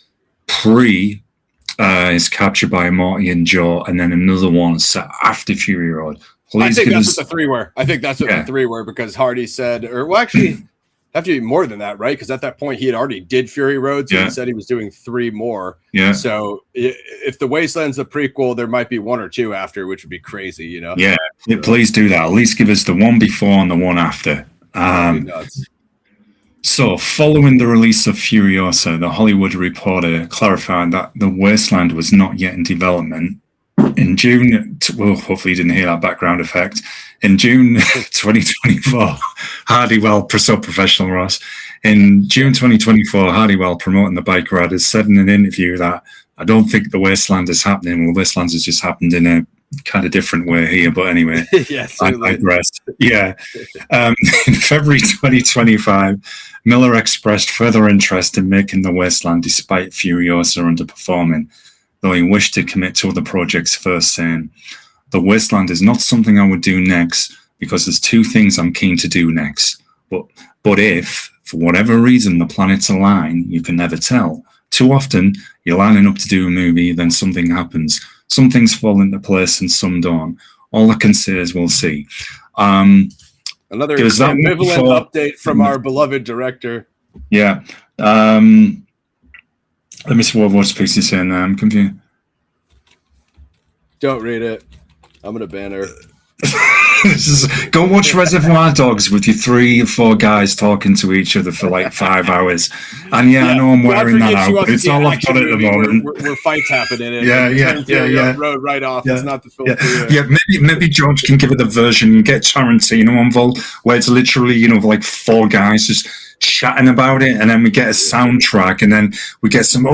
is captured by Immortan Joe, and then another one set after Fury Road. I think that's what the 3 were. The 3 were, because Hardy said, actually, have to be more than that, right? Because at that point he had already did Fury Road, so he said he was doing 3 more. Yeah. So if The Wasteland's the prequel, there might be 1 or 2 after, which would be crazy, Yeah, please do that. At least give us the one before and the one after. So, following the release of Furiosa, The Hollywood Reporter clarified that The Wasteland was not yet in development. In June, hopefully you didn't hear that background effect. In June 2024, so professional, Ross. In June 2024, Hardywell, promoting the bike riders, said in an interview that I don't think The Wasteland is happening. Well, Wasteland has just happened in a kind of different way here, but anyway, I digress. In February 2025, Miller expressed further interest in making The Wasteland despite Furiosa underperforming, though he wished to commit to other projects first, saying, The Wasteland is not something I would do next because there's 2 things I'm keen to do next. But if, for whatever reason, the planets align, you can never tell. Too often, you're lining up to do a movie, then something happens. Some things fall into place and some don't. All I can say is we'll see. Another ambivalent update from our beloved director. Yeah. Let me see what's piece he's saying there. I'm confused. Don't read it. I'm going to ban her. Go watch Reservoir Dogs with your 3 or 4 guys talking to each other for like 5 hours. And I know I'm wearing that out, but it's all I've got at the moment. Where fights happen in it. Yeah. Road right off. It's not the film. Maybe George can give it a version and get Tarantino involved, where it's literally, like 4 guys just chatting about it, and then we get a soundtrack, and then we get some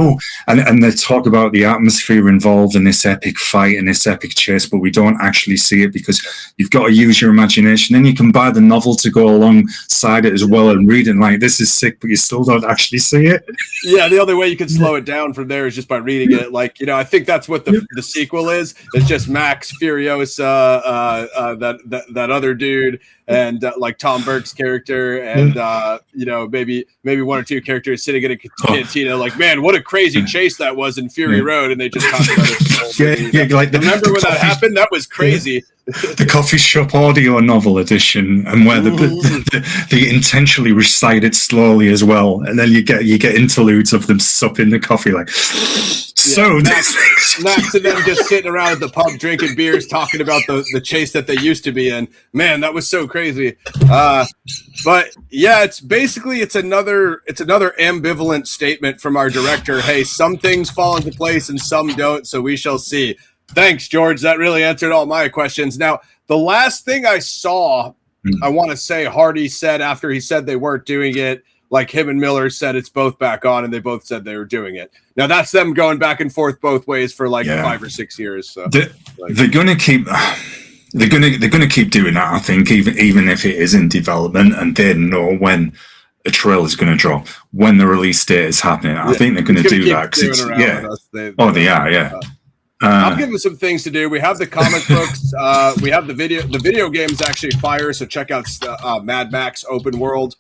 and they talk about the atmosphere involved in this epic fight and this epic chase, but we don't actually see it because you've got to use your imagination. Then you can buy the novel to go alongside it as well and read it, like, this is sick, but you still don't actually see it. The only way you can slow it down from there is just by reading it. Like, I think that's what the sequel is. It's just Max Furiosa, that other dude, and like Tom Burke's character, and maybe 1 or 2 characters sitting in a cantina, like, man, what a crazy chase that was in Fury Road, and they just talked about it. Like remember when that happened? That was crazy. The coffee shop audio novel edition, and where they intentionally recite it slowly as well, and then you get interludes of them supping the coffee, like. Max and them just sitting around at the pub drinking beers, talking about the chase that they used to be in. Man, that was so crazy. But it's another ambivalent statement from our director. Hey, some things fall into place and some don't, so we shall see. Thanks, George. That really answered all my questions. Now, the last thing I saw, I want to say Hardy said after he said they weren't doing it, like him and Miller said it's both back on, and they both said they were doing it. Now that's them going back and forth both ways for 5 or 6 years. So they're gonna keep doing that, I think, even if it is in development, and they know when a trailer is going to drop when the release date is happening. I think they're going to do that because they are. Yeah. I'll give them some things to do. We have the comic books. We have the video. The video game's actually fire. So check out Mad Max Open World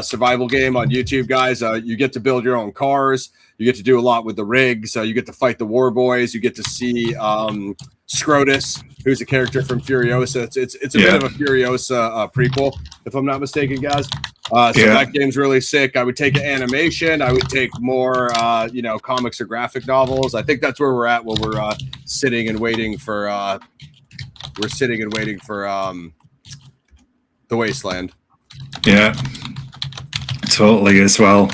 survival game on YouTube, guys. You get to build your own cars. You get to do a lot with the rigs. You get to fight the war boys. You get to see Scrotus, who's a character from Furiosa. It's a bit of a Furiosa prequel, if I'm not mistaken, guys. So that game's really sick. I would take an animation. I would take more, comics or graphic novels. I think that's where we're at. When we're sitting and waiting for the Wasteland. Yeah, totally as well.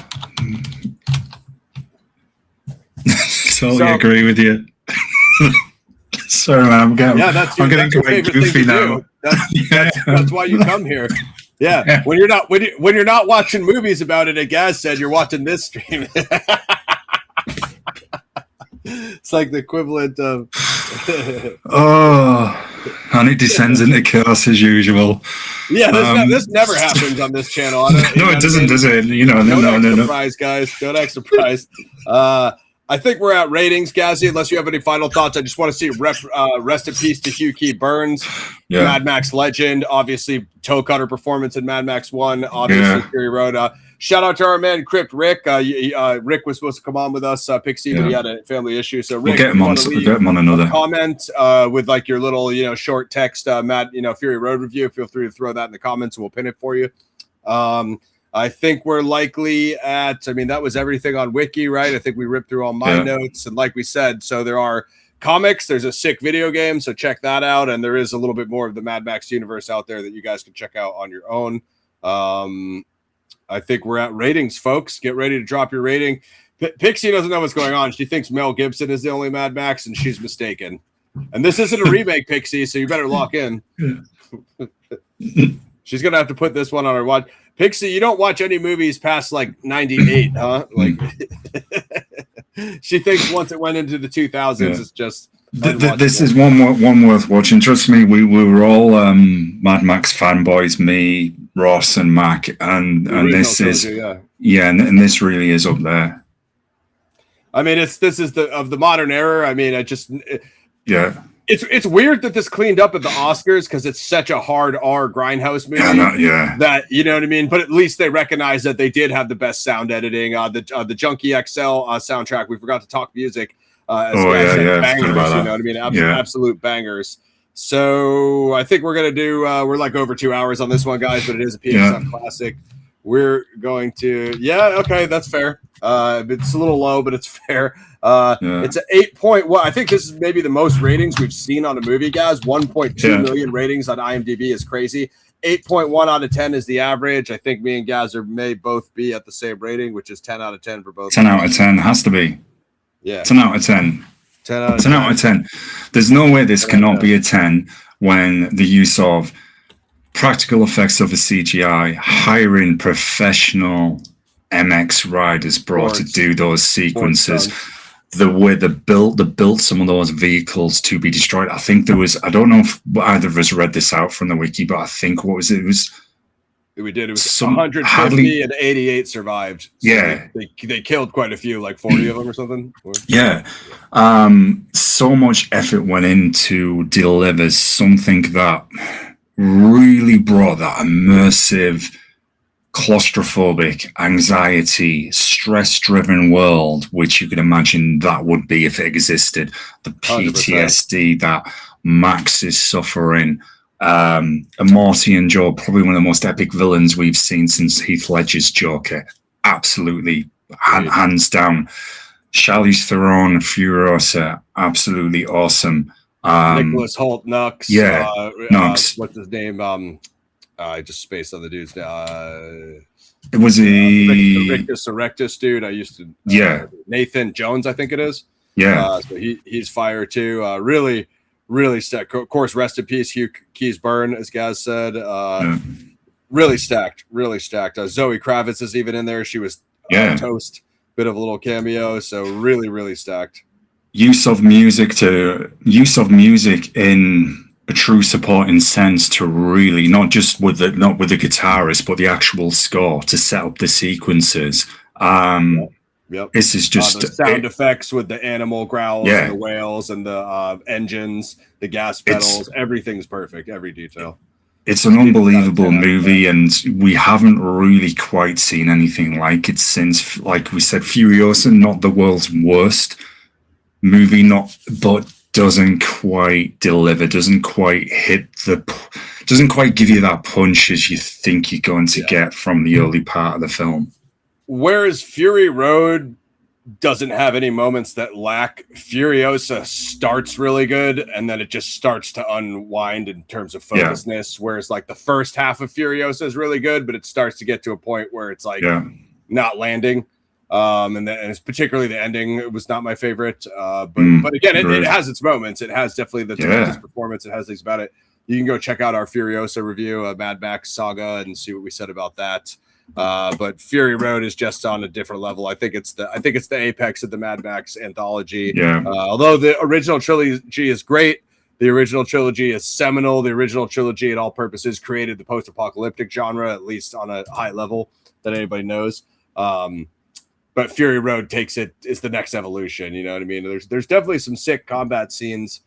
Totally agree with you. Sorry, man. I'm getting quite goofy now. That's why you come here. Yeah, when you're not watching movies about it, as Gaz said, you're watching this stream. It's like the equivalent of. And it descends into chaos as usual. Yeah, this never happens on this channel. No, it doesn't, does it? No. Surprise, guys. Don't act surprised. I think we're at ratings, Gazzy. Unless you have any final thoughts, I just want to see rest in peace to Hugh Keays-Byrne, Mad Max legend. Obviously, Toecutter performance in Mad Max 1. Obviously, Fury Road. Shout out to our man Crypt Rick. Rick was supposed to come on with us, Pixie, but he had a family issue. So Rick, we'll get him on another comment with like your little short text, Matt, Fury Road review. Feel free to throw that in the comments, and we'll pin it for you. I think we're likely at, that was everything on Wiki, right? I think we ripped through all my notes. And like we said, so there are comics, there's a sick video game, so check that out. And there is a little bit more of the Mad Max universe out there that you guys can check out on your own. I think we're at ratings, folks. Get ready to drop your rating. Pixie doesn't know what's going on. She thinks Mel Gibson is the only Mad Max, and she's mistaken. And this isn't a remake, Pixie, so you better lock in. She's going to have to put this one on her watch. Pixie, you don't watch any movies past like 98, huh? Like she thinks once it went into the 2000s, it's just. This is one worth watching. Trust me, we were all Mad Max fanboys. Me, Ross, and Mac, and this is and this really is up there. This is the modern era. It's weird that this cleaned up at the Oscars because it's such a hard R grindhouse movie. That you know what I mean. But at least they recognize that they did have the best sound editing. The Junkie XL soundtrack. We forgot to talk music. Bangers. You know what I mean? Absolute bangers. So I think we're gonna do. We're like over 2 hours on this one, guys. But it is a PXF classic. We're going to. Okay, that's fair. It's a little low, but it's fair. It's an 8.1. I think this is maybe the most ratings we've seen on a movie, guys. 1.2 million ratings on IMDb is crazy. 8.1 out of 10 is the average. I think me and Gazer may both be at the same rating, which is 10 out of 10 for both. 10 out of 10 has to be. Yeah. 10 out of 10. 10 out of 10 out of 10. There's no way this cannot be a 10 when the use of practical effects of the CGI, hiring professional MX riders brought to do those sequences. The way they built some of those vehicles to be destroyed. I think there was, I don't know if either of us read this out from the wiki, but I think what was it? We did. It was 150 and 88 survived. So they killed quite a few, like 40 of them or something. Yeah. So much effort went into deliver something that really brought that immersive, claustrophobic, anxiety, stress-driven world, which you could imagine that would be if it existed. The PTSD 100%. That Max is suffering. Immortan Joe, probably one of the most epic villains we've seen since Heath Ledger's Joker. Absolutely, hands down. Charlize Theron, Furiosa, absolutely awesome. Nicholas Hoult, Nux. Nux. What's his name? I just spaced on the dude's name. It was the Rictus Erectus dude. I used to. Nathan Jones, I think it is. Yeah. So he's fire too. Really stacked. Of course, rest in peace, Hugh Keays-Byrne, as Gaz said. Really stacked. Zoe Kravitz is even in there. She was toast. Bit of a little cameo. So really stacked. Use of music in a true supporting sense to really not with the guitarist, but the actual score to set up the sequences. Yep. This is just the sound effects with the animal growls and the whales and the engines, the gas pedals, everything's perfect, every detail. It's an unbelievable movie, and we haven't really quite seen anything like it since, like we said, Furiosa, not the world's worst movie, but doesn't quite deliver, doesn't quite give you that punch as you think you're going to get from the early part of the film. Whereas Fury Road doesn't have any moments that lack, Furiosa starts really good and then it just starts to unwind in terms of focusness. Whereas like the first half of Furiosa is really good, but it starts to get to a point where it's like not landing. And it's particularly the ending. It was not my favorite. But again, it has its moments. It has definitely the tremendous performance. It has things about it. You can go check out our Furiosa review of Mad Max Saga and see what we said about that. But Fury Road is just on a different level. I think it's the apex of the Mad Max anthology. Although the original trilogy is great, the original trilogy is seminal. The original trilogy, at all purposes, created the post-apocalyptic genre, at least on a high level that anybody knows. But Fury Road is the next evolution. You know what I mean? There's definitely some sick combat scenes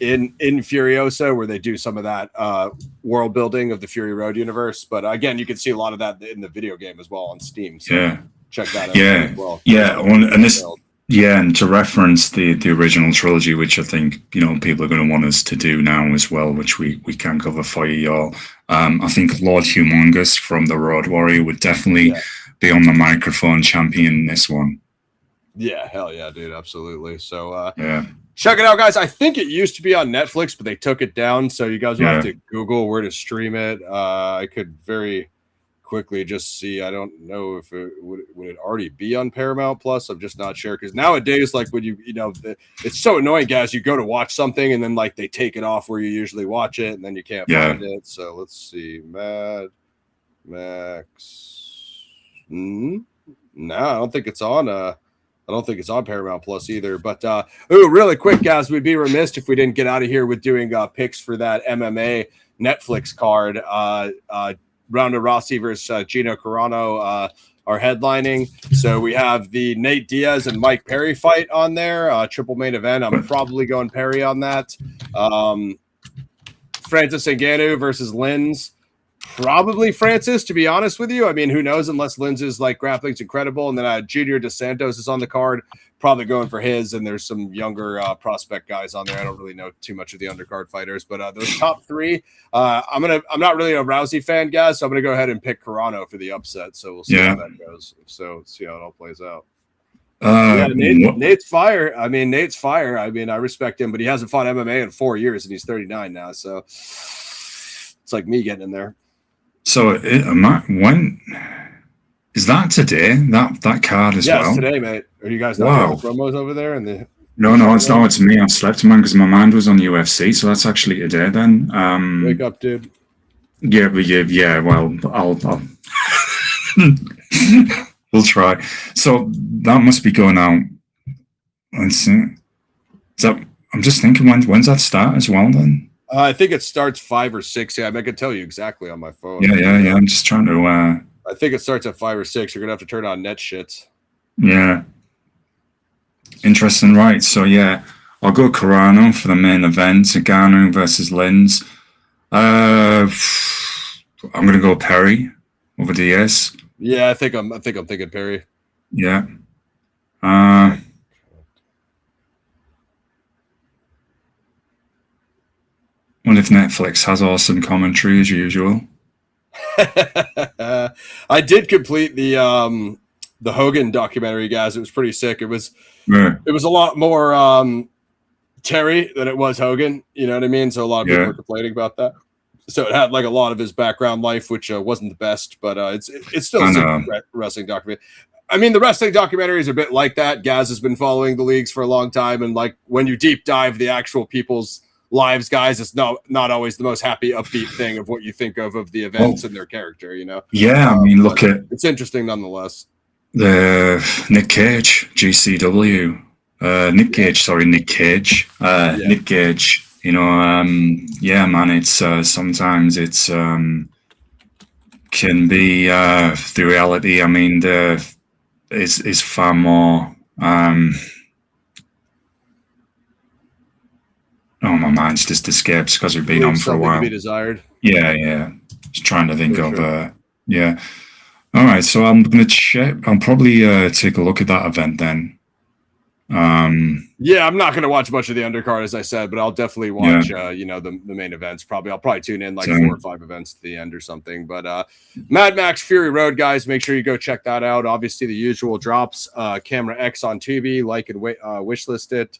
in Furiosa where they do some of that world building of the Fury Road universe. But again, you can see a lot of that in the video game as well on Steam. So check that out as well. And to reference the original trilogy, which I think people are going to want us to do now as well, which we can cover for you all. I think Lord Humongous from the Road Warrior would definitely be on the microphone champion this one. Yeah, hell yeah, dude, absolutely. So check it out, guys. I think it used to be on Netflix, but they took it down. So you guys will have to Google where to stream it. I could very quickly just see. I don't know if it would it already be on Paramount Plus. I'm just not sure, because nowadays, like when it's so annoying, guys. You go to watch something and then like they take it off where you usually watch it, and then you can't find it. So let's see, Mad Max. No, I don't think it's on. I don't think it's on Paramount Plus either. But really quick, guys, we'd be remiss if we didn't get out of here with doing picks for that MMA Netflix card. Ronda Rousey versus Gina Carano are headlining. So we have the Nate Diaz and Mike Perry fight on there. Triple main event. I'm probably going Perry on that. Francis Ngannou versus Linz. Probably Francis, to be honest with you. I mean, who knows, unless Linz's like grappling's incredible. And then Junior Dos Santos is on the card, probably going for his. And there's some younger prospect guys on there. I don't really know too much of the undercard fighters, but those top three, I'm not really a Rousey fan, guys, so I'm gonna go ahead and pick Carano for the upset. So we'll see how that goes. So see how it all plays out. Nate's fire. I mean, Nate's fire. I mean, I respect him, but he hasn't fought MMA in 4 years, and he's 39 now. So it's like me getting in there. So when is that today? That card as well? Yeah, it's today, mate. Are you guys not doing promos over there? No, it's not. It's me. I slept, man, because my mind was on UFC. So that's actually today then. Wake up, dude. Yeah. Well, I'll we'll try. So that must be going out. Let's see. I'm just thinking, when's that start as well then? I think it starts 5 or 6. Yeah, I can tell you exactly on my phone. Yeah. I'm just trying to. I think it starts at 5 or 6. You're gonna have to turn on net shits. Yeah. Interesting, right? So I'll go Carano for the main event. Ngannou versus Linz. I'm gonna go Perry over Diaz. Yeah, I think I'm thinking Perry. Yeah. What if Netflix has awesome commentary as usual? I did complete the Hogan documentary, guys. It was pretty sick. It was a lot more Terry than it was Hogan. You know what I mean? So a lot of people were complaining about that. So it had like a lot of his background life, which wasn't the best, but it's still a wrestling documentary. I mean, the wrestling documentary is a bit like that. Gaz has been following the leagues for a long time, and like when you deep dive the actual people's lives, guys, it's not always the most happy, upbeat thing of what you think of the events and their character, you know? Yeah, I mean, look at... It's interesting nonetheless. The Nick Cage, GCW. Nick Cage. Nick Cage, Yeah, man, it's sometimes it's can be the reality. I mean, is far more. Oh, my mind's just escapes because we've been on for a while. To be desired. Yeah. Just trying to think of. Sure. Yeah. All right, so I'm gonna check. I'll probably take a look at that event then. Yeah, I'm not gonna watch much of the undercard, as I said, but I'll definitely watch the main events. I'll probably tune in like 4 or 5 events at the end or something. But Mad Max Fury Road, guys, make sure you go check that out. Obviously, the usual drops. Camera X on Tubi, like and wishlist it.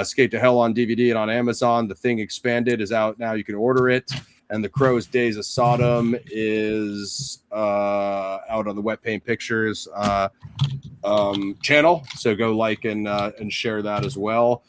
Skate to Hell on DVD and on Amazon. The Thing Expanded is out now. You can order it. And The Crow's Days of Sodom is out on the Wet Paint Pictures channel. So go like and share that as well.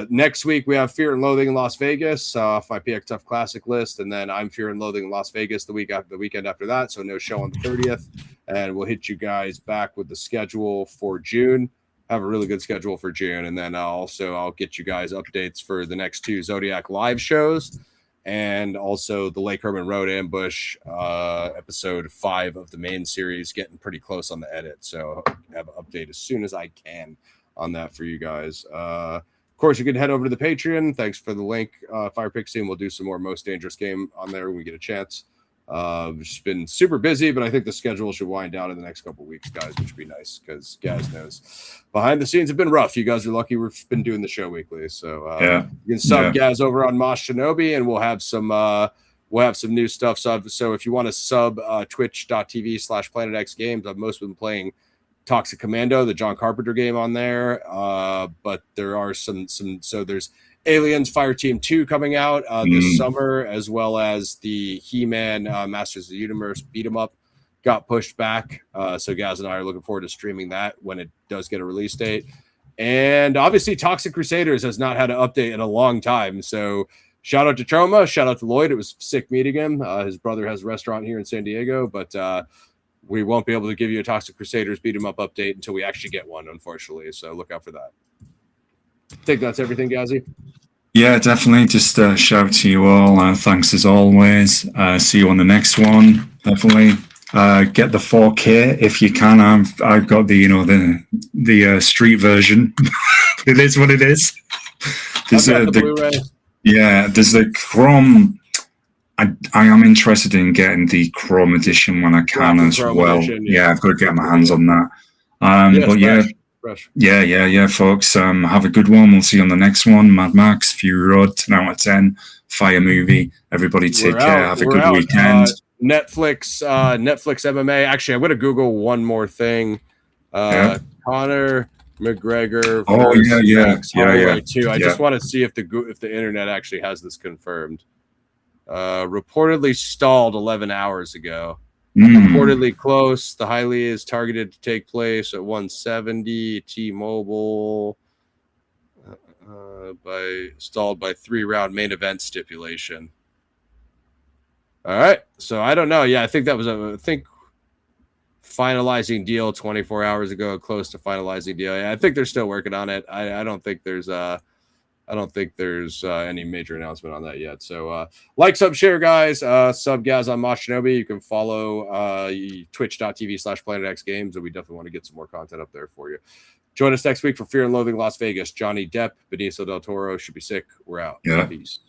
Next week, we have Fear and Loathing in Las Vegas off my PX Tough Classic list. And then I'm Fear and Loathing in Las Vegas the weekend after that. So no show on the 30th. And we'll hit you guys back with the schedule for June. Have a really good schedule for June. And then I'll get you guys updates for the next 2 Zodiac live shows. And also the Lake Herman Road Ambush, episode 5 of the main series, getting pretty close on the edit. So I'll have an update as soon as I can on that for you guys. Of course, you can head over to the Patreon. Thanks for the link, Fire Pixie. We'll do some more Most Dangerous Game on there when we get a chance. It's been super busy, but I think the schedule should wind down in the next couple of weeks, guys, which would be nice because Gaz knows behind the scenes have been rough. You guys are lucky we've been doing the show weekly. So you can sub Gaz over on Mosh Shinobi, and we'll have some new stuff. So if you want to sub twitch.tv/Planet X Games, I've mostly been playing Toxic Commando, the John Carpenter game on there. But there are so there's Aliens Fireteam 2 coming out this summer, as well as the He-Man Masters of the Universe beat 'em up got pushed back. So Gaz and I are looking forward to streaming that when it does get a release date. And obviously Toxic Crusaders has not had an update in a long time. So shout out to Troma, shout out to Lloyd. It was sick meeting him. His brother has a restaurant here in San Diego, but we won't be able to give you a Toxic Crusaders beat 'em up update until we actually get one, unfortunately. So look out for that. I think that's everything, Gazzy. Yeah, definitely. Just shout to you all. Thanks as always. See you on the next one. Definitely get the 4K if you can. I've got the street version. It is what it is. There's the Blu-ray. Yeah, there's the Chrome. I am interested in getting the Chrome edition when I can as well. Edition, yeah, I've got to get my hands on that. Fresh. Yeah, folks. Have a good one. We'll see you on the next one. Mad Max, Fury Road, 10 out of 10. Fire movie. Everybody take care. Have a good weekend. Netflix MMA. Actually, I'm going to Google one more thing. Conor McGregor. Oh, yeah. Too. I just want to see if the internet actually has this confirmed. Reportedly stalled 11 hours ago. Reportedly close. The highly is targeted to take place at 170. T-Mobile stalled by 3-round main event stipulation. All right. So I don't know. Yeah, I think that was finalizing deal 24 hours ago, close to finalizing deal. Yeah, I think they're still working on it. I don't think there's any major announcement on that yet. So like, sub, share, guys. Sub Gaz on Mosh Shinobi. You can follow twitch.tv/Planet X Games, and we definitely want to get some more content up there for you. Join us next week for Fear and Loathing Las Vegas. Johnny Depp, Benicio del Toro should be sick. We're out. Yeah. Peace.